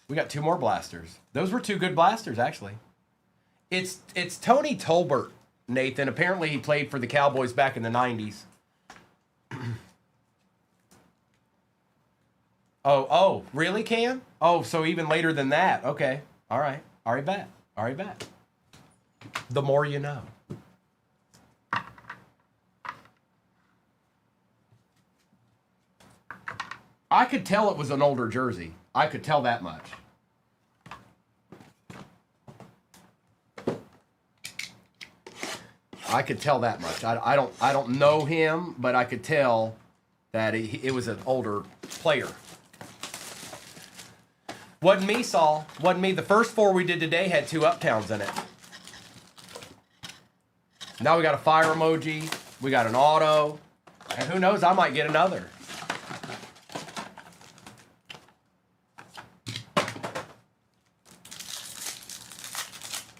We got 2 more blasters. Those were 2 good blasters, actually. It's Tony Tolbert, Nathan. Apparently he played for the Cowboys back in the 90s. Oh, really, Cam? Oh, so even later than that. Okay. All right. All right, bet. All right, bet. The more you know. I could tell it was an older jersey. I could tell that much. I could tell that much. I don't know him, but I could tell that it was an older player. Wasn't me, Saul. Wasn't me. The first 4 we did today had 2 Uptowns in it. Now we got a fire emoji. We got an auto. And who knows, I might get another.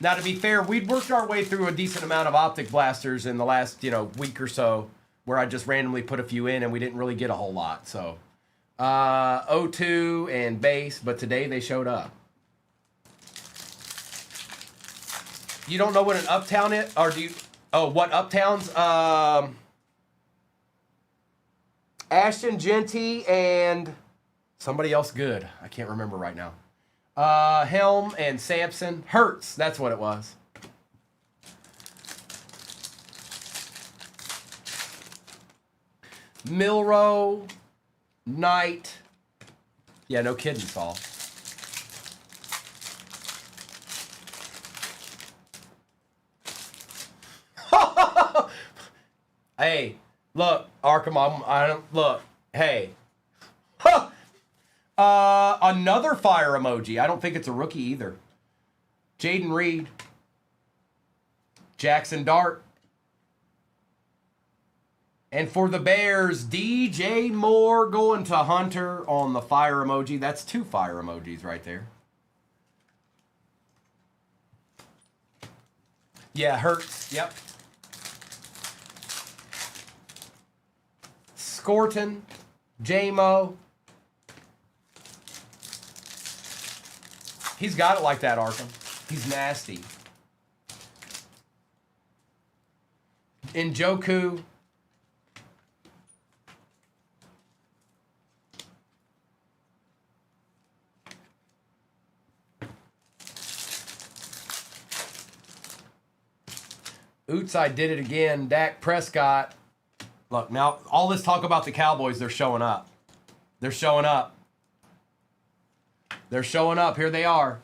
Now, to be fair, we'd worked our way through a decent amount of optic blasters in the last, week or so, where I just randomly put a few in and we didn't really get a whole lot. So, O2 and base, but today they showed up. You don't know what an Uptown is? Or do you? Oh, what Uptowns? Ashton Genty and somebody else good. I can't remember right now. Helm and Sampson. Hurts, that's what it was. Milrow, Knight. Yeah, no kidding, Saul. Hey, look, Arkham, I don't, look, hey. Another fire emoji. I don't think it's a rookie either. Jaden Reed. Jackson Dart. And for the Bears, DJ Moore going to Hunter on the fire emoji. That's 2 fire emojis right there. Yeah, Hurts. Yep. Scorton. J-Mo. He's got it like that, Arkham. He's nasty. Njoku. Oots, I did it again. Dak Prescott. Look, now all this talk about the Cowboys, they're showing up. They're showing up. They're showing up. Here they are.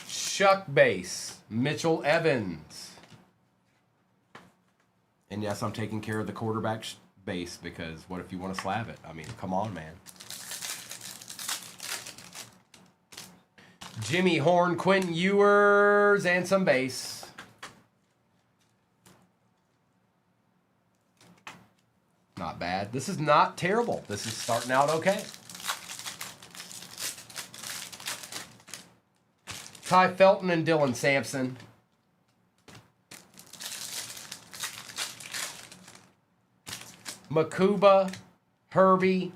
Shuck base. Mitchell Evans. And yes, I'm taking care of the quarterback base because what if you want to slab it? I mean, come on, man. Jimmy Horn, Quentin Ewers, and some base. Not bad. This is not terrible. This is starting out okay. Ty Felton and Dylan Sampson. Makuba, Herbie.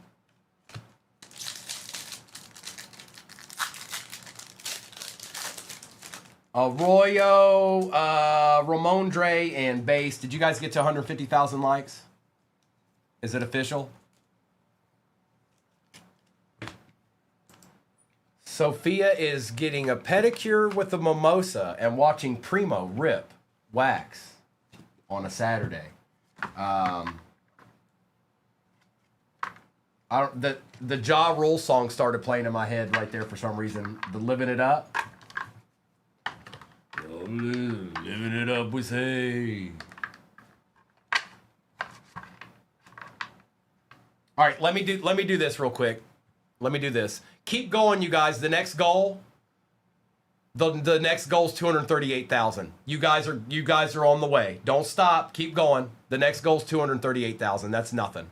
Arroyo, Ramondre, and base. Did you guys get to 150,000 likes? Is it official? Sophia is getting a pedicure with a mimosa and watching Primo rip wax on a Saturday. The Ja Rule song started playing in my head right there for some reason. The Living It Up. Living it up, we say. All right, let me do this real quick. Let me do this. Keep going, you guys. The next goal. The next goal is 238,000. You guys are on the way. Don't stop. Keep going. The next goal is 238,000. That's nothing.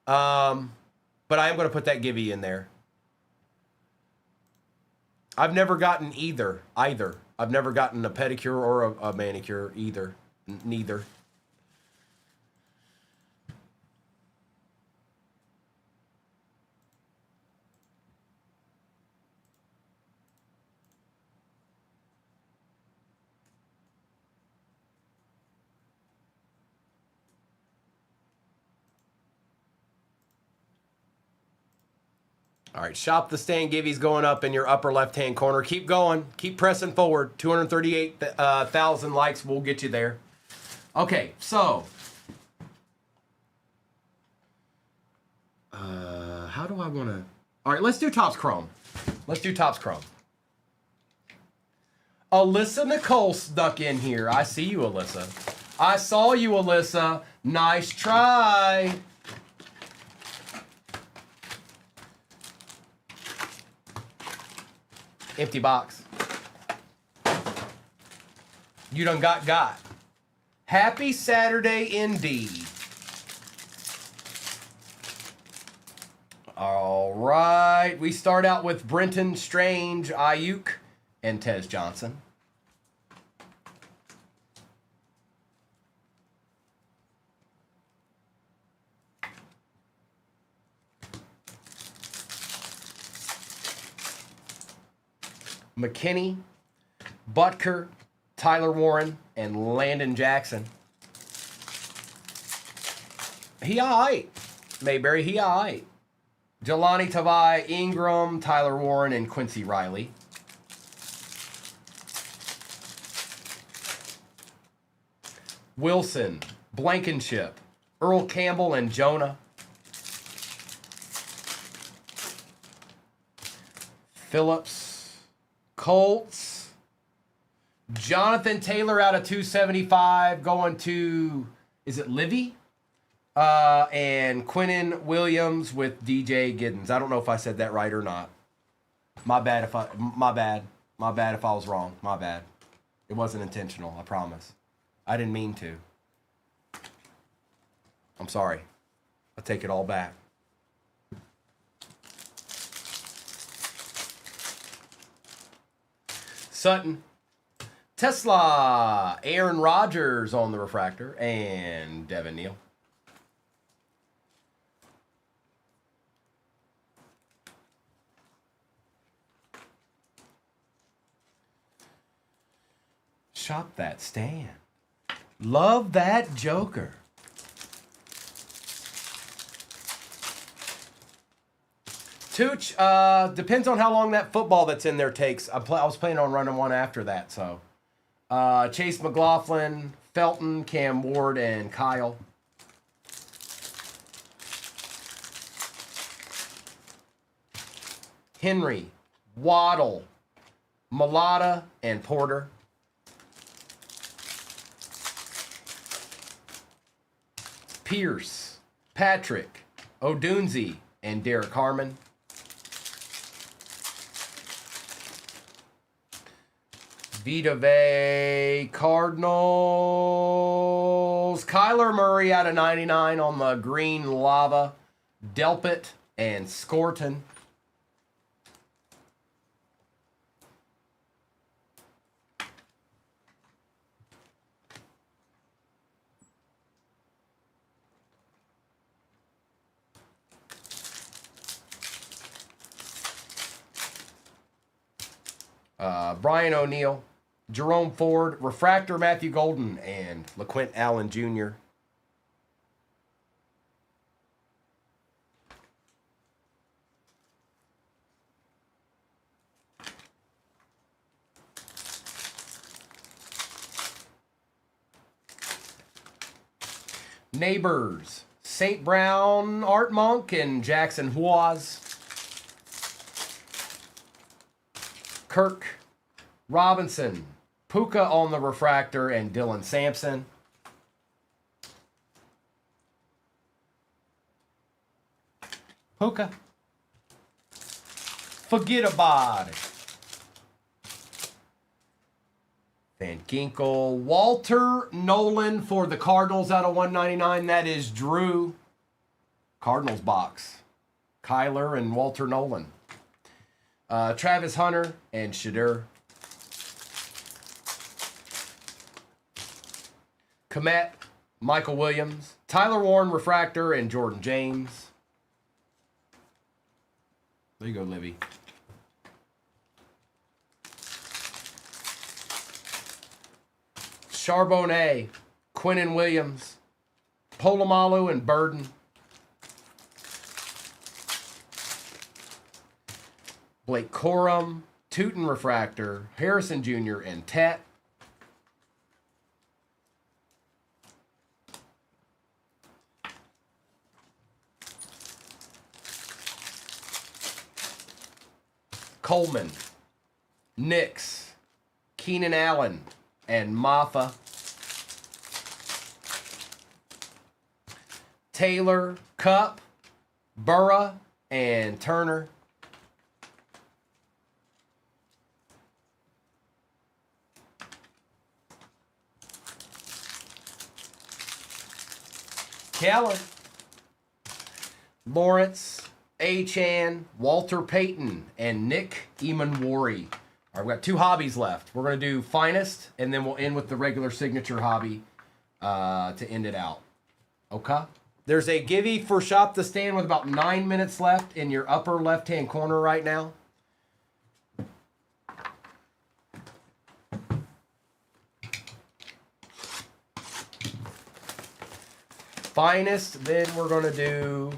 But I am going to put that Gibby in there. I've never gotten either. I've never gotten a pedicure or a manicure either. Neither. All right, shop the stand Gibby's going up in your upper left-hand corner. Keep going. Keep pressing forward. 238,000 likes will get you there. Okay, so. How do I want to... All right, let's do Topps Chrome. Let's do Topps Chrome. Alyssa Nicole snuck in here. I see you, Alyssa. I saw you, Alyssa. Nice try. Empty box. You done got. Happy Saturday indeed. All right. We start out with Brenton Strange, Ayuk, and Tez Johnson. McKinney, Butker, Tyler Warren, and Landon Jackson. He all right. Mayberry, he all right. Jelani Tavai, Ingram, Tyler Warren, and Quincy Riley. Wilson, Blankenship, Earl Campbell, and Jonah. Phillips, Colts. Jonathan Taylor out of 275 going to, is it Livy? And Quinnen Williams with DJ Giddens. I don't know if I said that right or not. My bad if I was wrong. My bad. It wasn't intentional, I promise. I didn't mean to. I'm sorry. I take it all back. Sutton. Tesla. Aaron Rodgers on the refractor. And Devin Neal. Shop that stand. Love that Joker. Tooch, depends on how long that football that's in there takes. I was planning on running one after that, so. Chase McLaughlin, Felton, Cam Ward, and Kyle. Henry, Waddle, Mulata, and Porter. Pierce, Patrick, Odunze, and Derek Harmon. Vita Vea Cardinals. Kyler Murray out of 99 on the green lava. Delpit and Scorton. Brian O'Neill, Jerome Ford, Refractor Matthew Golden, and LaQuint Allen Jr. Neighbors, St. Brown, Art Monk, and Jackson Huaz. Kirk Robinson, Puka on the refractor, and Dylan Sampson. Puka. Forget about it. Van Ginkel. Walter Nolan for the Cardinals out of 199. That is Drew. Cardinals box. Kyler and Walter Nolan. Travis Hunter and Shadur. Komet, Michael Williams, Tyler Warren, Refractor, and Jordan James. There you go, Libby. Charbonnet, Quinnen Williams, Polamalu, and Burden. Blake Corum, Tootin Refractor, Harrison Jr., and Tet. Coleman, Nix, Keenan Allen, and Maffa. Taylor, Cup, Burra, and Turner. Kellen, Lawrence, A-Chan, Walter Payton, and Nick Emanwari. All right, we've got two hobbies left. We're going to do Finest, and then we'll end with the regular signature hobby to end it out. Okay? There's a Givey for Shop the Stand with about 9 minutes left in your upper left-hand corner right now. Finest, then we're going to do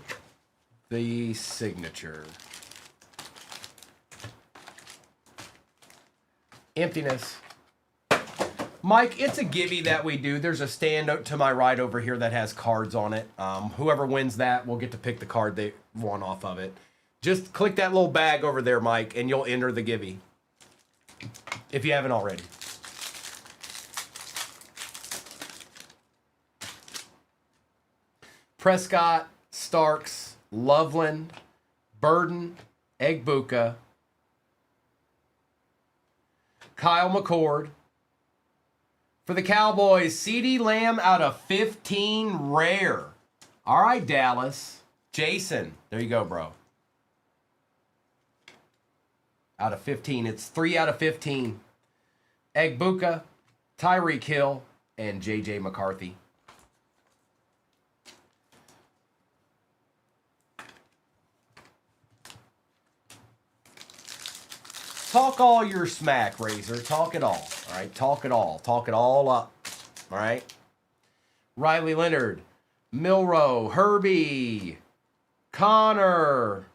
the signature. Emptiness. Mike, it's a Givey that we do. There's a stand to my right over here that has cards on it. Whoever wins that will get to pick the card they want off of it. Just click that little bag over there, Mike, and you'll enter the Givey. If you haven't already. Prescott, Starks, Loveland, Burden, Egbuka, Kyle McCord. For the Cowboys, CeeDee Lamb out of 15 rare. All right, Dallas. Jason, there you go, bro. Out of 15. It's 3 out of 15. Egbuka, Tyreek Hill, and J.J. McCarthy. Talk all your smack, Razor. Talk it all. All right, talk it all. Talk it all up. All right. Riley Leonard, Milroe, Herbie, Connor,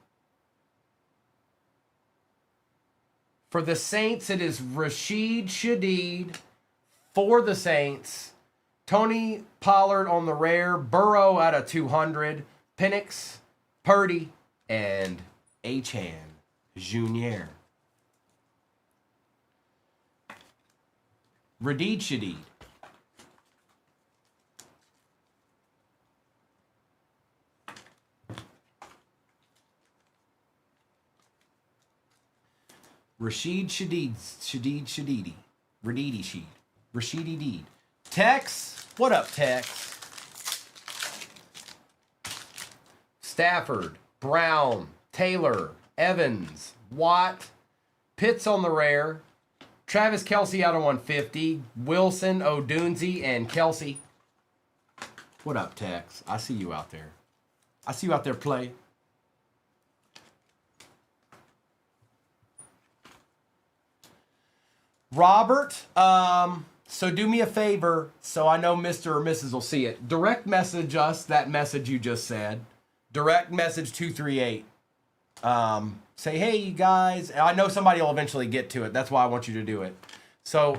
For the Saints, it is Rashid Shaheed. For the Saints, Tony Pollard on the rare, Burrow out of 200, Penix, Purdy, and Achan Jr. Rashid Shaheed. Rashid Shaheed. Radidi Sheed. Rashidi Deed. Tex. What up, Tex? Stafford. Brown. Taylor. Evans. Watt. Pitts on the rare. Travis Kelce out of 150. Wilson, Odunze, and Kelce. What up, Tex? I see you out there. I see you out there play. Robert, so do me a favor, so I know Mr. or Mrs. will see it. Direct message us that message you just said. Direct message 238. Say, hey, you guys. I know somebody will eventually get to it. That's why I want you to do it. So,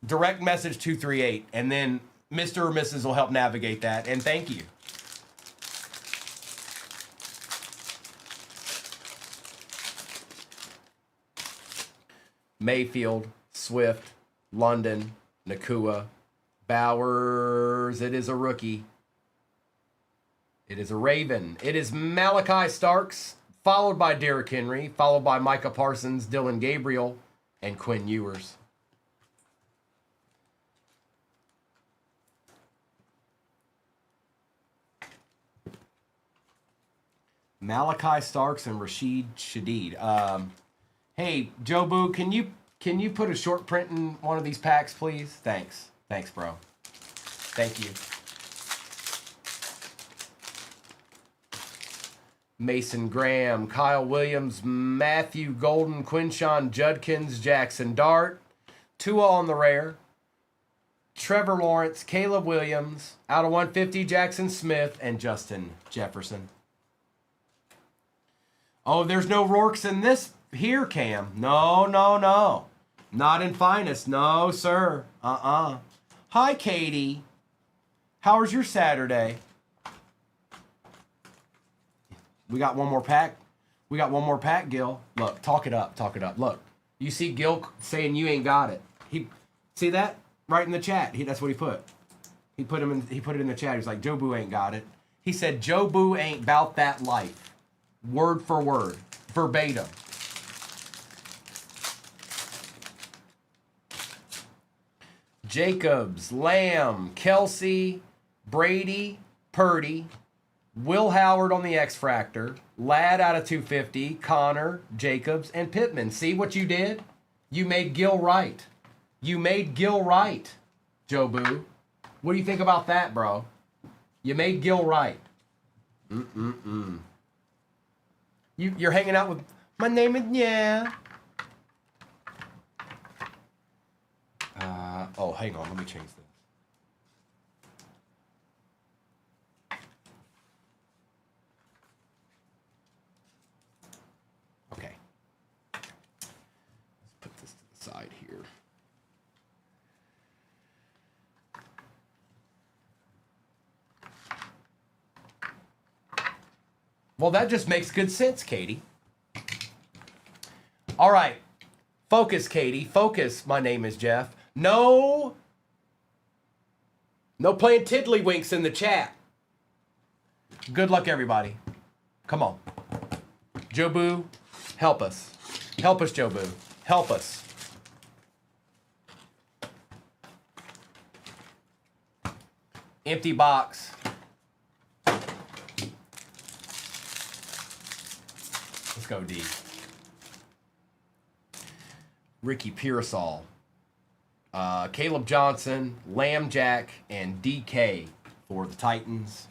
direct message 238, and then Mr. or Mrs. will help navigate that. And thank you. Mayfield, Swift, London, Nakua, Bowers. It is a rookie. It is a Raven. It is Malachi Starks, followed by Derrick Henry, followed by Micah Parsons, Dylan Gabriel, and Quinn Ewers. Malachi Starks and Rashid Shaheed. Hey, Joe Boo, can you put a short print in one of these packs, please? Thanks. Thanks, bro. Thank you. Mason Graham, Kyle Williams, Matthew Golden, Quinshawn Judkins, Jackson Dart, Tua on the rare, Trevor Lawrence, Caleb Williams, out of 150, Jackson Smith, and Justin Jefferson. Oh, there's no Rourke's in this here, Cam. No. Not in finest. No, sir. Hi, Katie. How was your Saturday? We got one more pack. Gil. Look, talk it up. Look, you see Gil saying you ain't got it. He see that right in the chat. That's what he put. He put it in the chat. He's like, Joe Boo ain't got it. He said Joe Boo ain't about that life. Word for word, verbatim. Jacobs, Lamb, Kelce, Brady, Purdy, Will Howard on the X-Fractor, Ladd out of 250, Connor, Jacobs, and Pittman. See what you did? You made Gil right. Joe Boo. What do you think about that, bro? You made Gil right. You're hanging out with... My name is... Yeah. Oh, hang on. Let me change this. Okay. Let's put this to the side here. Well, that just makes good sense, Katie. All right. Focus, Katie. Focus. My name is Jeff. No playing tiddlywinks in the chat. Good luck, everybody. Come on. Joe Boo, help us. Help us, Joe Boo. Help us. Empty box. Let's go, D. Ricky Pearsall. Caleb Johnson, Lamb Jack, and DK for the Titans.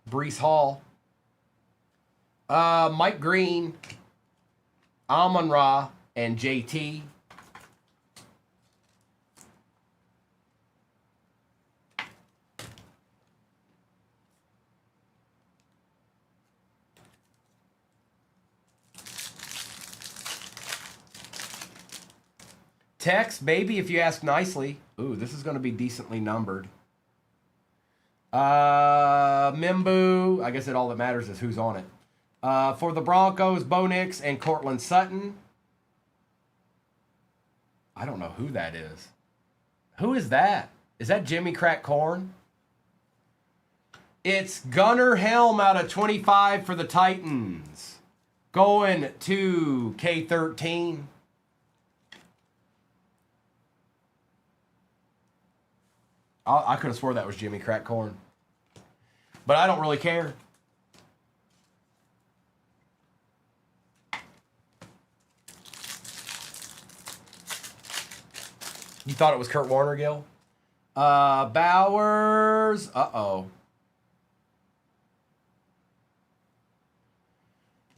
Breece Hall. Mike Green, Amon Ra, and JT. Tex, baby, if you ask nicely. Ooh, this is going to be decently numbered. Mimbu. I guess all that matters is who's on it. For the Broncos, Bo Nix and Cortland Sutton. I don't know who that is. Who is that? Is that Jimmy Crack Corn? It's Gunnar Helm out of 25 for the Titans. Going to K13. I could have swore that was Jimmy Crack Corn. But I don't really care. You thought it was Kurt Warner, Gil? Bowers. Uh-oh.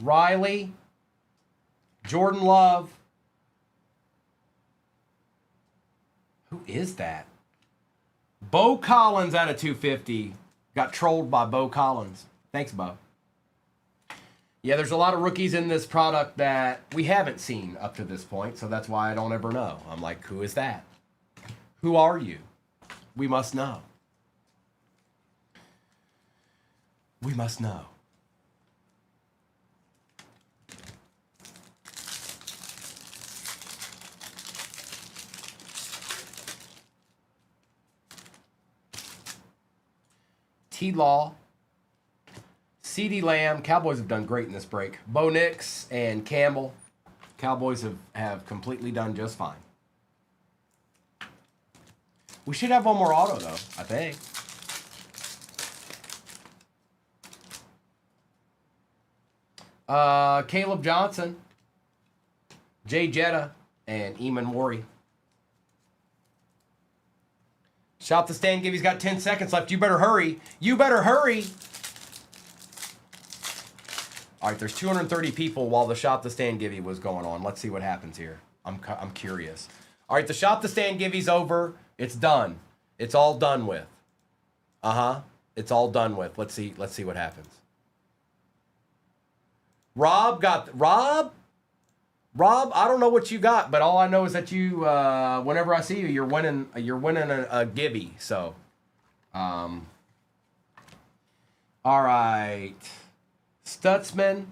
Riley. Jordan Love. Who is that? Bo Collins out of 250. Got trolled by Bo Collins. Thanks, Bo. Yeah, there's a lot of rookies in this product that we haven't seen up to this point, so that's why I don't ever know. I'm like, who is that? Who are you? We must know. We must know. T-Law, CeeDee Lamb. Cowboys have done great in this break. Bo Nix and Campbell. Cowboys have completely done just fine. We should have one more auto, though, I think. Caleb Johnson, Jay Jetta, and Eamon Worry. Shop the stand, Gibby's got 10 seconds left. You better hurry. You better hurry. All right, there's 230 people while the Shop the Stand Gibby was going on. Let's see what happens here. I'm curious. All right, the Shop the Stand Gibby's over. It's done. It's all done with. It's all done with. Let's see what happens. Rob, I don't know what you got, but all I know is that you, whenever I see you, you're winning a Gibby. So, all right, Stutzman,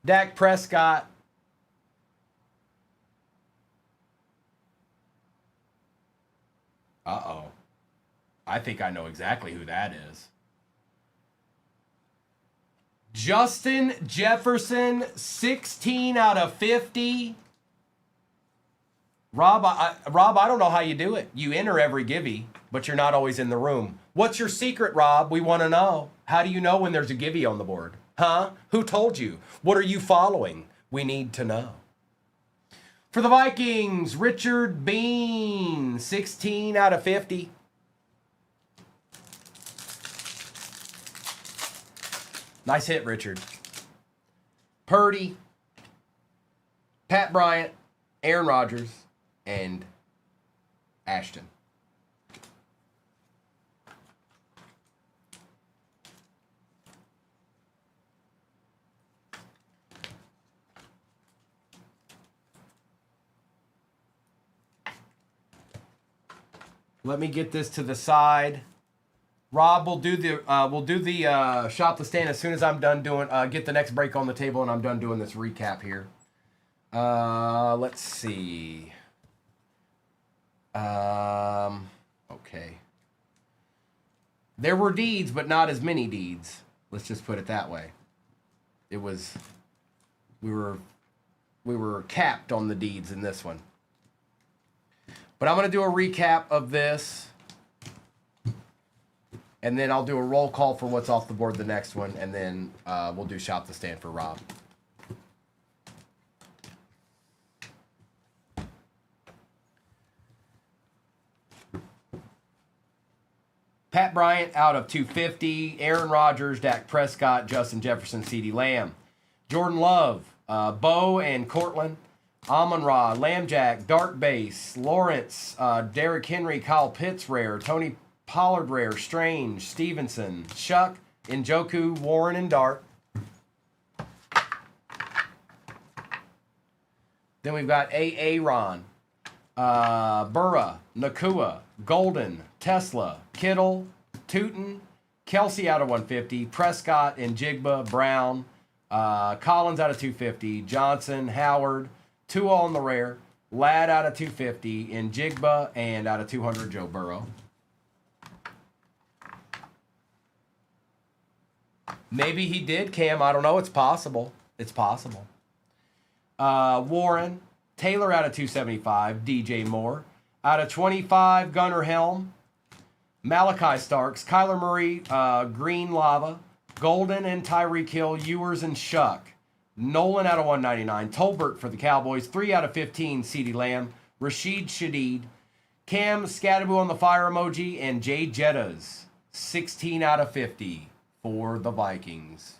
Dak Prescott, I think I know exactly who that is. Justin Jefferson, 16 out of 50. Rob, I don't know how you do it. You enter every Gibby, but you're not always in the room. What's your secret, Rob? We want to know. How do you know when there's a Gibby on the board? Huh? Who told you? What are you following? We need to know. For the Vikings, Richard Bean, 16 out of 50. Nice hit, Richard. Purdy, Pat Bryant, Aaron Rodgers, and Ashton. Let me get this to the side. Rob will do the Shop the Stand as soon as I'm done doing get the next break on the table and I'm done doing this recap here. Let's see. Okay. There were deeds, but not as many deeds. Let's just put it that way. It was we were capped on the deeds in this one. But I'm going to do a recap of this. And then I'll do a roll call for what's off the board the next one. And then we'll do Shop the Stand for Rob. Pat Bryant out of 250. Aaron Rodgers, Dak Prescott, Justin Jefferson, CeeDee Lamb. Jordan Love, Bo and Cortland. Amon-Ra, Lambjack, Dark Base, Lawrence, Derrick Henry, Kyle Pitts rare, Tony Pollard rare, Strange, Stevenson, Shuck, Njoku, Warren, and Dart. Then we've got Aaron, Burra, Nakua, Golden, Tesla, Kittle, Tootin, Kelsey out of 150, Prescott and Jigba, Brown, Collins out of 250, Johnson, Howard, Tua on the rare, Ladd out of 250, and Jigba, and out of 200, Joe Burrow. Maybe he did, Cam. I don't know. It's possible. It's possible. Warren, Taylor out of 275, DJ Moore. Out of 25, Gunnar Helm, Malachi Starks, Kyler Murray, Green Lava, Golden and Tyreek Hill, Ewers and Shuck. Nolan out of 199, Tolbert for the Cowboys, 3 out of 15, CeeDee Lamb, Rashid Shaheed, Cam Scattaboo on the fire emoji, and Jay Jettas, 16 out of 50 for the Vikings.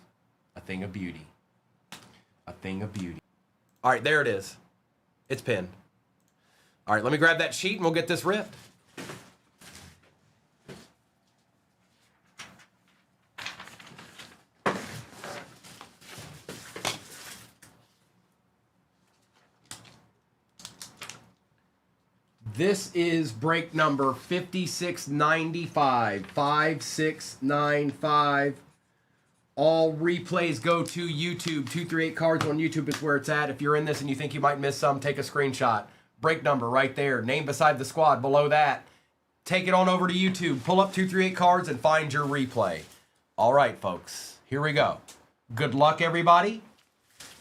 A thing of beauty. A thing of beauty. All right, there it is. It's pinned. All right, let me grab that sheet and we'll get this ripped. This is break number 5695. 5695. All replays go to YouTube. 238 Cards on YouTube is where it's at. If you're in this and you think you might miss some, take a screenshot. Break number right there. Name beside the squad below that. Take it on over to YouTube. Pull up 238 Cards and find your replay. All right, folks. Here we go. Good luck, everybody.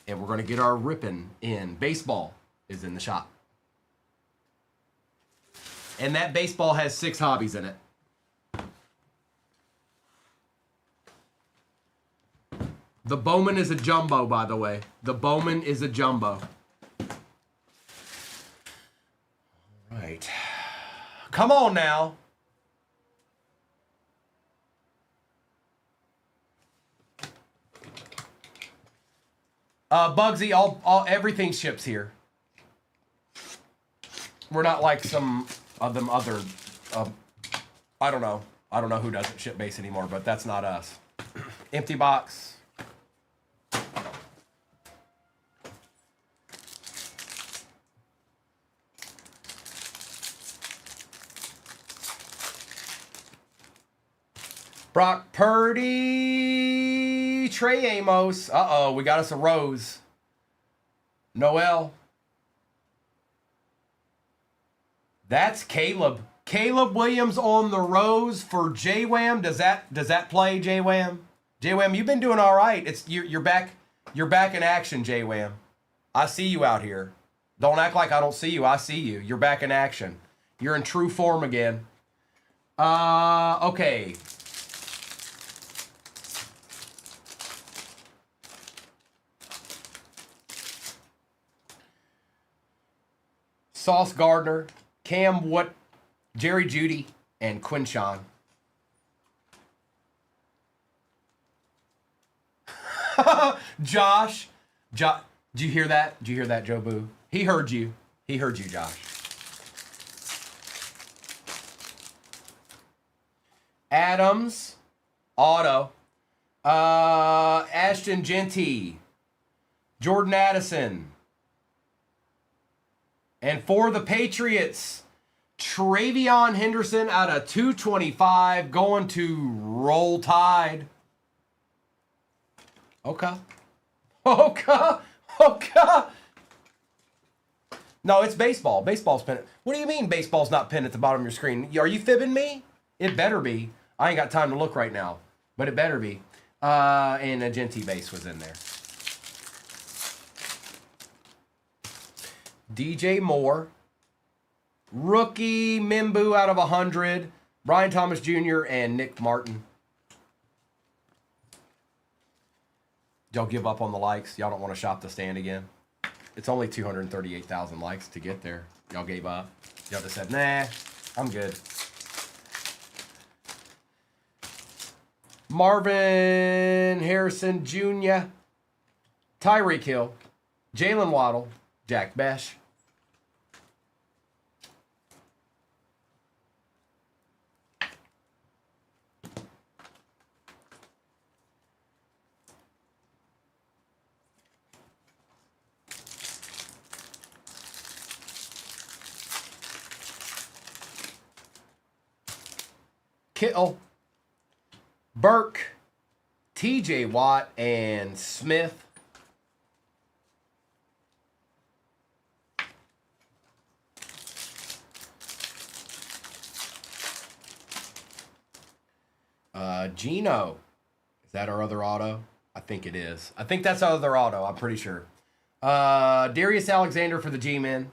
And we're going to get our ripping in. Baseball is in the shop. And that baseball has 6 hobbies in it. The Bowman is a jumbo, by the way. The Bowman is a jumbo. All right. Come on now. Bugsy, everything ships here. We're not like some of them other, I don't know who doesn't ship base anymore, but that's not us. Empty box. Brock Purdy, Trey Amos. Uh-oh, we got us a rose. Noel. That's Caleb. Caleb Williams on the rose for J-Wham. Does that play, J-Wham? J-Wham, you've been doing all right. You're back in action, J-Wham. I see you out here. Don't act like I don't see you. I see you. You're back in action. You're in true form again. Okay. Sauce Gardner, Cam Wood, Jerry Jeudy, and Quinshawn. Josh. Did you hear that? Did you hear that, Joe Boo? He heard you. He heard you, Josh. Adams, Auto. Ashton Genty, Jordan Addison. And for the Patriots, Travion Henderson out of 225 going to Roll Tide. Okay. No, it's baseball. Baseball's pinned. What do you mean baseball's not pinned at the bottom of your screen? Are you fibbing me? It better be. I ain't got time to look right now, but it better be. And a Genty base was in there. DJ Moore, rookie Mimbu out of 100, Brian Thomas Jr. and Nick Martin. Y'all give up on the likes. Y'all don't want to shop the stand again. It's only 238,000 likes to get there. Y'all gave up. Y'all just said, nah, I'm good. Marvin Harrison Jr., Tyreek Hill, Jalen Waddle, Jack Besh. Kittle, Burke, TJ Watt, and Smith. Gino. Is that our other auto? I think it is. I think that's our other auto. I'm pretty sure. Darius Alexander for the G-Men.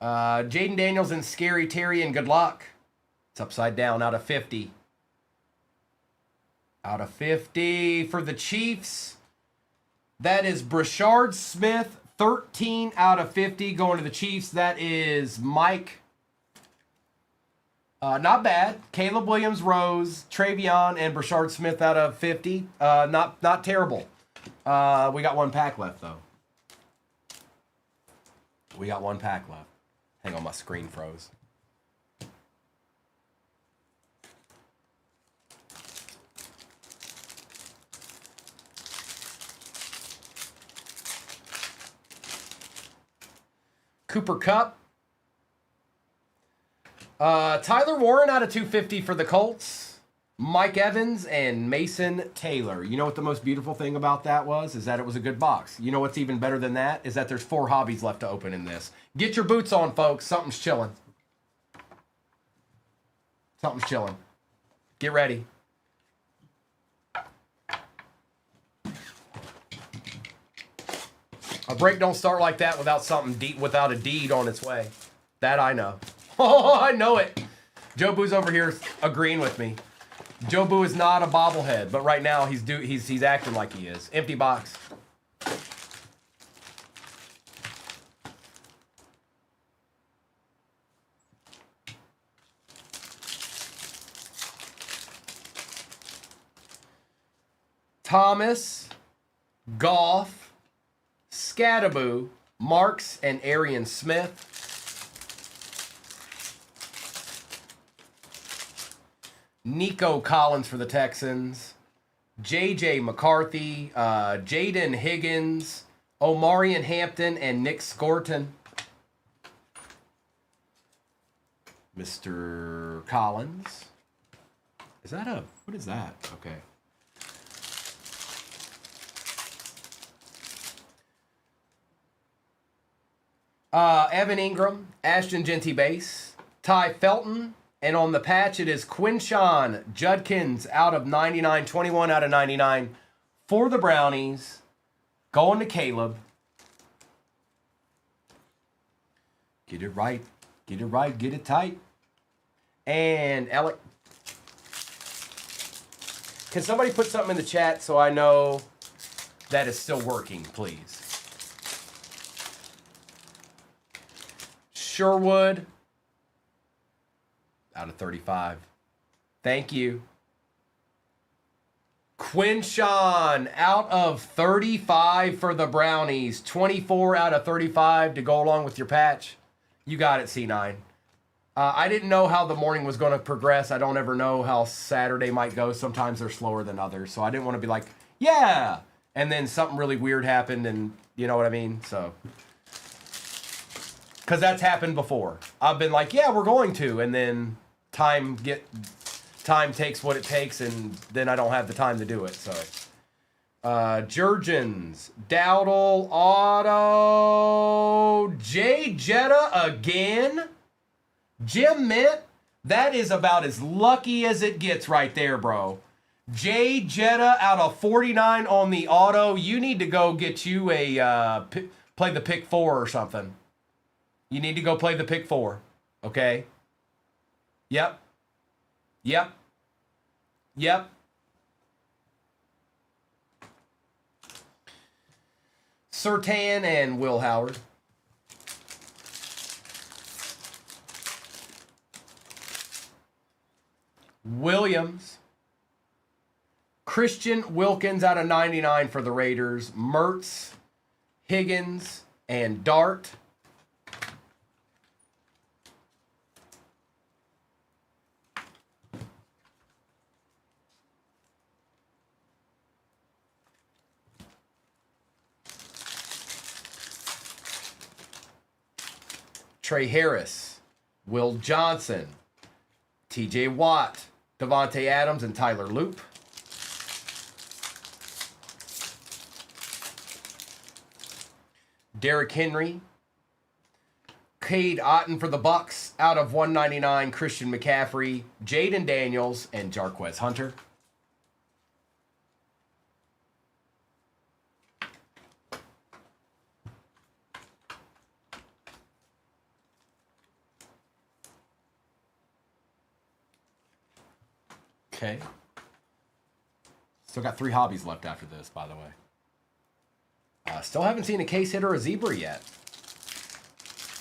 Jaden Daniels and Scary Terry and good luck. It's upside down out of 50. Out of 50 for the Chiefs. That is Brashard Smith, 13 out of 50 going to the Chiefs. That is Mike. Not bad. Caleb Williams, Rose, Travion, and Brashard Smith out of 50. Not terrible. We got one pack left, though. We got one pack left. Hang on, my screen froze. Cooper Kupp. Tyler Warren out of 250 for the Colts. Mike Evans and Mason Taylor. You know what the most beautiful thing about that was? Is that it was a good box. You know what's even better than that? Is that there's 4 hobbies left to open in this. Get your boots on, folks. Something's chilling. Something's chilling. Get ready. A break don't start like that without something deep, without a deed on its way. That I know. Oh, I know it. Joe Boo's over here agreeing with me. Joe Boo is not a bobblehead, but right now he's acting like he is. Empty box. Thomas, Goff, Scattaboo, Marks, and Arian Smith. Nico Collins for the Texans. J.J. McCarthy, Jaden Higgins, Omarion Hampton, and Nick Scorton. Mr. Collins. Is that a... What is that? Okay. Evan Ingram, Ashton Genty base, Ty Felton, and on the patch it is Quinshawn Judkins out of 99, 21 out of 99 for the Brownies, going to Caleb. Get it right, get it tight. And Alec, can somebody put something in the chat so I know that it's still working, please? Sherwood, out of 35. Thank you. Quinshawn, out of 35 for the Brownies. 24 out of 35 to go along with your patch. You got it, C9. I didn't know how the morning was going to progress. I don't ever know how Saturday might go. Sometimes they're slower than others. So I didn't want to be like, yeah. And then something really weird happened and you know what I mean? So... Because that's happened before. I've been like, yeah, we're going to. And then time takes what it takes. And then I don't have the time to do it. So, Jurgens, Dowdle, Auto, Jay Jetta again. Jim Mint, that is about as lucky as it gets right there, bro. Jay Jetta out of 49 on the auto. You need to go get you a, play the pick 4 or something. You need to go play the pick 4, okay? Yep. Surtain and Will Howard. Williams. Christian Wilkins out of 99 for the Raiders. Mertz, Higgins, and Dart. Trey Harris, Will Johnson, TJ Watt, Devontae Adams, and Tyler Loop. Derrick Henry, Cade Otton for the Bucks out of 199, Christian McCaffrey, Jaden Daniels, and Jarquez Hunter. Okay. Still got 3 hobbies left after this, by the way. Still haven't seen a case hit or a zebra yet.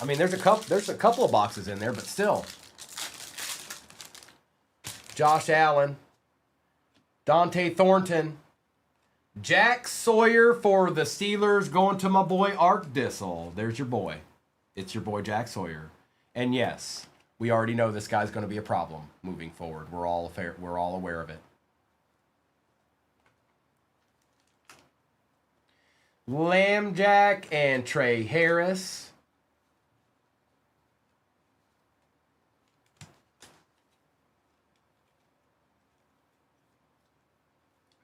I mean, there's a couple of boxes in there, but still. Josh Allen, Dante Thornton, Jack Sawyer for the Steelers, going to my boy Art Dissel. There's your boy. It's your boy Jack Sawyer. And yes, we already know this guy's going to be a problem moving forward. We're all aware of it. Lambjack and Trey Harris.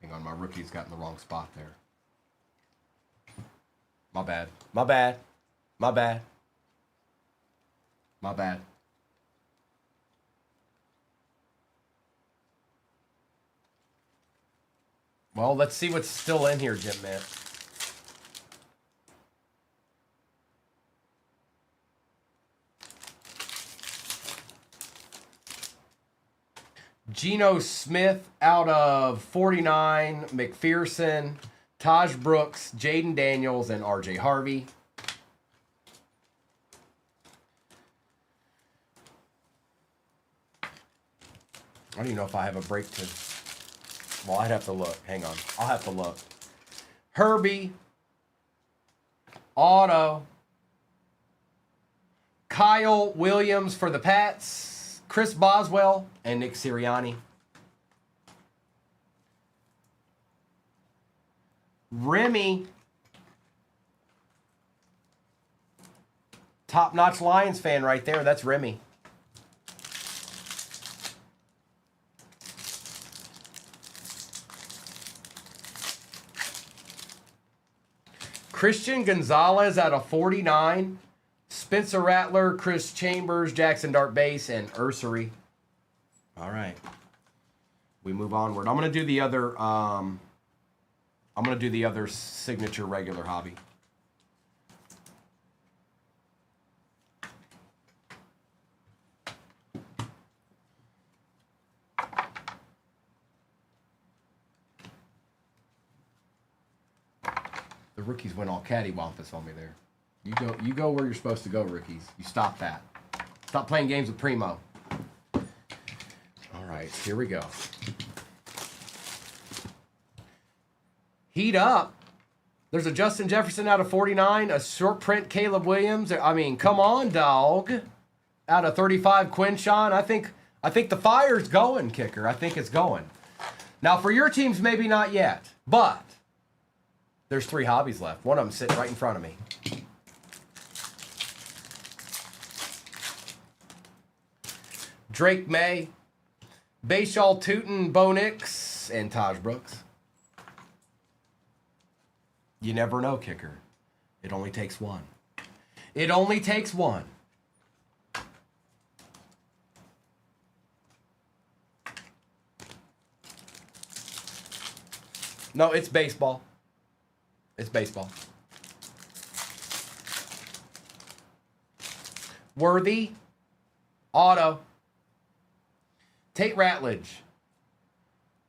Hang on, my rookie's got in the wrong spot there. My bad. My bad. My bad. My bad. Well, let's see what's still in here, Jim Man. Geno Smith out of 49, McPherson, Taj Brooks, Jaden Daniels, and RJ Harvey. I don't even know if I have a break to... Well, I'd have to look. Hang on. I'll have to look. Herbie. Auto. Kyle Williams for the Pats. Chris Boswell and Nick Sirianni. Remy. Top-notch Lions fan right there. That's Remy. Christian Gonzalez out of 49. Spencer Rattler, Chris Chambers, Jackson Dart Base, and Ursery. All right. We move onward. I'm gonna do the other signature regular hobby. The rookies went all cattywampus on me there. You go where you're supposed to go, rookies. You stop that. Stop playing games with Primo. All right, here we go. Heat up. There's a Justin Jefferson out of 49, a short print Caleb Williams. I mean, come on, dog. Out of 35, Quinshawn. I think the fire's going, kicker. I think it's going. Now, for your teams, maybe not yet, but there's 3 hobbies left. One of them sitting right in front of me. Drake May, Bashaw Tootin, Bo Nix, and Taj Brooks. You never know, kicker. It only takes one. It only takes one. No, it's baseball. It's baseball. Worthy, auto. Tate Ratledge,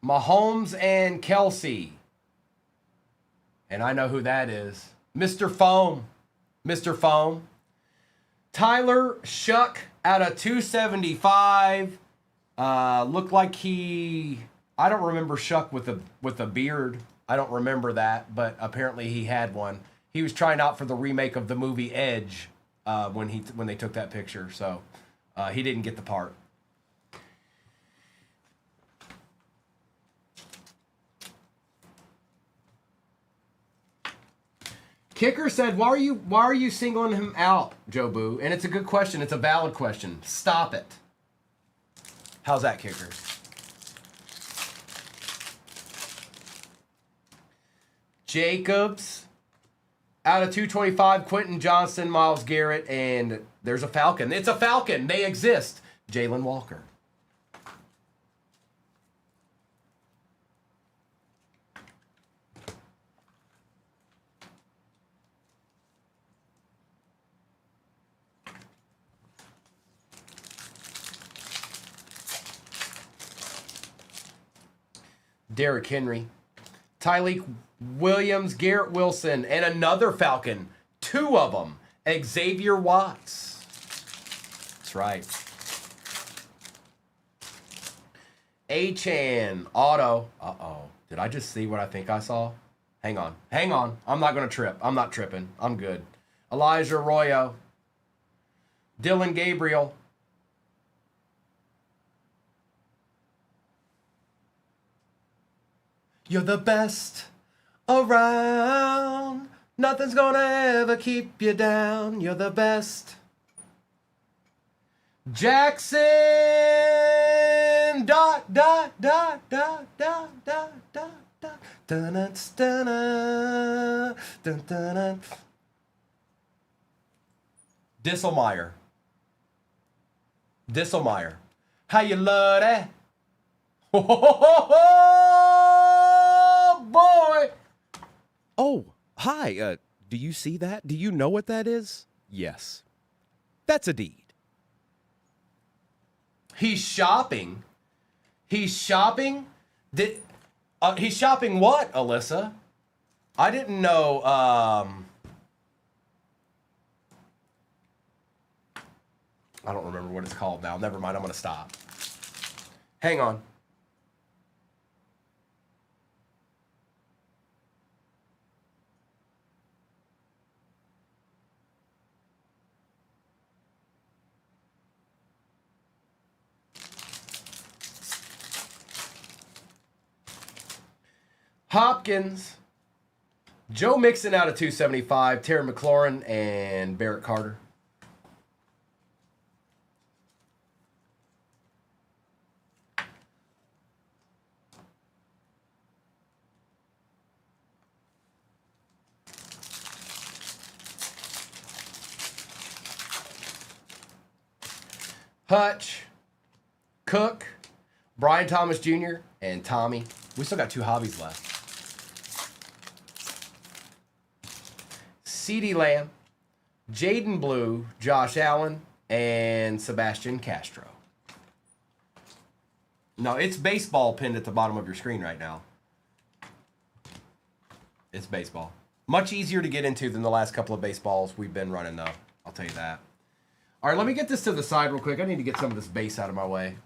Mahomes and Kelsey. And I know who that is. Mr. Foam. Mr. Foam. Tyler Shuck out of 275. Looked like he I don't remember Shuck with a beard. I don't remember that, but apparently he had one. He was trying out for the remake of the movie Edge when they took that picture, so he didn't get the part. Kicker said, why are you singling him out, Joe Boo? And it's a good question. It's a valid question. Stop it. How's that, Kicker? Jacobs. Out of 225, Quentin Johnston, Myles Garrett, and there's a Falcon. It's a Falcon. They exist. Jalen Walker. Derrick Henry, Tyleek Williams, Garrett Wilson, and another Falcon. 2 of them. Xavier Watts. That's right. Achan, auto. Uh-oh. Did I just see what I think I saw? Hang on. Hang on. I'm not going to trip. I'm not tripping. I'm good. Elijah Arroyo. Dylan Gabriel. You're the best around. Nothing's gonna ever keep you down. You're the best. Jackson. Dot, dot, dot, dot, dot, dot, dot, dot. Dun, dun, dun, dun, dun, dun. Disselmeyer. Disselmeyer. How you love that? Ho, ho, ho, ho, ho, boy. Oh, hi. Do you see that? Do you know what that is? Yes. That's a deed. He's shopping. He's shopping? He's shopping what, Alyssa? I didn't know. I don't remember what it's called now. Never mind. I'm going to stop. Hang on. Hopkins, Joe Mixon out of 275, Terry McLaurin, and Barrett Carter. Hutch, Cook, Brian Thomas Jr., and Tommy. We still got 2 hobbies left. CeeDee Lamb, Jaden Blue, Josh Allen, and Sebastian Castro. No, it's baseball pinned at the bottom of your screen right now. It's baseball. Much easier to get into than the last couple of baseballs we've been running, though. I'll tell you that. All right, let me get this to the side real quick. I need to get some of this base out of my way.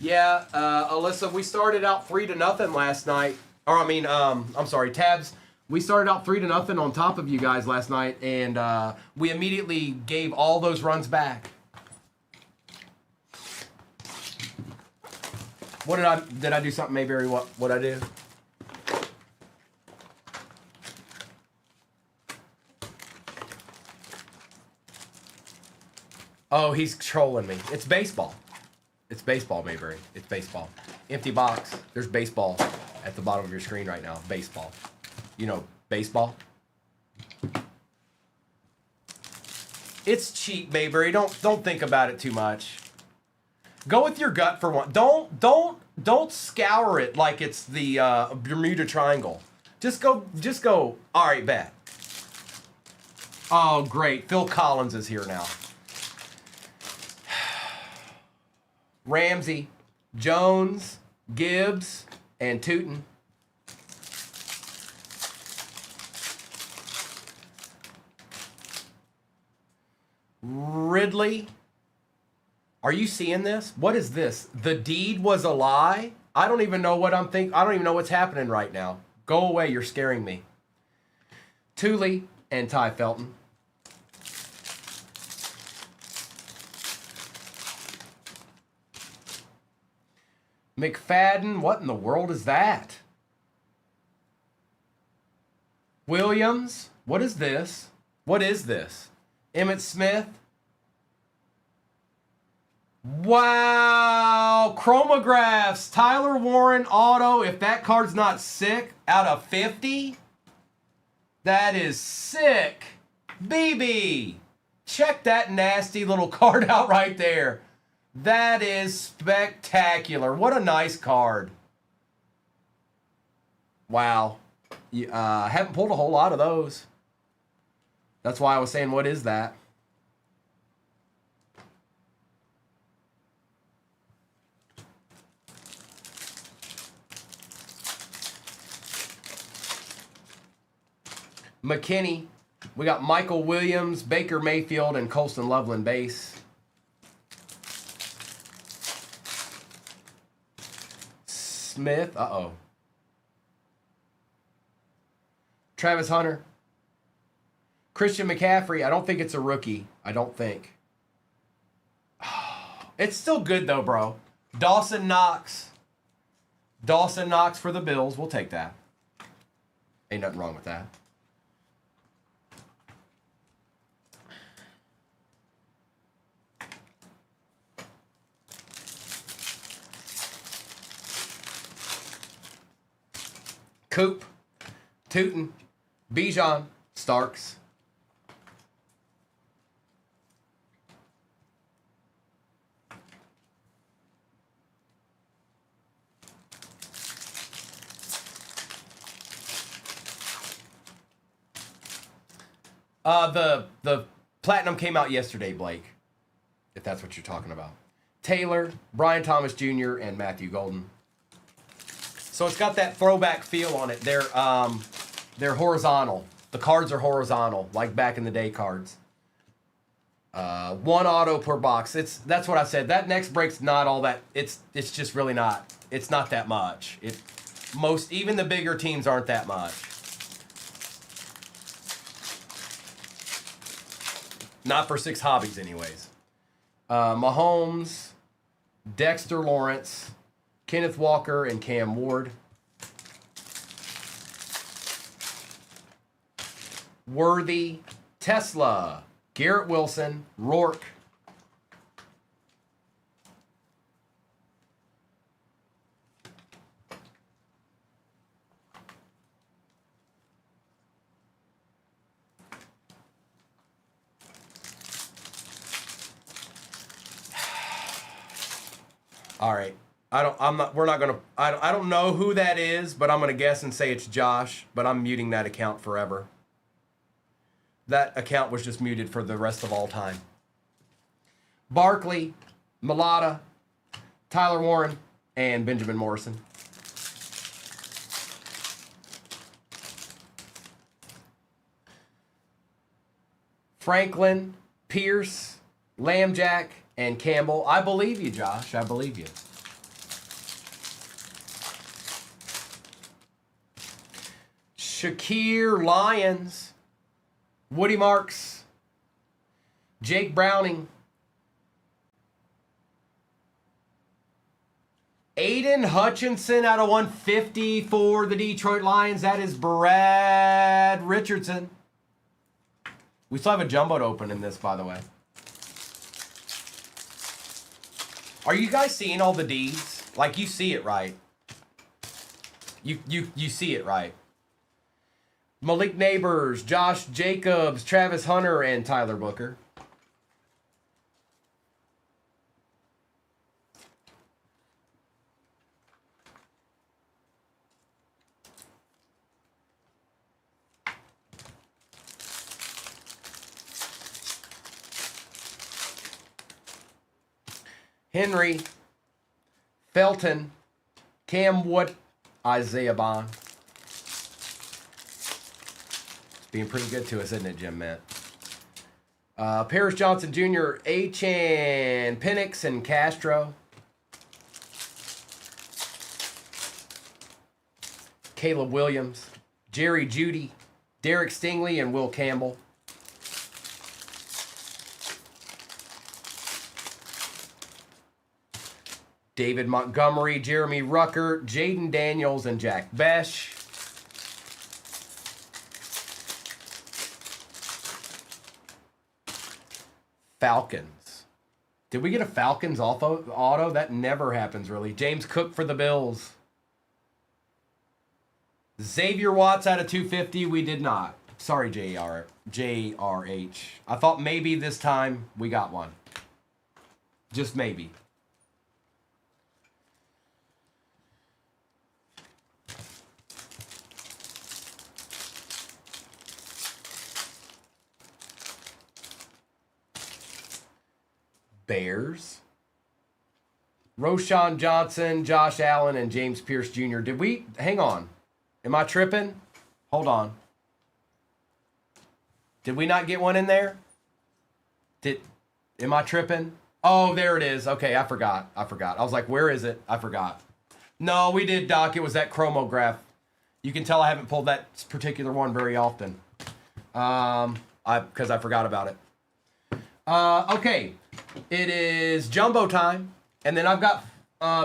Yeah, Alyssa, we started out 3-0 last night. Or, I'm sorry, Tabs. We started out 3-0 on top of you guys last night, and we immediately gave all those runs back. What did I do something, Mayberry? What I do? Oh, he's trolling me. It's baseball. It's baseball, Mayberry. It's baseball. Empty box. There's baseball at the bottom of your screen right now. Baseball. You know, baseball. It's cheap, Mayberry. Don't think about it too much. Go with your gut for one. Don't scour it like it's the Bermuda Triangle. Just go. All right, bet. Oh, great. Phil Collins is here now. Ramsey, Jones, Gibbs, and Tootin. Ridley. Are you seeing this? What is this? The deed was a lie? I don't even know what I'm thinking. I don't even know what's happening right now. Go away. You're scaring me. Thule and Ty Felton. McFadden. What in the world is that? Williams. What is this? What is this? Emmitt Smith. Wow. Chromographs. Tyler Warren auto. If that card's not sick, out of 50. That is sick. BB. Check that nasty little card out right there. That is spectacular. What a nice card. Wow. Haven't pulled a whole lot of those. That's why I was saying, what is that? McKinney. We got Michael Williams, Baker Mayfield, and Colston Loveland base. Smith. Uh-oh. Travis Hunter. Christian McCaffrey. I don't think it's a rookie. I don't think. It's still good, though, bro. Dawson Knox. Dawson Knox for the Bills. We'll take that. Ain't nothing wrong with that. Coop, Tootin, Bijan, Starks. The Platinum came out yesterday, Blake, if that's what you're talking about. Taylor, Brian Thomas Jr., and Matthew Golden. So it's got that throwback feel on it. They're horizontal. The cards are horizontal, like back in the day cards. One auto per box. That's what I said. That next break's not all that. It's just really not. It's not that much. Even the bigger teams aren't that much. Not for 6 hobbies, anyways. Mahomes, Dexter Lawrence, Kenneth Walker, and Cam Ward. Worthy, Tesla, Garrett Wilson, Rourke. All right. I don't know who that is, but I'm going to guess and say it's Josh, but I'm muting that account forever. That account was just muted for the rest of all time. Barkley, Mulata, Tyler Warren, and Benjamin Morrison. Franklin, Pierce, Lambjack, and Campbell. I believe you, Josh. I believe you. Shakir Lyons, Woody Marks, Jake Browning, Aiden Hutchinson out of 150 for the Detroit Lions. That is Brad Richardson. We still have a jumbo to open in this, by the way. Are you guys seeing all the D's? Like, you see it right. You see it right. Malik Neighbors, Josh Jacobs, Travis Hunter, and Tyler Booker. Henry, Felton, Cam Wood, Isaiah Bond. It's being pretty good to us, isn't it, Jim Matt? Paris Johnson Jr., Achan, Penix, and Castro. Caleb Williams, Jerry Jeudy, Derek Stingley, and Will Campbell. David Montgomery, Jeremy Ruckert, Jaden Daniels, and Jack Besh. Falcons. Did we get a Falcons auto? That never happens, really. James Cook for the Bills. Xavier Watts out of 250. We did not. Sorry, JRH. I thought maybe this time we got one. Just maybe. Bears. Roshan Johnson, Josh Allen, and James Pierce Jr. Did we? Hang on. Am I tripping? Hold on. Did we not get one in there? Am I tripping? Oh, there it is. Okay, I forgot. I was like, where is it? I forgot. No, we did, Doc. It was that chromograph. You can tell I haven't pulled that particular one very often. Because I forgot about it. Okay. It is jumbo time. And then I've got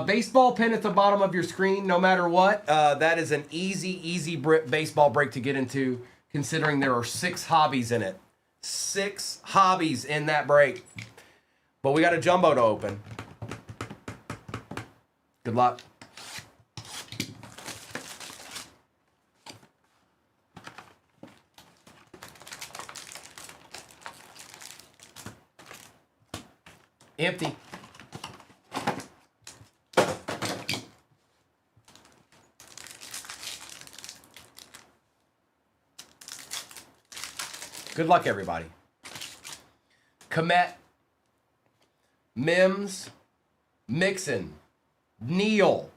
baseball pin at the bottom of your screen, no matter what. That is an easy baseball break to get into, considering there are 6 hobbies in it. 6 hobbies in that break. But we got a jumbo to open. Good luck. Empty. Good luck, everybody. Komet, Mims, Mixon, Neal,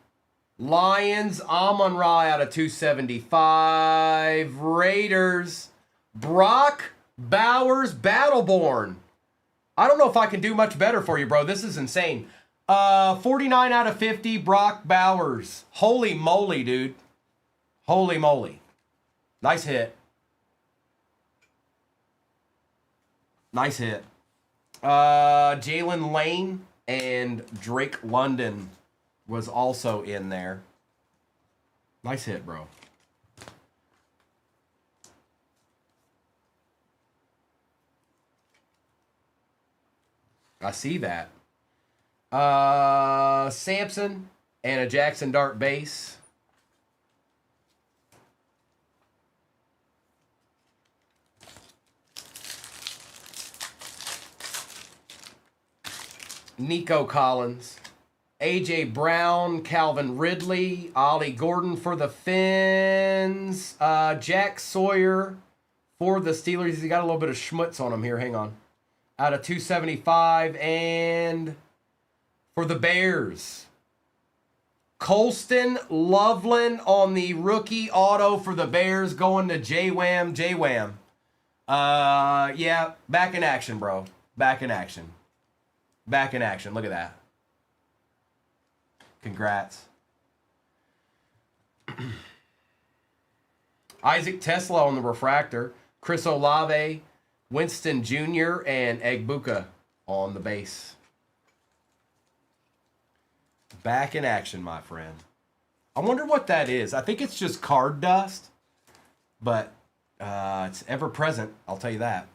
Lions, Amon-Ra out of 275, Raiders, Brock Bowers, Battleborn. I don't know if I can do much better for you, bro. This is insane. 49 out of 50, Brock Bowers. Holy moly, dude. Holy moly. Nice hit. Nice hit. Jalen Lane and Drake London was also in there. Nice hit, bro. I see that. Sampson and a Jackson Dart base. Nico Collins, AJ Brown, Calvin Ridley, Ollie Gordon for the Finns, Jack Sawyer for the Steelers. He's got a little bit of schmutz on him here. Hang on. Out of 275. And for the Bears, Colston Loveland on the rookie auto for the Bears, going to J-Wham. Yeah, back in action, bro. Back in action. Back in action. Look at that. Congrats. Isaac Tesla on the refractor. Chris Olave, Winston Jr., and Egbuka on the base. Back in action, my friend. I wonder what that is. I think it's just card dust, but it's ever present. I'll tell you that.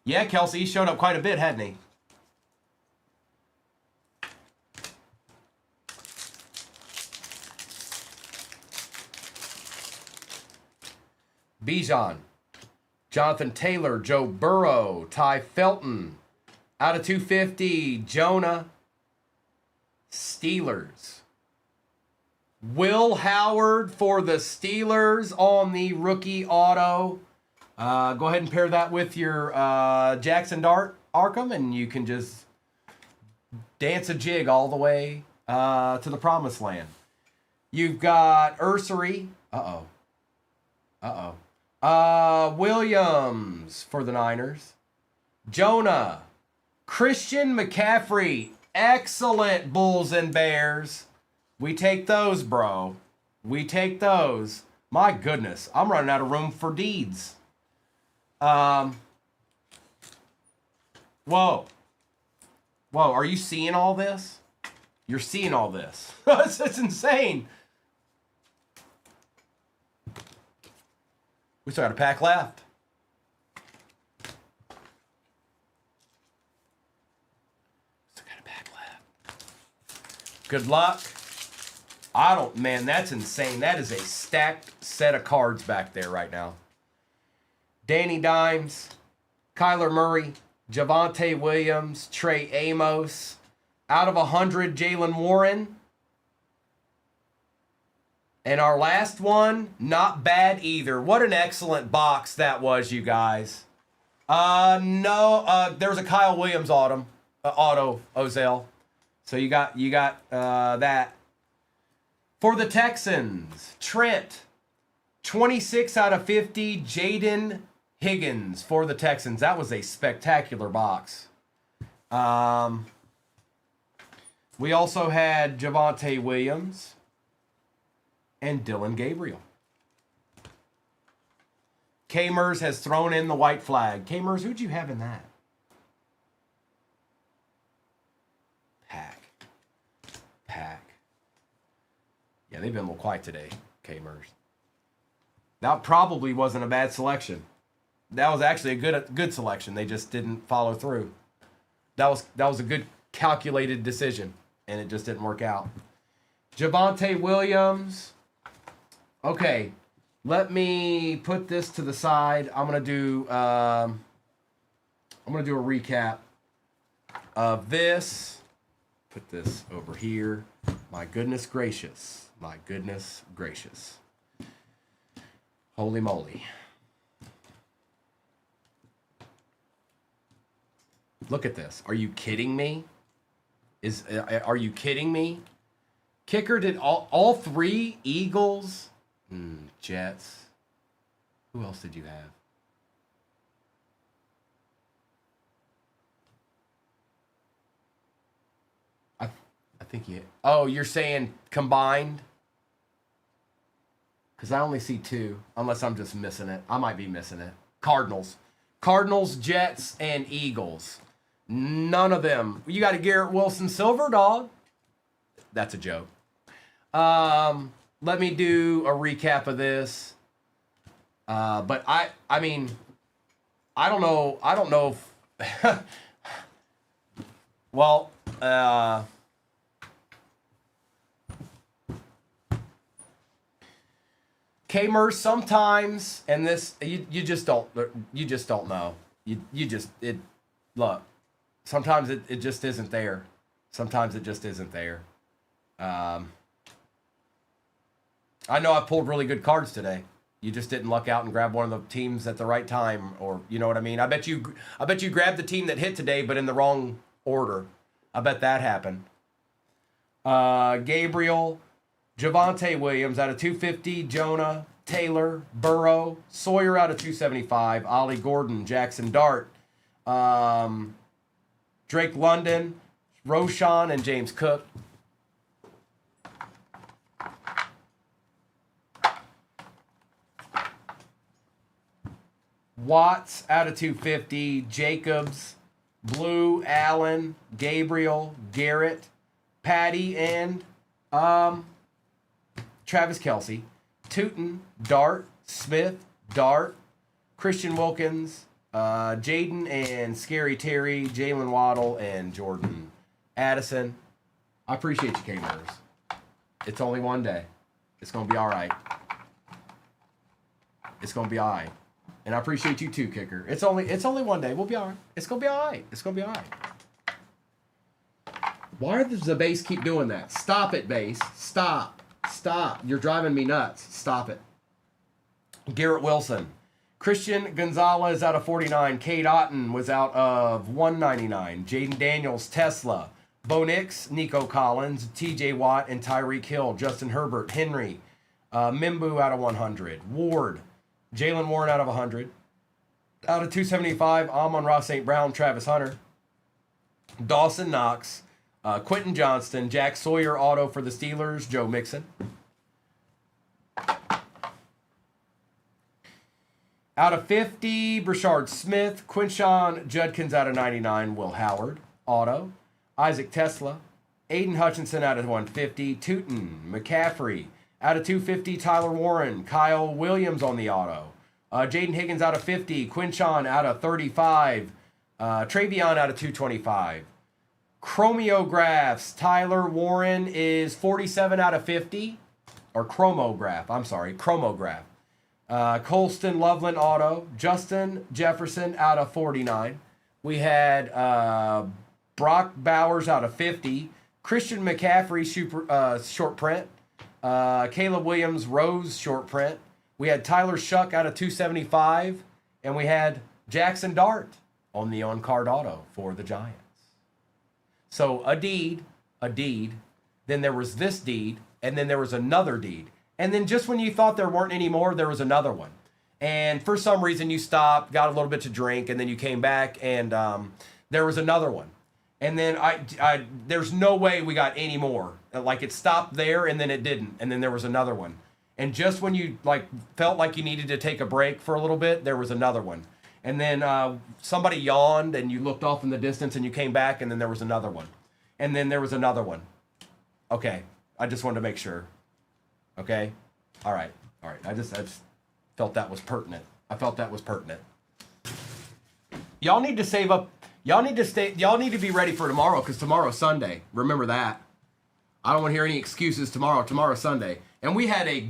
Yeah, Kelsey, he showed up quite a bit, hadn't he? Bijan, Jonathan Taylor, Joe Burrow, Ty Felton. Out of 250, Jonah, Steelers. Will Howard for the Steelers on the rookie auto. Go ahead and pair that with your Jackson Dart Arkham, and you can just dance a jig all the way to the promised land. You've got Ursery. Williams for the Niners. Jonah. Christian McCaffrey. Excellent Bulls and Bears. We take those, bro. We take those. My goodness. I'm running out of room for deeds. Whoa. Whoa, are you seeing all this? You're seeing all this. That's insane. We still got a pack left. Still got a pack left. Good luck. Man, that's insane. That is a stacked set of cards back there right now. Danny Dimes, Kyler Murray, Javonte Williams, Trey Amos. Out of 100, Jalen Warren. And our last one, not bad either. What an excellent box that was, you guys. No, there was a Kyle Williams auto, Ozell. So you got that. For the Texans, Trent, 26 out of 50, Jaden Higgins for the Texans. That was a spectacular box. We also had Javonte Williams and Dylan Gabriel. K-Mers has thrown in the white flag. K-Mers, who'd you have in that? Pack. Yeah, they've been a little quiet today, K-Mers. That probably wasn't a bad selection. That was actually a good selection. They just didn't follow through. That was a good calculated decision, and it just didn't work out. Javonte Williams. Okay, let me put this to the side. I'm gonna do a recap of this. Put this over here. My goodness gracious. My goodness gracious. Holy moly. Look at this. Are you kidding me? Are you kidding me? Kicker did all three. Eagles, Jets. Who else did you have? I think you. Oh, you're saying combined? Because I only see two, unless I'm just missing it. I might be missing it. Cardinals, Jets, and Eagles. None of them. You got a Garrett Wilson silver, dog. That's a joke. Let me do a recap of this. But I mean, I don't know if, well, K-Mers sometimes, and this, you just don't know. Look, sometimes it just isn't there. Sometimes it just isn't there. I know I pulled really good cards today. You just didn't luck out and grab one of the teams at the right time, or you know what I mean. I bet you grabbed the team that hit today, but in the wrong order. I bet that happened. Gabriel, Javonte Williams out of 250, Jonah, Taylor, Burrow, Sawyer out of 275, Ollie Gordon, Jackson Dart, Drake London, Roshan, and James Cook. Watts out of 250, Jacobs, Blue, Allen, Gabriel, Garrett, Patty, and Travis Kelce, Tootin, Dart, Smith, Dart, Christian Wilkins, Jaden and Scary Terry, Jalen Waddle, and Jordan Addison. I appreciate you, K-Mers. It's only one day. It's going to be all right. It's going to be all right. And I appreciate you too, Kicker. It's only one day. We'll be all right. It's going to be all right. It's going to be all right. Why does the base keep doing that? Stop it, base. Stop. You're driving me nuts. Stop it. Garrett Wilson. Christian Gonzalez out of 49. Cade Otton was out of 199. Jaden Daniels, Tesla. Bo Nix, Nico Collins, TJ Watt, and Tyreek Hill. Justin Herbert, Henry. Mimbu out of 100. Ward. Jalen Warren out of 100. Out of 275, Amon-Ra St. Brown, Travis Hunter. Dawson Knox, Quentin Johnston, Jack Sawyer auto for the Steelers, Joe Mixon. Out of 50, Brashard Smith, Quinshon Judkins out of 99, Will Howard auto. Isaac Tesla, Aiden Hutchinson out of 150, Tootin, McCaffrey out of 250, Tyler Warren, Kyle Williams on the auto. Jaden Higgins out of 50, Quinshon out of 35, Travion out of 225. Chromographs, Tyler Warren is 47 out of 50, or Chromograph, I'm sorry, Chromograph. Colston Loveland auto, Justin Jefferson out of 49. We had Brock Bowers out of 50, Christian McCaffrey short print, Caleb Williams Rose short print. We had Tyler Shuck out of 275, and we had Jackson Dart on the on-card auto for the Giants. So a deed, then there was this deed, and then there was another deed. And then just when you thought there weren't any more, there was another one. And for some reason you stopped, got a little bit to drink, and then you came back, and there was another one. And then there's no way we got any more. Like it stopped there, and then it didn't, and then there was another one. And just when you felt like you needed to take a break for a little bit, there was another one. And then somebody yawned, and you looked off in the distance, and you came back, and then there was another one. And then there was another one. Okay, I just wanted to make sure. Okay, all right. I just felt that was pertinent. Y'all need to save up. Y'all need to be ready for tomorrow, because tomorrow's Sunday. Remember that. I don't want to hear any excuses tomorrow. Tomorrow's Sunday. And we had a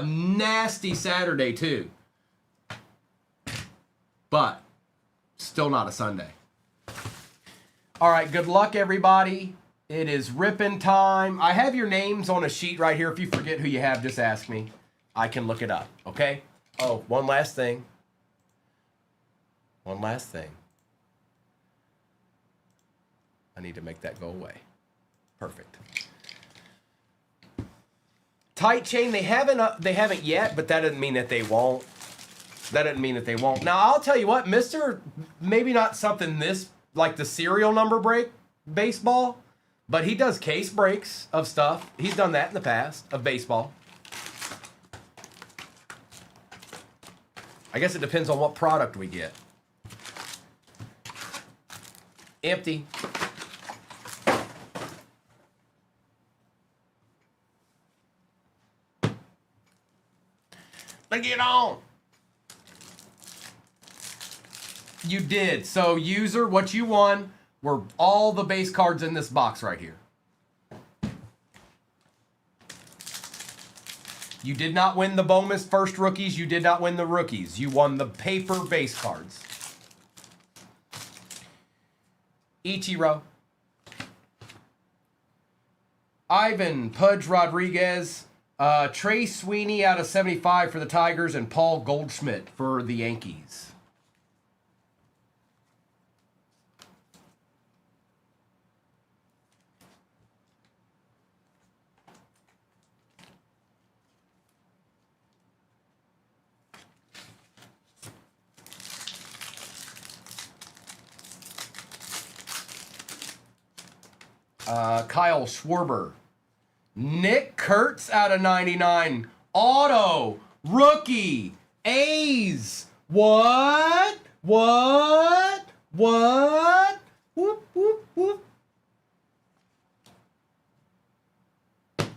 nasty Saturday too. But still not a Sunday. All right, good luck everybody. It is ripping time. I have your names on a sheet right here. If you forget who you have, just ask me. I can look it up, okay? Oh, one last thing. I need to make that go away. Perfect. Tight chain, they haven't yet, but that doesn't mean that they won't. Now, I'll tell you what, Mr. Maybe not something this, like the serial number break baseball, but he does case breaks of stuff. He's done that in the past, of baseball. I guess it depends on what product we get. Empty. Let's get on. You did. So, user, what you won were all the base cards in this box right here. You did not win the Bowman's first rookies. You did not win the rookies. You won the paper base cards. Ichiro. Ivan Pudge Rodriguez. Trey Sweeney out of 75 for the Tigers, and Paul Goldschmidt for the Yankees. Kyle Schwarber. Nick Kurtz out of 99. Auto. Rookie. A's. What? Whoop, whoop, whoop.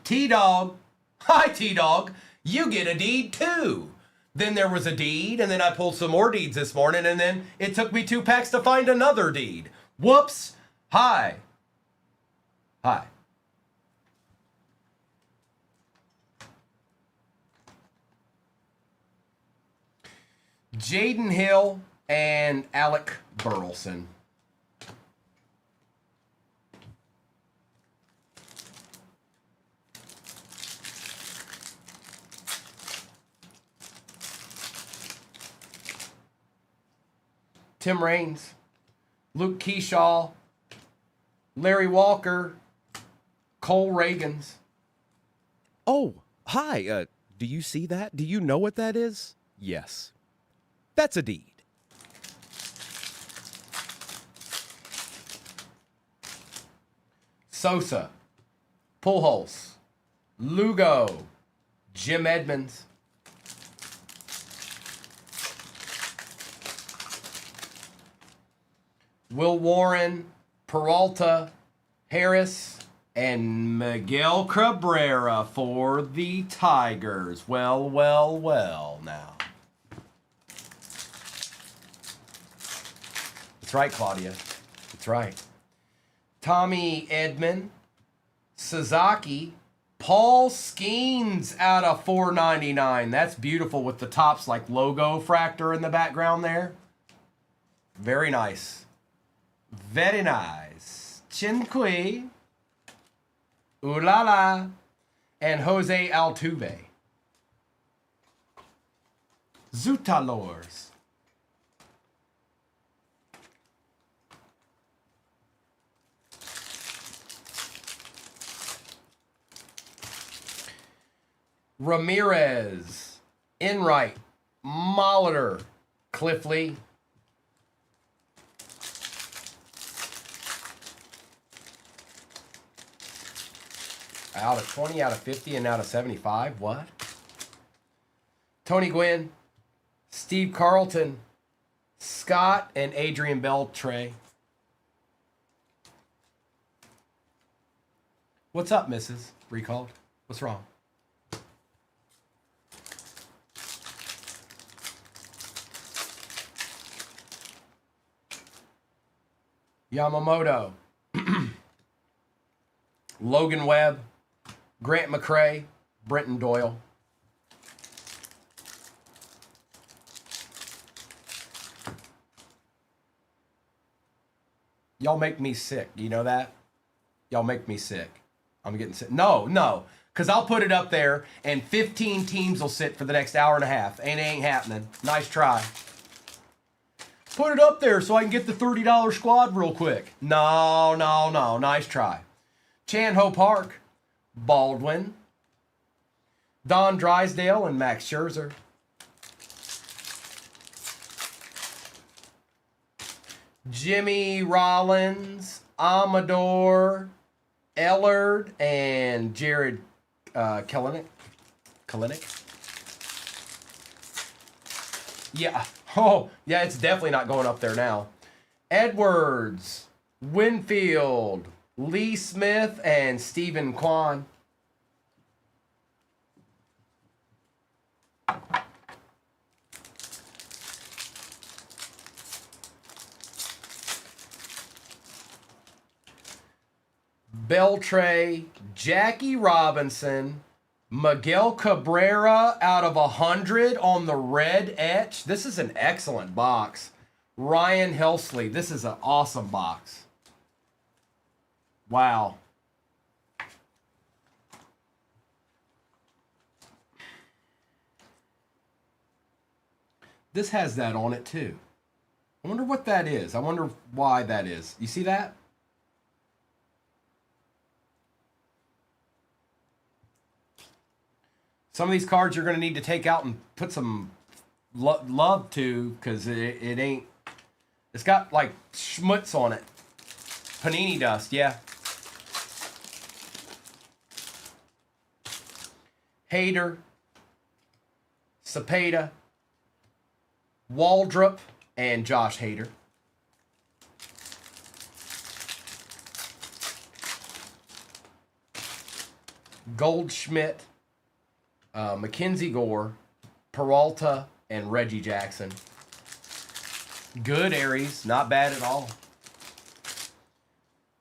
T-Dog. Hi, T-Dog. You get a deed, too. Then there was a deed, and then I pulled some more deeds this morning, and then it took me 2 packs to find another deed. Whoops. Hi. Jaden Hill and Alec Burleson. Tim Raines, Luke Keyshaw, Larry Walker, Cole Reagans. Oh, hi. Do you see that? Do you know what that is? Yes. That's a deed. Sosa, Pujols, Lugo, Jim Edmonds. Will Warren, Peralta, Harris, and Miguel Cabrera for the Tigers. Well, well, well now. That's right, Claudia. That's right. Tommy Edman, Sasaki, Paul Skeens out of $4.99. That's beautiful with the Topps like logo fractor in the background there. Very nice. Very nice. Chinqui, Ulala, and Jose Altuve. Zutalors. Ramirez, Enright, Molitor, Cliff Lee. Out of 20, out of 50, and out of 75. What? Tony Gwynn, Steve Carlton, Scott, and Adrian Beltre. What's up, Mrs. Recalled? What's wrong? Yamamoto, Logan Webb, Grant McCray, Brenton Doyle. Y'all make me sick. You know that? Y'all make me sick. I'm getting sick. No. Because I'll put it up there and 15 teams will sit for the next hour and a half. And it ain't happening. Nice try. Put it up there so I can get the $30 squad real quick. No. Nice try. Chan-Ho Park, Baldwin, Don Drysdale, and Max Scherzer. Jimmy Rollins, Amador, Ellard, and Jared Kelenic. Yeah. Oh, yeah, it's definitely not going up there now. Edwards, Winfield, Lee Smith, and Stephen Kwan. Beltre, Jackie Robinson, Miguel Cabrera out of 100 on the red etch. This is an excellent box. Ryan Helsley. This is an awesome box. Wow. This has that on it too. I wonder what that is. I wonder why that is. You see that? Some of these cards you're going to need to take out and put some love to because it ain't. It's got like schmutz on it. Panini dust, yeah. Hader, Cepeda, Waldrop, and Josh Hader. Goldschmidt, Mackenzie Gore, Peralta, and Reggie Jackson. Good Aries, not bad at all.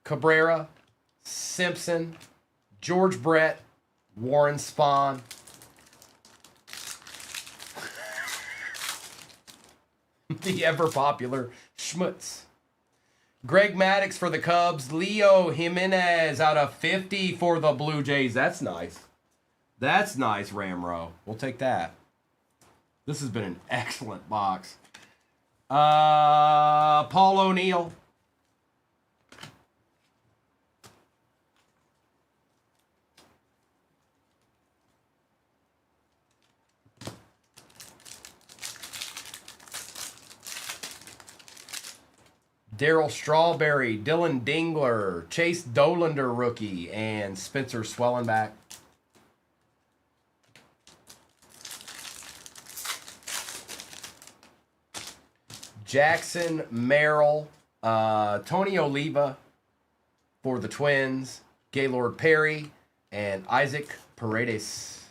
Cabrera, Simpson, George Brett, Warren Spahn. The ever popular Schmutz. Greg Maddux for the Cubs. Leo Jimenez out of 50 for the Blue Jays. That's nice. That's nice, Ramro. We'll take that. This has been an excellent box. Paul O'Neill. Daryl Strawberry, Dylan Dingler, Chase Dolander rookie, and Spencer Swellenback. Jackson Merrill, Tony Oliva for the Twins, Gaylord Perry, and Isaac Paredes.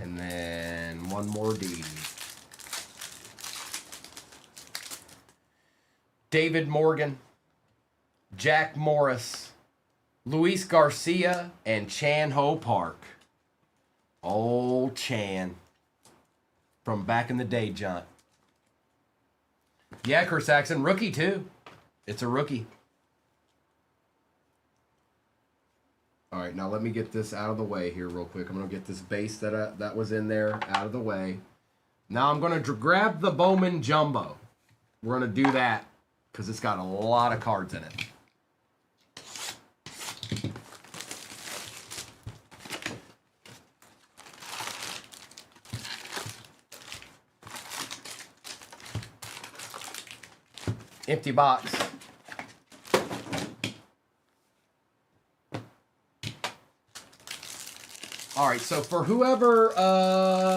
And then one more D. David Morgan, Jack Morris, Luis Garcia, and Chan Ho Park. Old Chan. From back in the day, John. Yeah, Chris Saxon, rookie too. It's a rookie. All right, now let me get this out of the way here real quick. I'm going to get this base that was in there out of the way. Now I'm going to grab the Bowman Jumbo. We're going to do that because it's got a lot of cards in it. Empty box. All right, so for whoever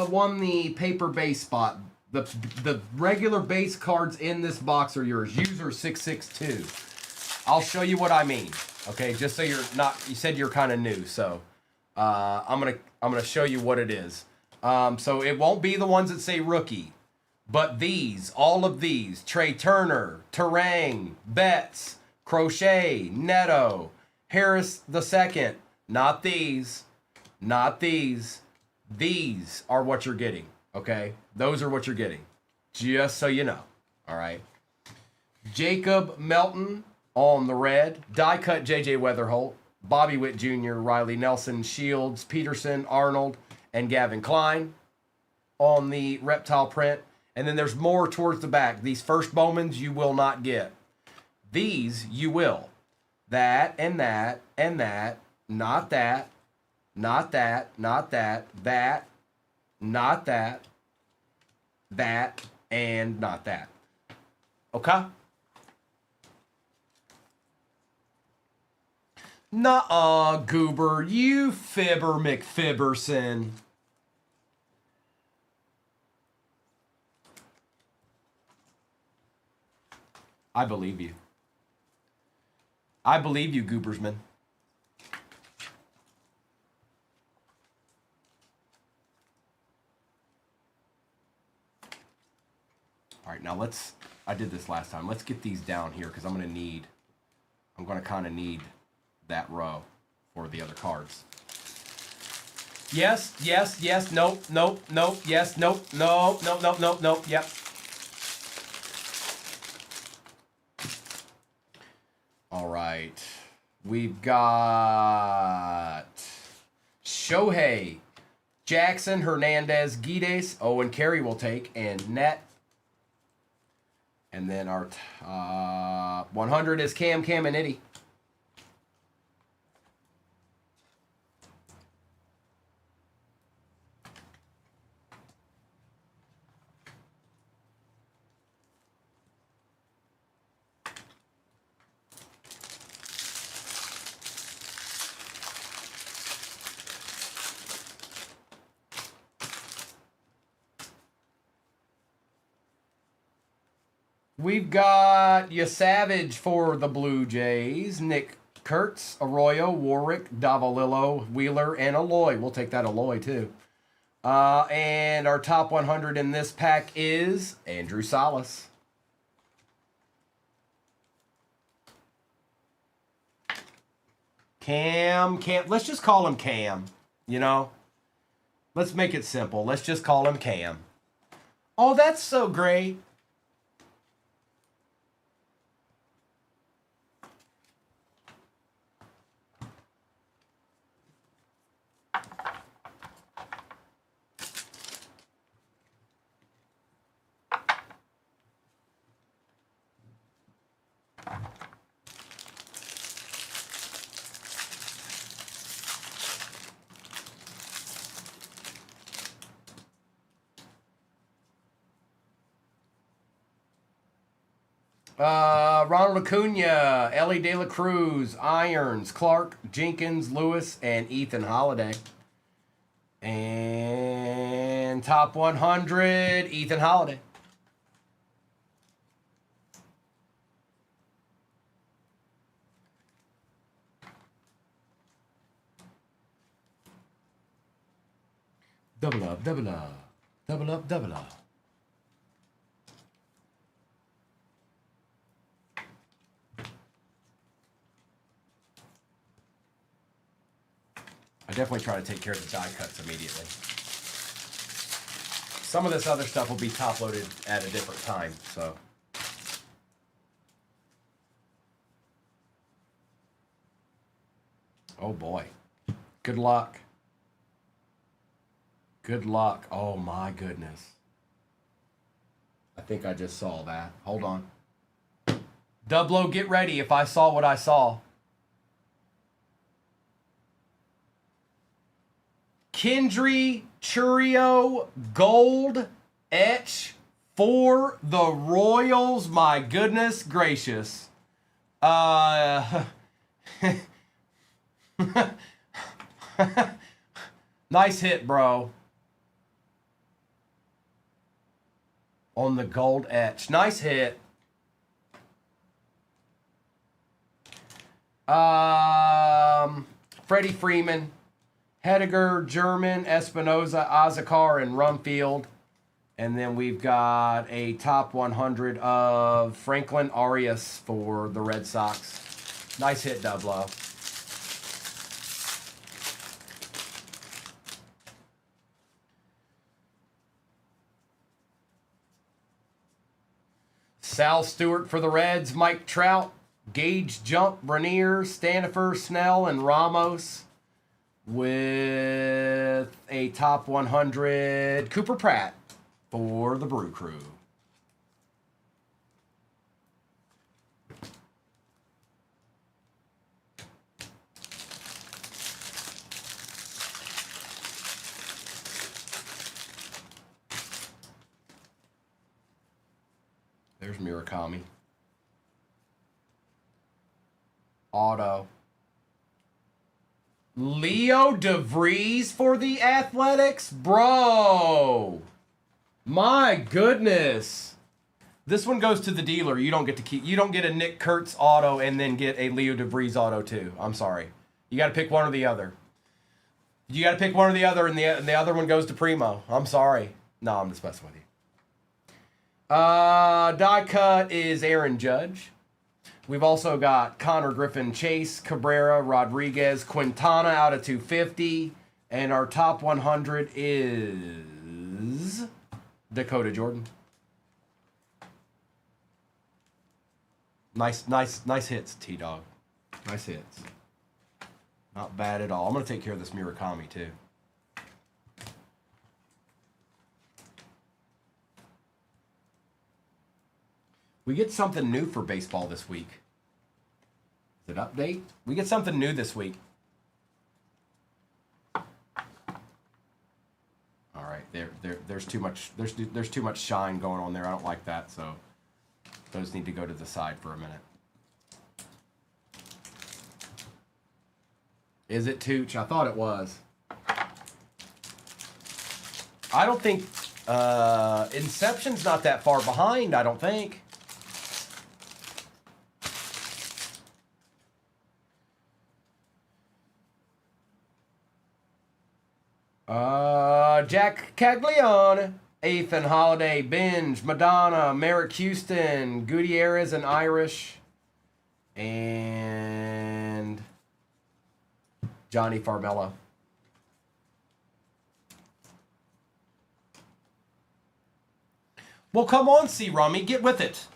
won the paper base spot, the regular base cards in this box are yours. User 662. I'll show you what I mean. Okay, just so you're not. You said you're kind of new, so I'm gonna show you what it is. So it won't be the ones that say rookie, but these, all of these: Trey Turner, Terang, Betts, Crochet, Neto, Harris II. Not these. Not these. These are what you're getting, okay? Those are what you're getting, just so you know, all right? Jacob Melton on the red. Die cut J.J. Weatherholt. Bobby Witt Jr., Riley Nelson, Shields, Peterson, Arnold, and Gavin Klein on the reptile print. And then there's more towards the back. These first Bowmans you will not get. These you will. That and that and that. Not that. Not that, not that, that, not that, that, and not that. Okay? Nuh-uh, Goober, you fibber McFibberson. I believe you. I believe you, Goobersman. All right, now I did this last time. Let's get these down here because I'm going to kind of need that row for the other cards. Yes, yes, yes, nope, nope, nope, yes, nope, nope, nope, nope, nope, nope, yep. All right, we've got Shohei, Jackson, Hernandez, Guides, Owen Carey will take, and Net. And then our 100 is Cam and Itty. We've got Savage for the Blue Jays, Nick Kurtz, Arroyo, Warwick, Davalillo, Wheeler, and Aloy. We'll take that Aloy too. And our top 100 in this pack is Andrew Salas. Cam, let's just call him Cam, you know? Let's make it simple. Let's just call him Cam. Oh, that's so great. Ronald Acuna, Ellie De La Cruz, Irons, Clark, Jenkins, Lewis, and Ethan Holiday. And top 100, Ethan Holiday. Double up, double up, double up, double up. I definitely try to take care of the die cuts immediately. Some of this other stuff will be top loaded at a different time, so. Oh boy. Good luck. Good luck. Oh my goodness. I think I just saw that. Hold on. Dublo, get ready if I saw what I saw. Kendry Churio Gold Etch for the Royals. My goodness gracious. Nice hit, bro. On the gold etch. Nice hit. Freddie Freeman, Hediger, German, Espinoza, Azakar, and Rumfield. And then we've got a top 100 of Franklin Arias for the Red Sox. Nice hit, Dublo. Sal Stewart for the Reds, Mike Trout, Gage Jump, Bernier, Stanifer, Snell, and Ramos. With a top 100, Cooper Pratt for the Brew Crew. There's Murakami. Auto. Leo DeVries for the Athletics? Bro. My goodness. This one goes to the dealer. You don't get to keep. You don't get a Nick Kurtz auto and then get a Leo DeVries auto too. I'm sorry. You got to pick one or the other. You got to pick one or the other, and the other one goes to Primo. I'm sorry. No, I'm just messing with you. Die cut is Aaron Judge. We've also got Connor Griffin, Chase, Cabrera, Rodriguez, Quintana out of 250. And our top 100 is Dakota Jordan. Nice hits, T-Dog. Nice hits. Not bad at all. I'm going to take care of this Murakami, too. We get something new for baseball this week. Is it update? We get something new this week. All right, there's too much shine going on there. I don't like that, so those need to go to the side for a minute. Is it Tooch? I thought it was. I don't think Inception's not that far behind, I don't think. Jack Caglione, Ethan Holiday, Binge, Madonna, Merrick Houston, Gutierrez and Irish, and Johnny Farmella. Well, come on, C. Rummy, get with it.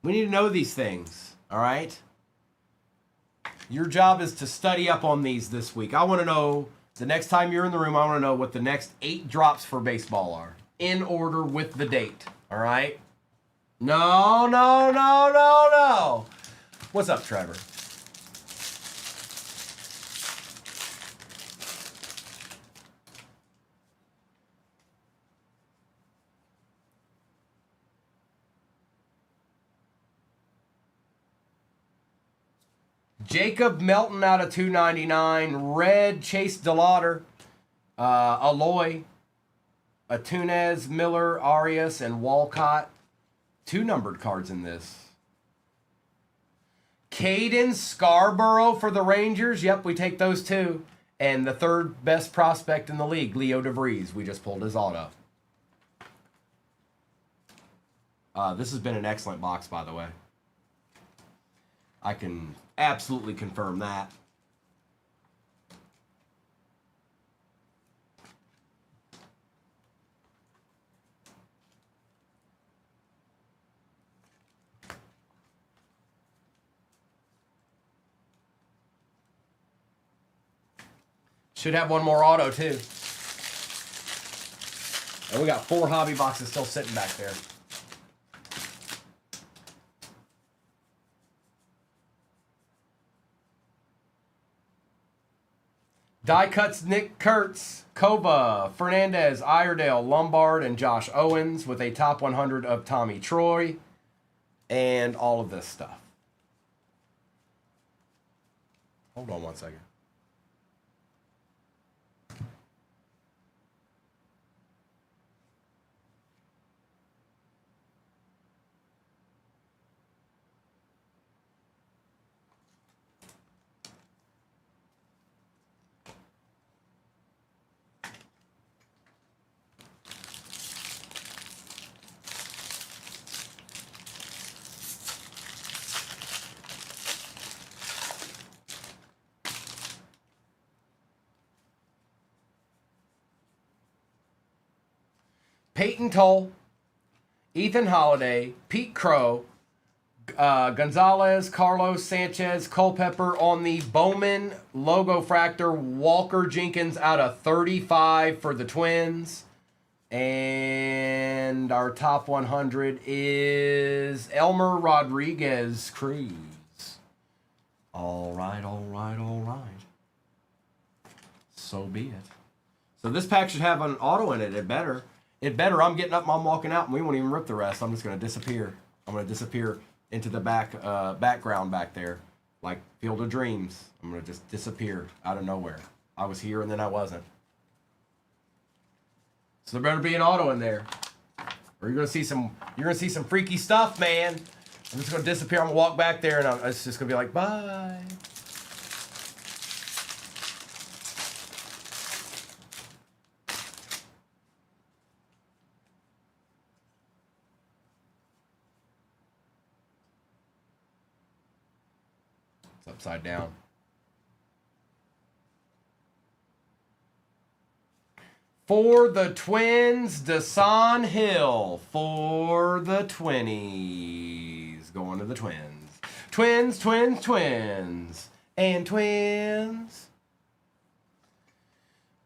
We need to know these things, all right? Your job is to study up on these this week. I want to know, the next time you're in the room, I want to know what the next 8 drops for baseball are. In order with the date, all right? No. What's up, Trevor? Jacob Melton out of 299. Red Chase DeLauder. Aloy. Atunez, Miller, Arias, and Walcott. 2 numbered cards in this. Caden Scarborough for the Rangers. Yep, we take those 2. And the 3rd best prospect in the league, Leo DeVries. We just pulled his auto. This has been an excellent box, by the way. I can absolutely confirm that. Should have one more auto, too. And we got 4 hobby boxes still sitting back there. Die cuts Nick Kurtz, Kova, Fernandez, Iredale, Lombard, and Josh Owens with a top 100 of Tommy Troy and all of this stuff. Hold on one second. Peyton Toll, Ethan Holiday, Pete Crow, Gonzalez, Carlos Sanchez, Culpepper on the Bowman Logo Fractor, Walker Jenkins out of 35 for the Twins. And our top 100 is Elmer Rodriguez Cruz. All right, all right, all right. So be it. So this pack should have an auto in it. It better. It better. I'm getting up, I'm walking out, and we won't even rip the rest. I'm just going to disappear. I'm going to disappear into the background back there, like Field of Dreams. I'm going to just disappear out of nowhere. I was here and then I wasn't. So there better be an auto in there, or you're going to see some. You're going to see some freaky stuff, man. I'm just going to disappear. I'm going to walk back there, and it's just going to be like, bye. Upside down. For the Twins, Dasan Hill. For the 20s. Going to the Twins. Twins, twins, twins. And twins.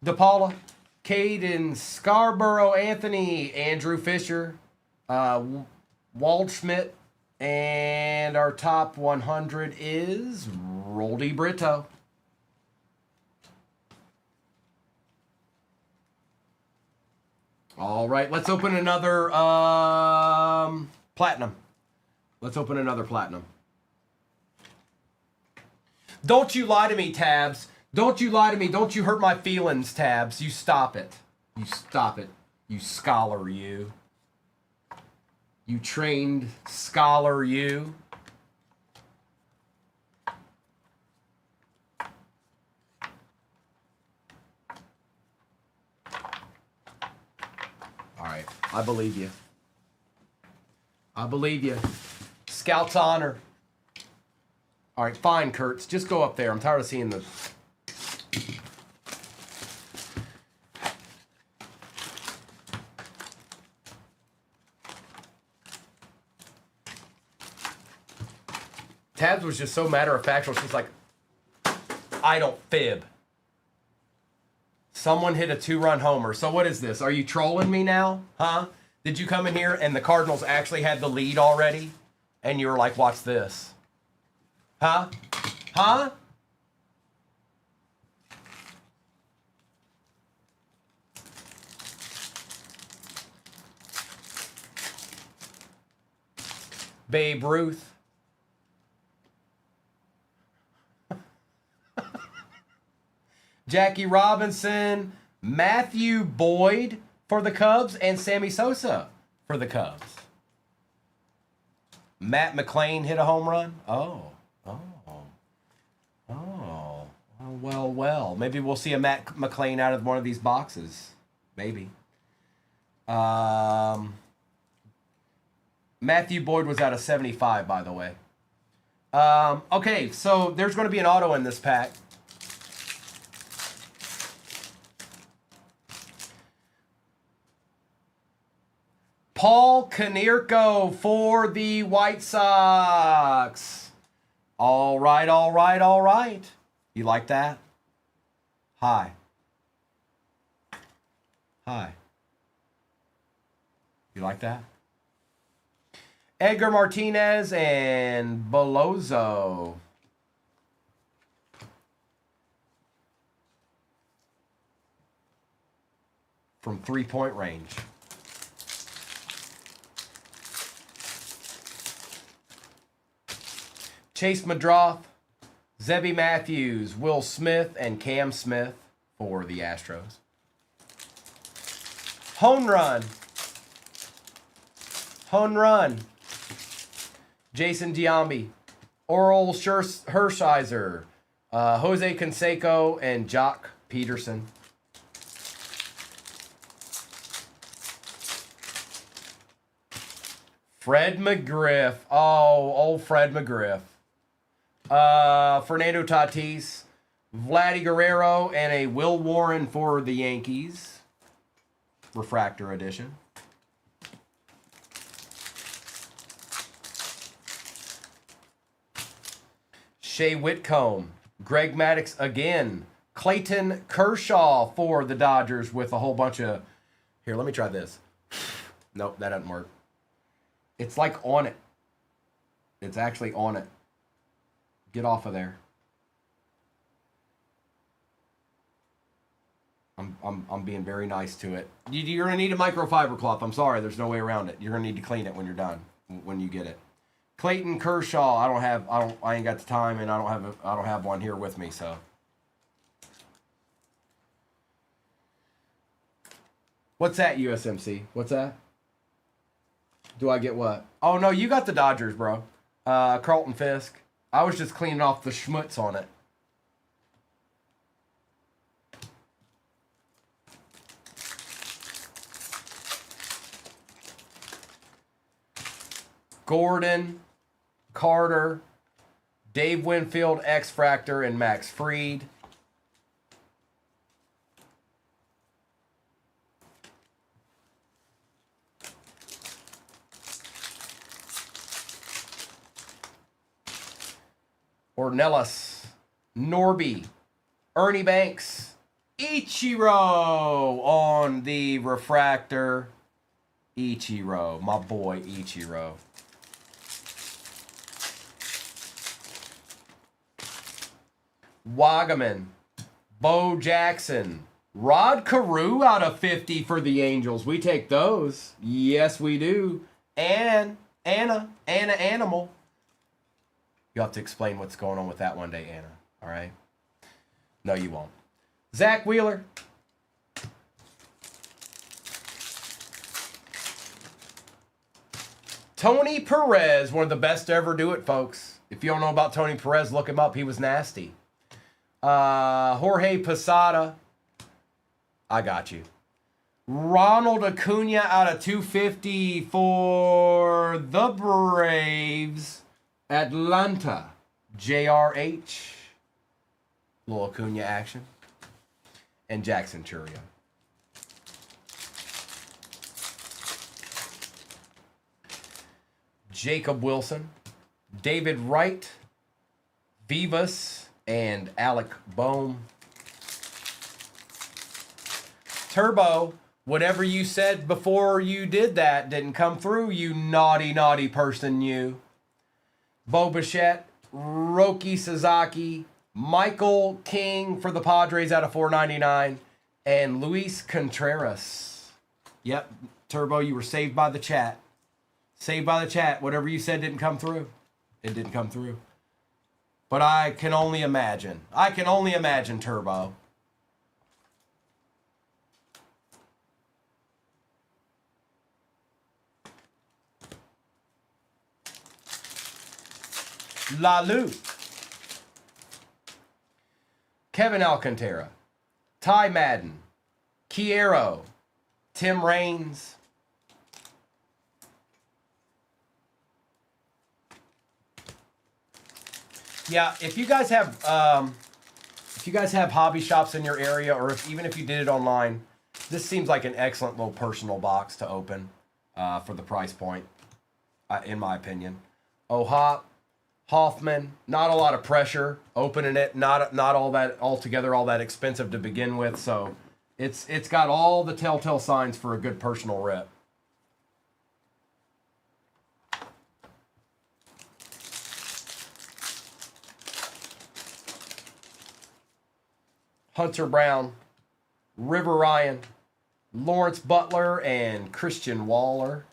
DePaula, Caden Scarborough, Anthony, Andrew Fisher, Waldschmidt. And our top 100 is Roldy Brito. All right, let's open another platinum. Let's open another platinum. Don't you lie to me, Tabs. Don't you lie to me. Don't you hurt my feelings, Tabs. You stop it. You stop it. You scholar, you. You trained scholar, you. All right, I believe you. I believe you. Scout's honor. All right, fine, Kurtz. Just go up there. I'm tired of seeing the... Tabs was just so matter-of-factual. She's like, I don't fib. Someone hit a 2-run homer. So what is this? Are you trolling me now? Huh? Did you come in here and the Cardinals actually had the lead already? And you were like, watch this. Huh? Huh? Babe Ruth. Jackie Robinson, Matthew Boyd for the Cubs, and Sammy Sosa for the Cubs. Matt McClain hit a home run. Oh. Well. Maybe we'll see a Matt McClain out of one of these boxes. Maybe. Matthew Boyd was out of 75, by the way. Okay, so there's going to be an auto in this pack. Paul Konerko for the White Sox. All right. You like that? Hi. You like that? Edgar Martinez and Belozo. From 3-point range. Chase Madroth, Zebby Matthews, Will Smith, and Cam Smith for the Astros. Home run. Jason Giambi, Oral Hershiser, Jose Canseco, and Jock Peterson. Fred McGriff. Oh, old Fred McGriff. Fernando Tatis, Vladdy Guerrero, and a Will Warren for the Yankees. Refractor edition. Shea Whitcomb, Greg Maddux again, Clayton Kershaw for the Dodgers with a whole bunch of... Here, let me try this. Nope, that doesn't work. It's like on it. It's actually on it. Get off of there. I'm being very nice to it. You're gonna need a microfiber cloth. I'm sorry, there's no way around it. You're gonna need to clean it when you're done. When you get it. Clayton Kershaw. I ain't got the time, and I don't have one here with me. So. What's that, USMC? What's that? Do I get what? Oh no, you got the Dodgers, bro. Carlton Fisk. I was just cleaning off the schmutz on it. Gordon, Carter, Dave Winfield, X-Fractor, and Max Fried. Ornelas, Norby, Ernie Banks, Ichiro on the refractor. Ichiro, my boy Ichiro. Wagaman, Bo Jackson, Rod Carew out of 50 for the Angels. We take those. Yes, we do. And Anna Animal. You'll have to explain what's going on with that one day, Anna. All right? No, you won't. Zach Wheeler. Tony Perez, one of the best to ever do it, folks. If you don't know about Tony Perez, look him up. He was nasty. Jorge Posada. I got you. Ronald Acuna out of 250 for the Braves. Atlanta. JRH. Little Acuna action. And Jackson Churio. Jacob Wilson. David Wright. Vivas. And Alec Bohm. Turbo, whatever you said before you did that didn't come through, you naughty, naughty person, you. Bo Bichette, Roki Sasaki, Michael King for the Padres out of 499, and Luis Contreras. Yep, Turbo, you were saved by the chat. Saved by the chat. Whatever you said didn't come through. It didn't come through. But I can only imagine. I can only imagine, Turbo. Lalu. Kevin Alcantara. Ty Madden. Kiero. Tim Raines. Yeah, if you guys have hobby shops in your area, or even if you did it online, this seems like an excellent little personal box to open for the price point, in my opinion. Hoffman, not a lot of pressure opening it, not all that altogether all that expensive to begin with, so it's got all the telltale signs for a good personal rip. Hunter Brown, River Ryan, Lawrence Butler, and Christian Walker.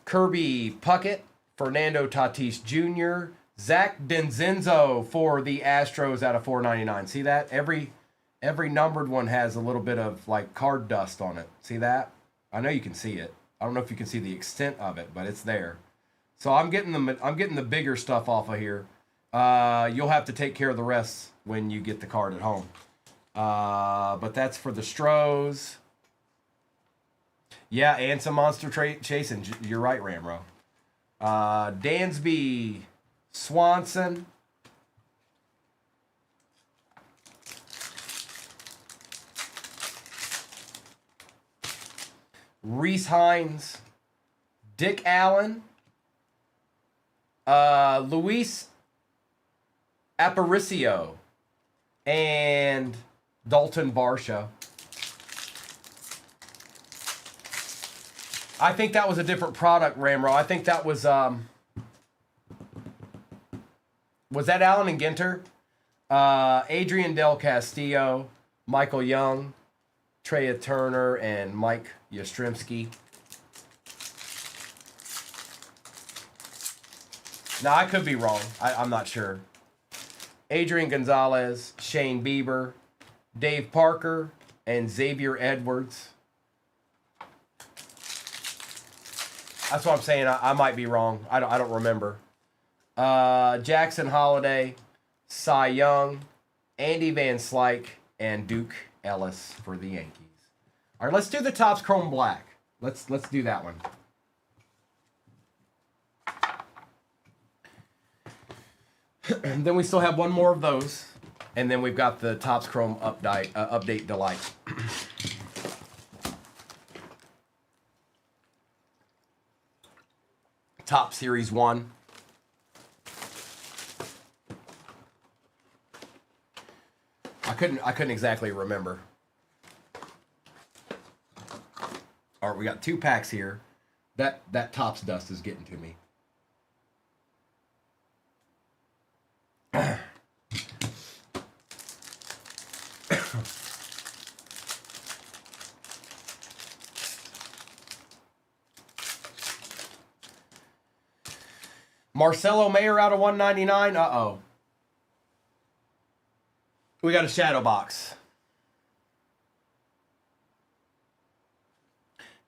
Kirby Puckett, Fernando Tatis Jr., Zach Denzenzo for the Astros out of 499. See that? Every numbered one has a little bit of like card dust on it. See that? I know you can see it. I don't know if you can see the extent of it, but it's there. So I'm getting the bigger stuff off of here. You'll have to take care of the rest when you get the card at home. But that's for the Stros. Yeah, and some monster chasing. You're right, Ramro. Dansby, Swanson. Reese Hines. Dick Allen. Luis Aparicio. And Dalton Varsho. I think that was a different product, Ramro. I think that was that Allen and Ginter? Adrian Del Castillo, Michael Young, Treya Turner, and Mike Yastrzemski. Now, I could be wrong. I'm not sure. Adrian Gonzalez, Shane Bieber, Dave Parker, and Xavier Edwards. That's what I'm saying. I might be wrong. I don't remember. Jackson Holiday, Cy Young, Andy Van Slyke, and Duke Ellis for the Yankees. All right, let's do the Topps Chrome Black. Let's do that one. And then we still have one more of those, and then we've got the Topps Chrome Update Delight. Top Series 1. I couldn't exactly remember. All right, we got 2 packs here. That Topps dust is getting to me. Marcelo Mayer out of 199. Uh-oh. We got a shadow box.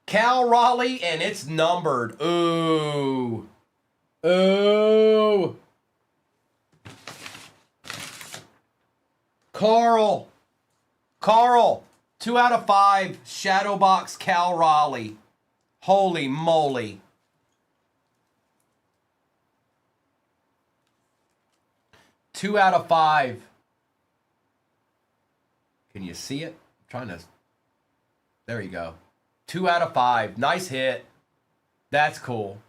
Cal Raleigh, and it's numbered. Ooh. Ooh. Carl. 2 out of 5. Shadow box Cal Raleigh. Holy moly. Two out of 5. Can you see it? I'm trying to. There you go. 2 out of 5. Nice hit. That's cool.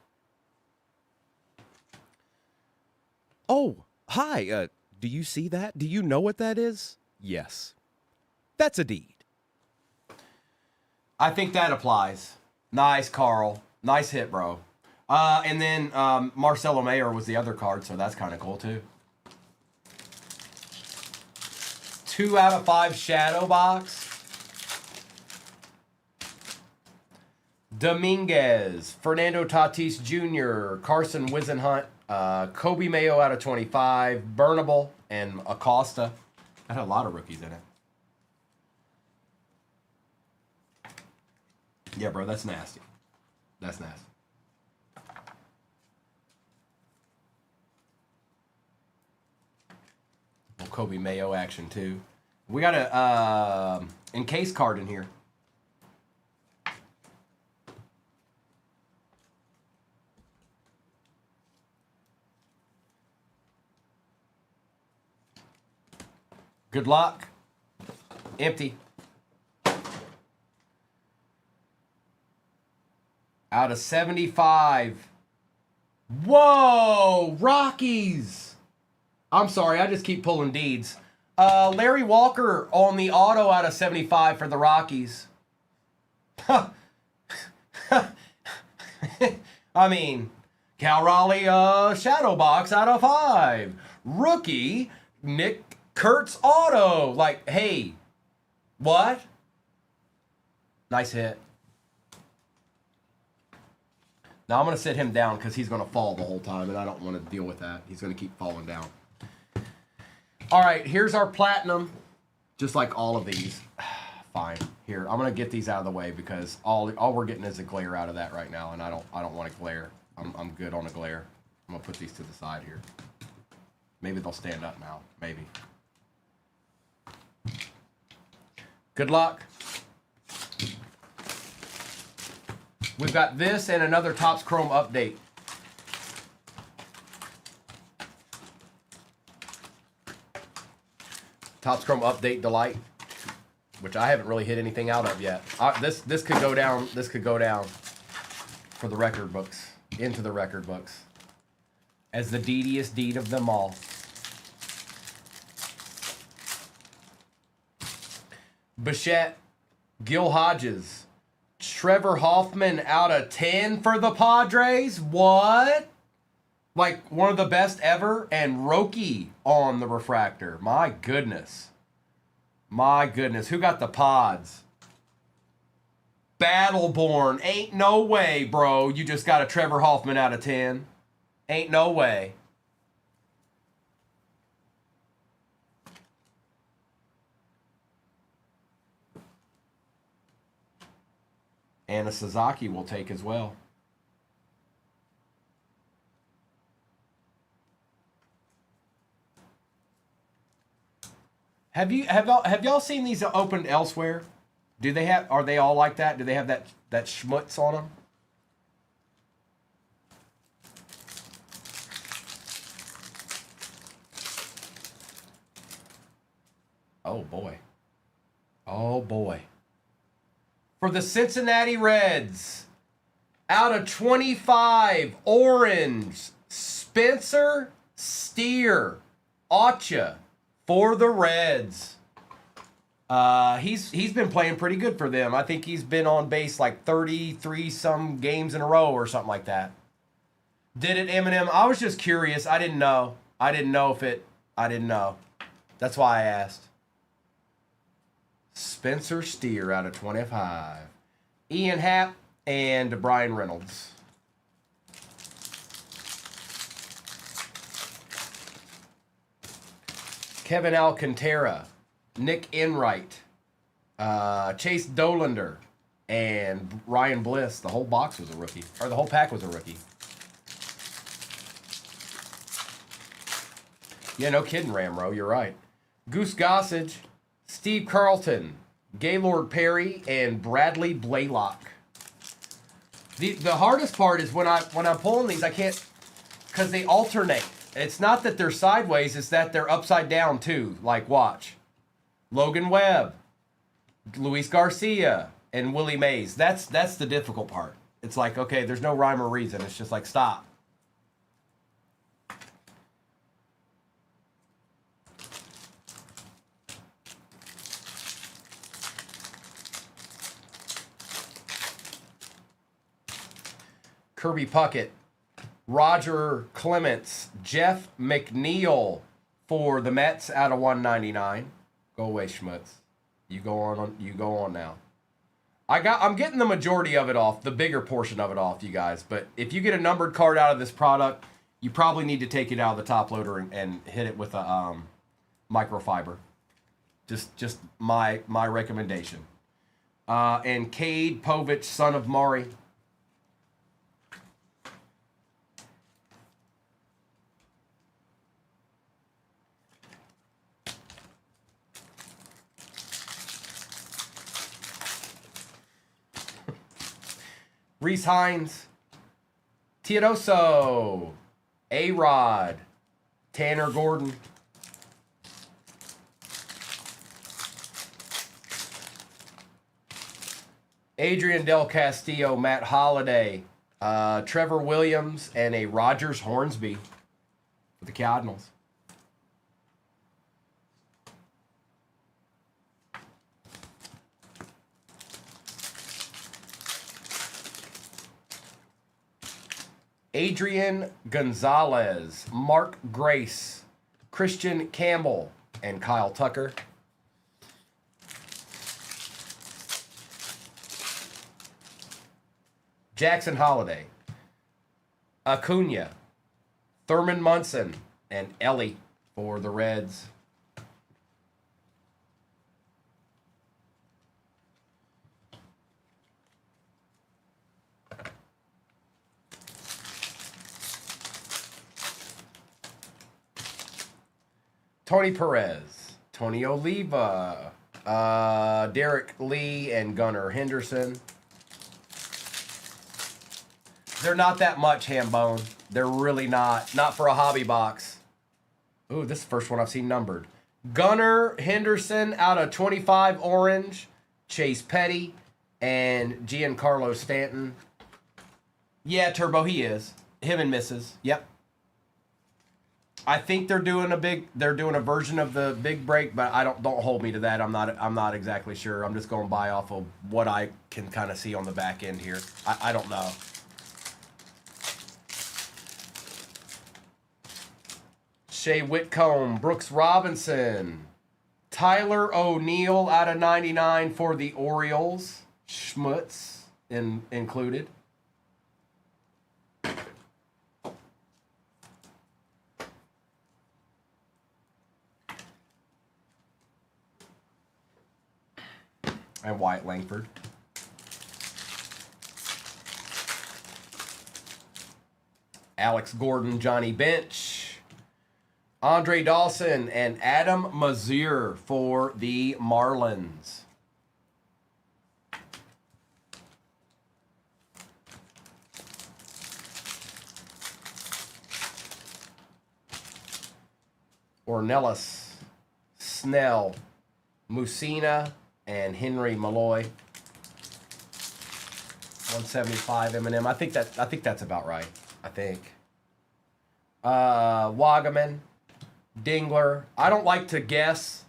Oh, hi. Do you see that? Do you know what that is? Yes. That's a deed. I think that applies. Nice, Carl. Nice hit, bro. And then Marcelo Mayer was the other card, so that's kind of cool, too. 2 out of 5 shadow box. Dominguez, Fernando Tatis Jr., Carson Whisenhunt, Kobe Mayo out of 25, Burnable, and Acosta. That had a lot of rookies in it. Yeah, bro, that's nasty. That's nasty. Kobe Mayo action too. We got a encased card in here. Good luck. Empty. Out of 75. Whoa! Rockies! I'm sorry, I just keep pulling deeds. Larry Walker on the auto out of 75 for the Rockies. I mean, Cal Raleigh shadow box out of 5. Rookie, Nick Kurtz auto. Like, hey, what? Nice hit. Now I'm going to sit him down because he's going to fall the whole time, and I don't want to deal with that. He's going to keep falling down. All right, here's our platinum. Just like all of these. Fine. Here, I'm going to get these out of the way because all we're getting is a glare out of that right now, and I don't want a glare. I'm good on a glare. I'm going to put these to the side here. Maybe they'll stand up now. Maybe. Good luck. We've got this and another Topps Chrome update. Topps Chrome update delight, which I haven't really hit anything out of yet. This could go down. This could go down for the record books, into the record books, as the deediest deed of them all. Bichette, Gil Hodges, Trevor Hoffman out of 10 for the Padres. What? Like one of the best ever. And Roki on the refractor. My goodness. My goodness. Who got the Pods? Battleborn. Ain't no way, bro. You just got a Trevor Hoffman out of 10. Ain't no way. And a Sasaki will take as well. Have y'all seen these opened elsewhere? Do they have? Are they all like that? Do they have that schmutz on them? Oh boy. Oh boy. For the Cincinnati Reds, out of 25, orange, Spencer Steer, Acha for the Reds. He's been playing pretty good for them. I think he's been on base like 33 some games in a row or something like that. Did it, Eminem? I was just curious. I didn't know. I didn't know. That's why I asked. Spencer Steer out of 25. Ian Happ and Brian Reynolds. Kevin Alcantara, Nick Enright, Chase Dolander, and Ryan Bliss. The whole box was a rookie. Or the whole pack was a rookie. Yeah, no kidding, Ramro. You're right. Goose Gossage, Steve Carlton, Gaylord Perry, and Bradley Blaylock. The hardest part is when I'm pulling these, I can't, because they alternate. It's not that they're sideways, it's that they're upside down too. Like, watch. Logan Webb, Luis Garcia, and Willie Mays. That's the difficult part. It's like, okay, there's no rhyme or reason. It's just like, stop. Kirby Puckett, Roger Clements, Jeff McNeil for the Mets out of 199. Go away, Schmutz. You go on now. I'm getting the majority of it off, the bigger portion of it off, you guys. But if you get a numbered card out of this product, you probably need to take it out of the top loader and hit it with a microfiber. Just my recommendation. And Cade Povich, son of Maury. Reese Hines, Teodoso, A-Rod, Tanner Gordon, Adrian Del Castillo, Matt Holliday, Trevor Williams, and a Rogers Hornsby for the Cardinals. Adrian Gonzalez, Mark Grace, Christian Campbell, and Kyle Tucker. Jackson Holiday, Acuna, Thurman Munson, and Ellie for the Reds. Tony Perez, Tony Oliva, Derek Lee, and Gunnar Henderson. They're not that much, Hambone. They're really not. Not for a hobby box. Ooh, this is the first one I've seen numbered. Gunnar Henderson out of 25 orange. Chase Petty and Giancarlo Stanton. Yeah, Turbo, he is. Him and Mrs. Yep. I think they're doing a version of the big break, but don't hold me to that. I'm not exactly sure. I'm just going by off of what I can kind of see on the back end here. I don't know. Shea Whitcomb, Brooks Robinson, Tyler O'Neill out of 99 for the Orioles. Schmutz included. And Wyatt Langford. Alex Gordon, Johnny Bench, Andre Dawson, and Adam Mazier for the Marlins. Ornelas, Snell, Musina, and Henry Malloy. 175 M&M. I think that's about right. I think. Wagaman, Dingler. I don't like to guess.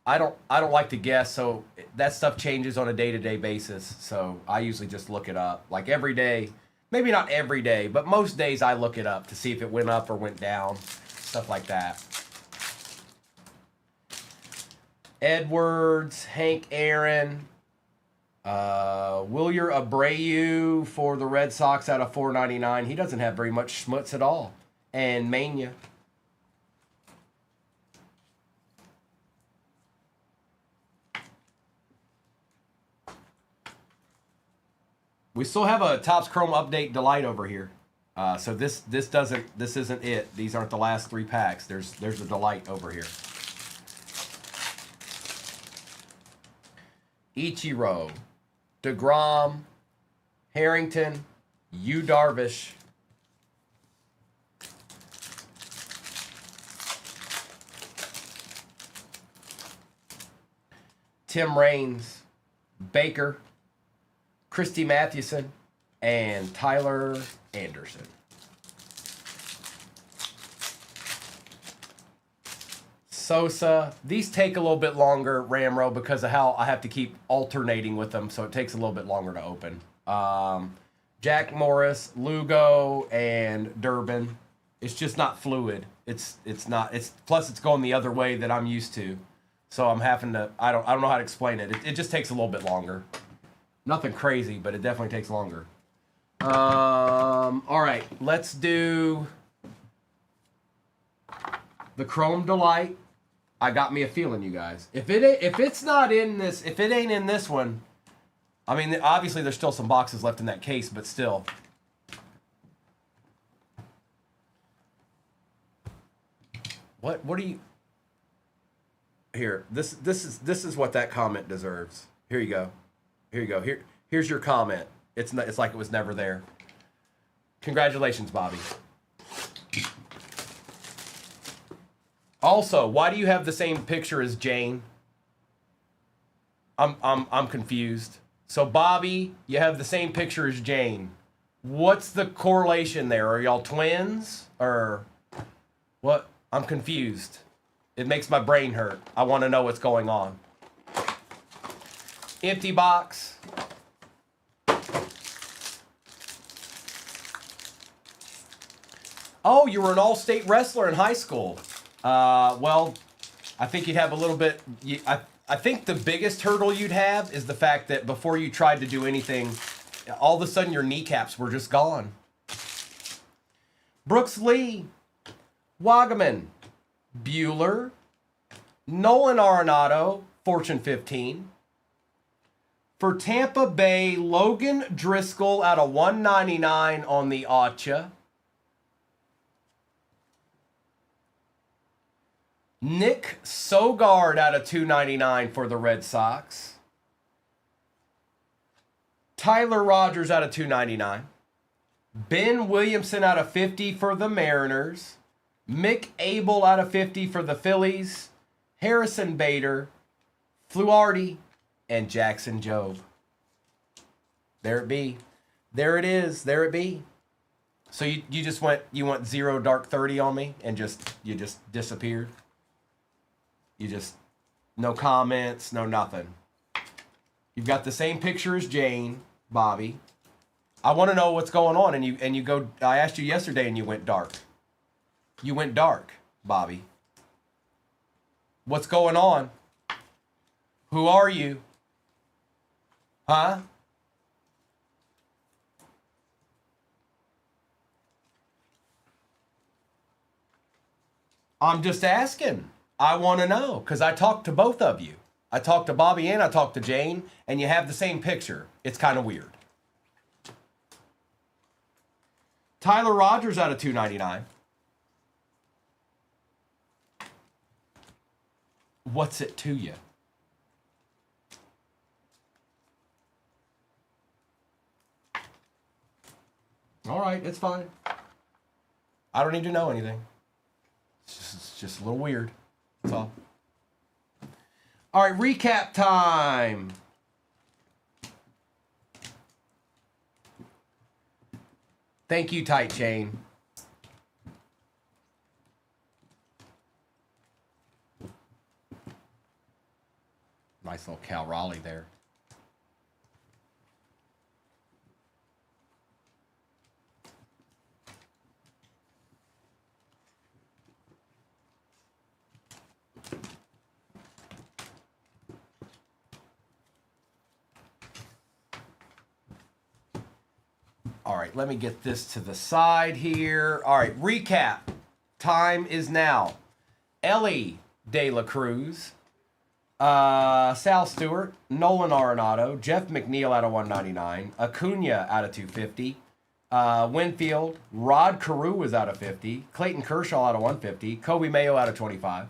I don't like to guess, so that stuff changes on a day-to-day basis. So I usually just look it up. Like every day, maybe not every day, but most days I look it up to see if it went up or went down. Stuff like that. Edwards, Hank Aaron, Wilyer Abreu for the Red Sox out of 499. He doesn't have very much schmutz at all. And Mania. We still have a Topps Chrome Update Delight over here. So this isn't it. These aren't the last 3 packs. There's a Delight over here. Ichiro, DeGrom, Harrington, Yu Darvish, Tim Raines, Baker, Christy Mathewson, and Tyler Anderson. Sosa. These take a little bit longer, Ramro, because of how I have to keep alternating with them, so it takes a little bit longer to open. Jack Morris, Lugo, and Durbin. It's just not fluid. It's plus it's going the other way that I'm used to. So I'm having to I don't know how to explain it. It just takes a little bit longer. Nothing crazy, but it definitely takes longer. All right, let's do the Chrome Delight. I got me a feeling, you guys. If it's not in this, if it ain't in this one, I mean, obviously there's still some boxes left in that case, but still. What do you? Here, this is what that comment deserves. Here you go. Here's your comment. It's not, it's like it was never there. Congratulations, Bobby. Also, why do you have the same picture as Jane? I'm confused. So Bobby, you have the same picture as Jane. What's the correlation there? Are y'all twins or what? I'm confused. It makes my brain hurt. I want to know what's going on. Empty box. Oh, you were an all-state wrestler in high school. Well, I think you'd have a little bit. I think the biggest hurdle you'd have is the fact that before you tried to do anything, all of a sudden your kneecaps were just gone. Brooks Lee, Wagaman, Bueller, Nolan Arenado, Fortune 15. For Tampa Bay, Logan Driscoll out of 199 on the Acha. Nick Sogard out of 299 for the Red Sox. Tyler Rogers out of 299. Ben Williamson out of 50 for the Mariners. Mick Abel out of 50 for the Phillies. Harrison Bader, Fluharty, and Jackson Jobe. There it be. There it is. There it be. So you just went, you went 0 dark 30 on me and you just disappeared. You just, no comments, no nothing. You've got the same picture as Jane, Bobby. I want to know what's going on, and you go. I asked you yesterday, and you went dark. You went dark, Bobby. What's going on? Who are you? Huh? I'm just asking. I want to know, because I talked to both of you. I talked to Bobby and I talked to Jane, and you have the same picture. It's kind of weird. Tyler Rogers out of 299. What's it to you? All right, it's fine. I don't need to know anything. It's just a little weird. That's all. All right, recap time. Thank you, Tight Chain. Nice little Cal Raleigh there. All right, let me get this to the side here. All right, recap. Time is now. Ellie De La Cruz, Sal Stewart, Nolan Arenado, Jeff McNeil out of 199, Acuna out of 250, Winfield, Rod Carew was out of 50, Clayton Kershaw out of 150, Kobe Mayo out of 25,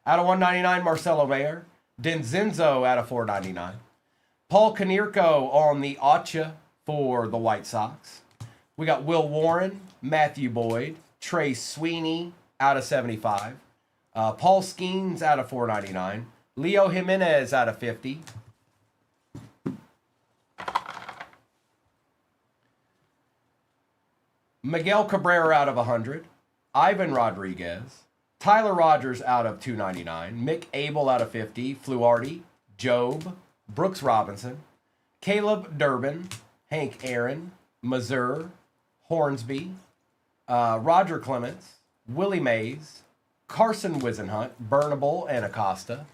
out of 199, Marcelo Mayer, Denzenzo out of 499, Paul Konerko on the Acha for the White Sox. We got Will Warren, Matthew Boyd, Trey Sweeney out of 75, Paul Skeens out of 499, Leo Jimenez out of 50, Miguel Cabrera out of 100, Ivan Rodriguez, Tyler Rogers out of 299, Mick Abel out of 50, Fluharty, Job, Brooks Robinson, Caleb Durbin, Hank Aaron, Mazur, Hornsby, Roger Clements, Willie Mays, Carson Wisenhunt, Burnable, and Acosta,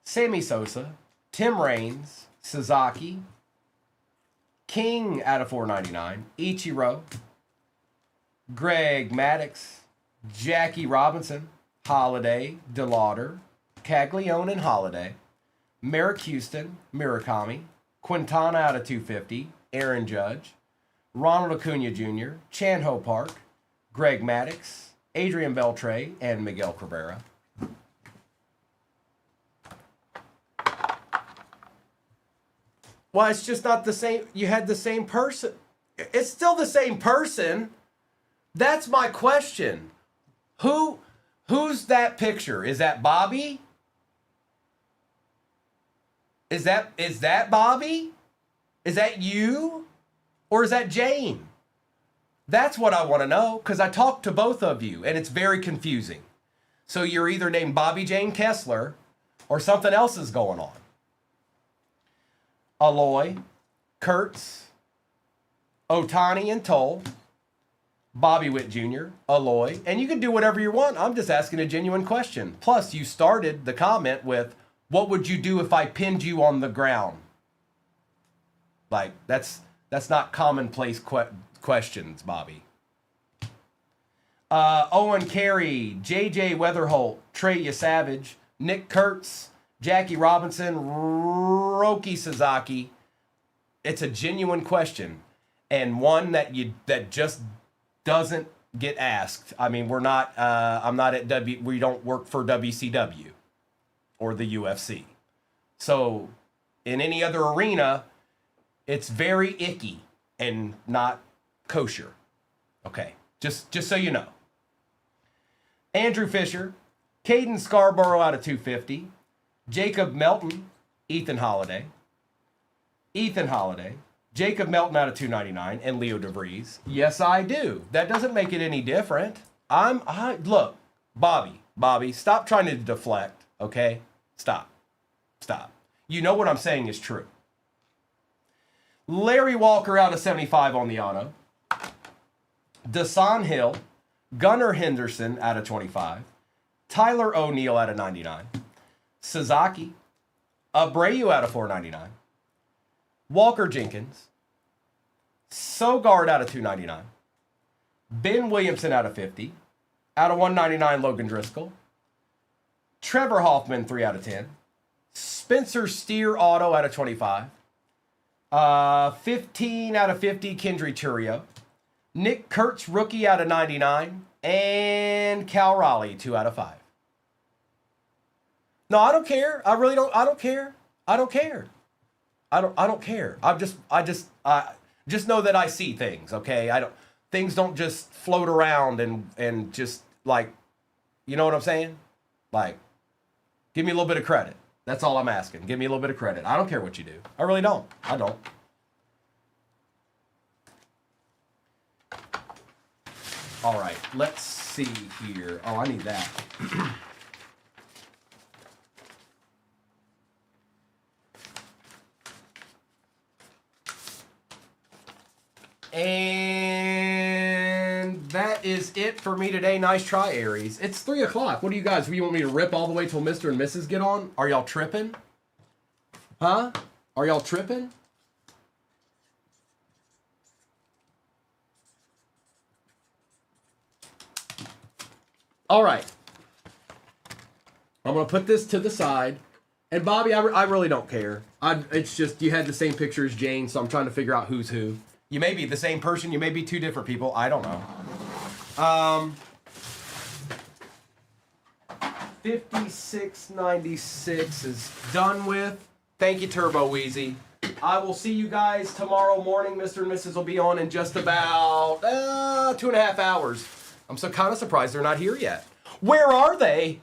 Sammy Sosa, Tim Raines, Sasaki, King out of 499, Ichiro, Greg Maddux, Jackie Robinson, Holiday, DeLauder, Caglione and Holiday, Merrick Houston, Murakami, Quintana out of 250, Aaron Judge, Ronald Acuna Jr., Chan-Ho Park, Greg Maddux, Adrian Beltre, and Miguel Cabrera. Well, it's just not the same. You had the same person. It's still the same person. That's my question. Who's that picture? Is that Bobby? Is that Bobby? Is that you? Or is that Jane? That's what I want to know, because I talked to both of you, and it's very confusing. So you're either named Bobby Jane Kessler, or something else is going on. Aloy, Kurtz, Otani, and Toll, Bobby Witt Jr., Aloy, and you can do whatever you want. I'm just asking a genuine question. Plus, you started the comment with, what would you do if I pinned you on the ground? Like, that's not commonplace questions, Bobby. Owen Carey, JJ Weatherholt, Trey Savage, Nick Kurtz, Jackie Robinson, Roki Sasaki. It's a genuine question, and one that just doesn't get asked. I mean, we're not. I'm not at we don't work for WCW or the UFC. So, in any other arena, it's very icky and not kosher. Okay, just so you know. Andrew Fisher, Caden Scarborough out of 250, Jacob Melton, Ethan Holiday, Jacob Melton out of 299, and Leo DeVries. Yes, I do. That doesn't make it any different. Look, Bobby, stop trying to deflect, okay? Stop. You know what I'm saying is true. Larry Walker out of 75 on the auto. Dasan Hill, Gunnar Henderson out of 25. Tyler O'Neill out of 99. Sasaki, Abreu out of 499. Walker Jenkins, Sogard out of 299. Ben Williamson out of 50. Out of 199, Logan Driscoll. Trevor Hoffman, 3 out of 10. Spencer Steer Auto out of 25. 15 out of 50, Kendry Churio. Nick Kurtz, rookie out of 99. And Cal Raleigh, 2 out of 5. No, I don't care. I really don't. I don't care. I don't care. I don't care. I just know that I see things, okay? Things don't just float around and just like, you know what I'm saying? Like, give me a little bit of credit. That's all I'm asking. Give me a little bit of credit. I don't care what you do. I really don't. I don't. All right, let's see here. Oh, I need that. And that is it for me today. Nice try, Aries. It's 3 o'clock. What do you guys, you want me to rip all the way till Mr. and Mrs. get on? Are y'all tripping? Huh? Are y'all tripping? All right. I'm going to put this to the side. And Bobby, I really don't care. It's just you had the same picture as Jane, so I'm trying to figure out who's who. You may be the same person. You may be 2 different people. I don't know. 5696 is done with. Thank you, Turbo Wheezy. I will see you guys tomorrow morning. Mr. and Mrs. will be on in just about 2.5 hours. I'm so kind of surprised they're not here yet. Where are they?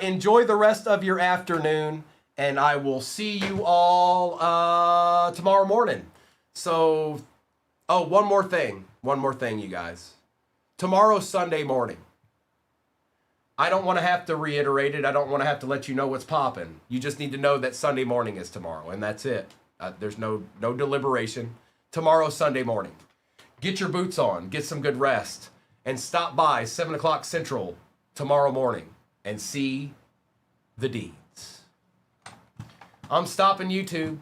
Enjoy the rest of your afternoon, and I will see you all tomorrow morning. So, one more thing, you guys. Tomorrow's Sunday morning. I don't want to have to reiterate it. I don't want to have to let you know what's popping. You just need to know that Sunday morning is tomorrow, and that's it. There's no deliberation. Tomorrow's Sunday morning. Get your boots on, get some good rest, and stop by 7 o'clock Central tomorrow morning and see the deeds. I'm stopping YouTube.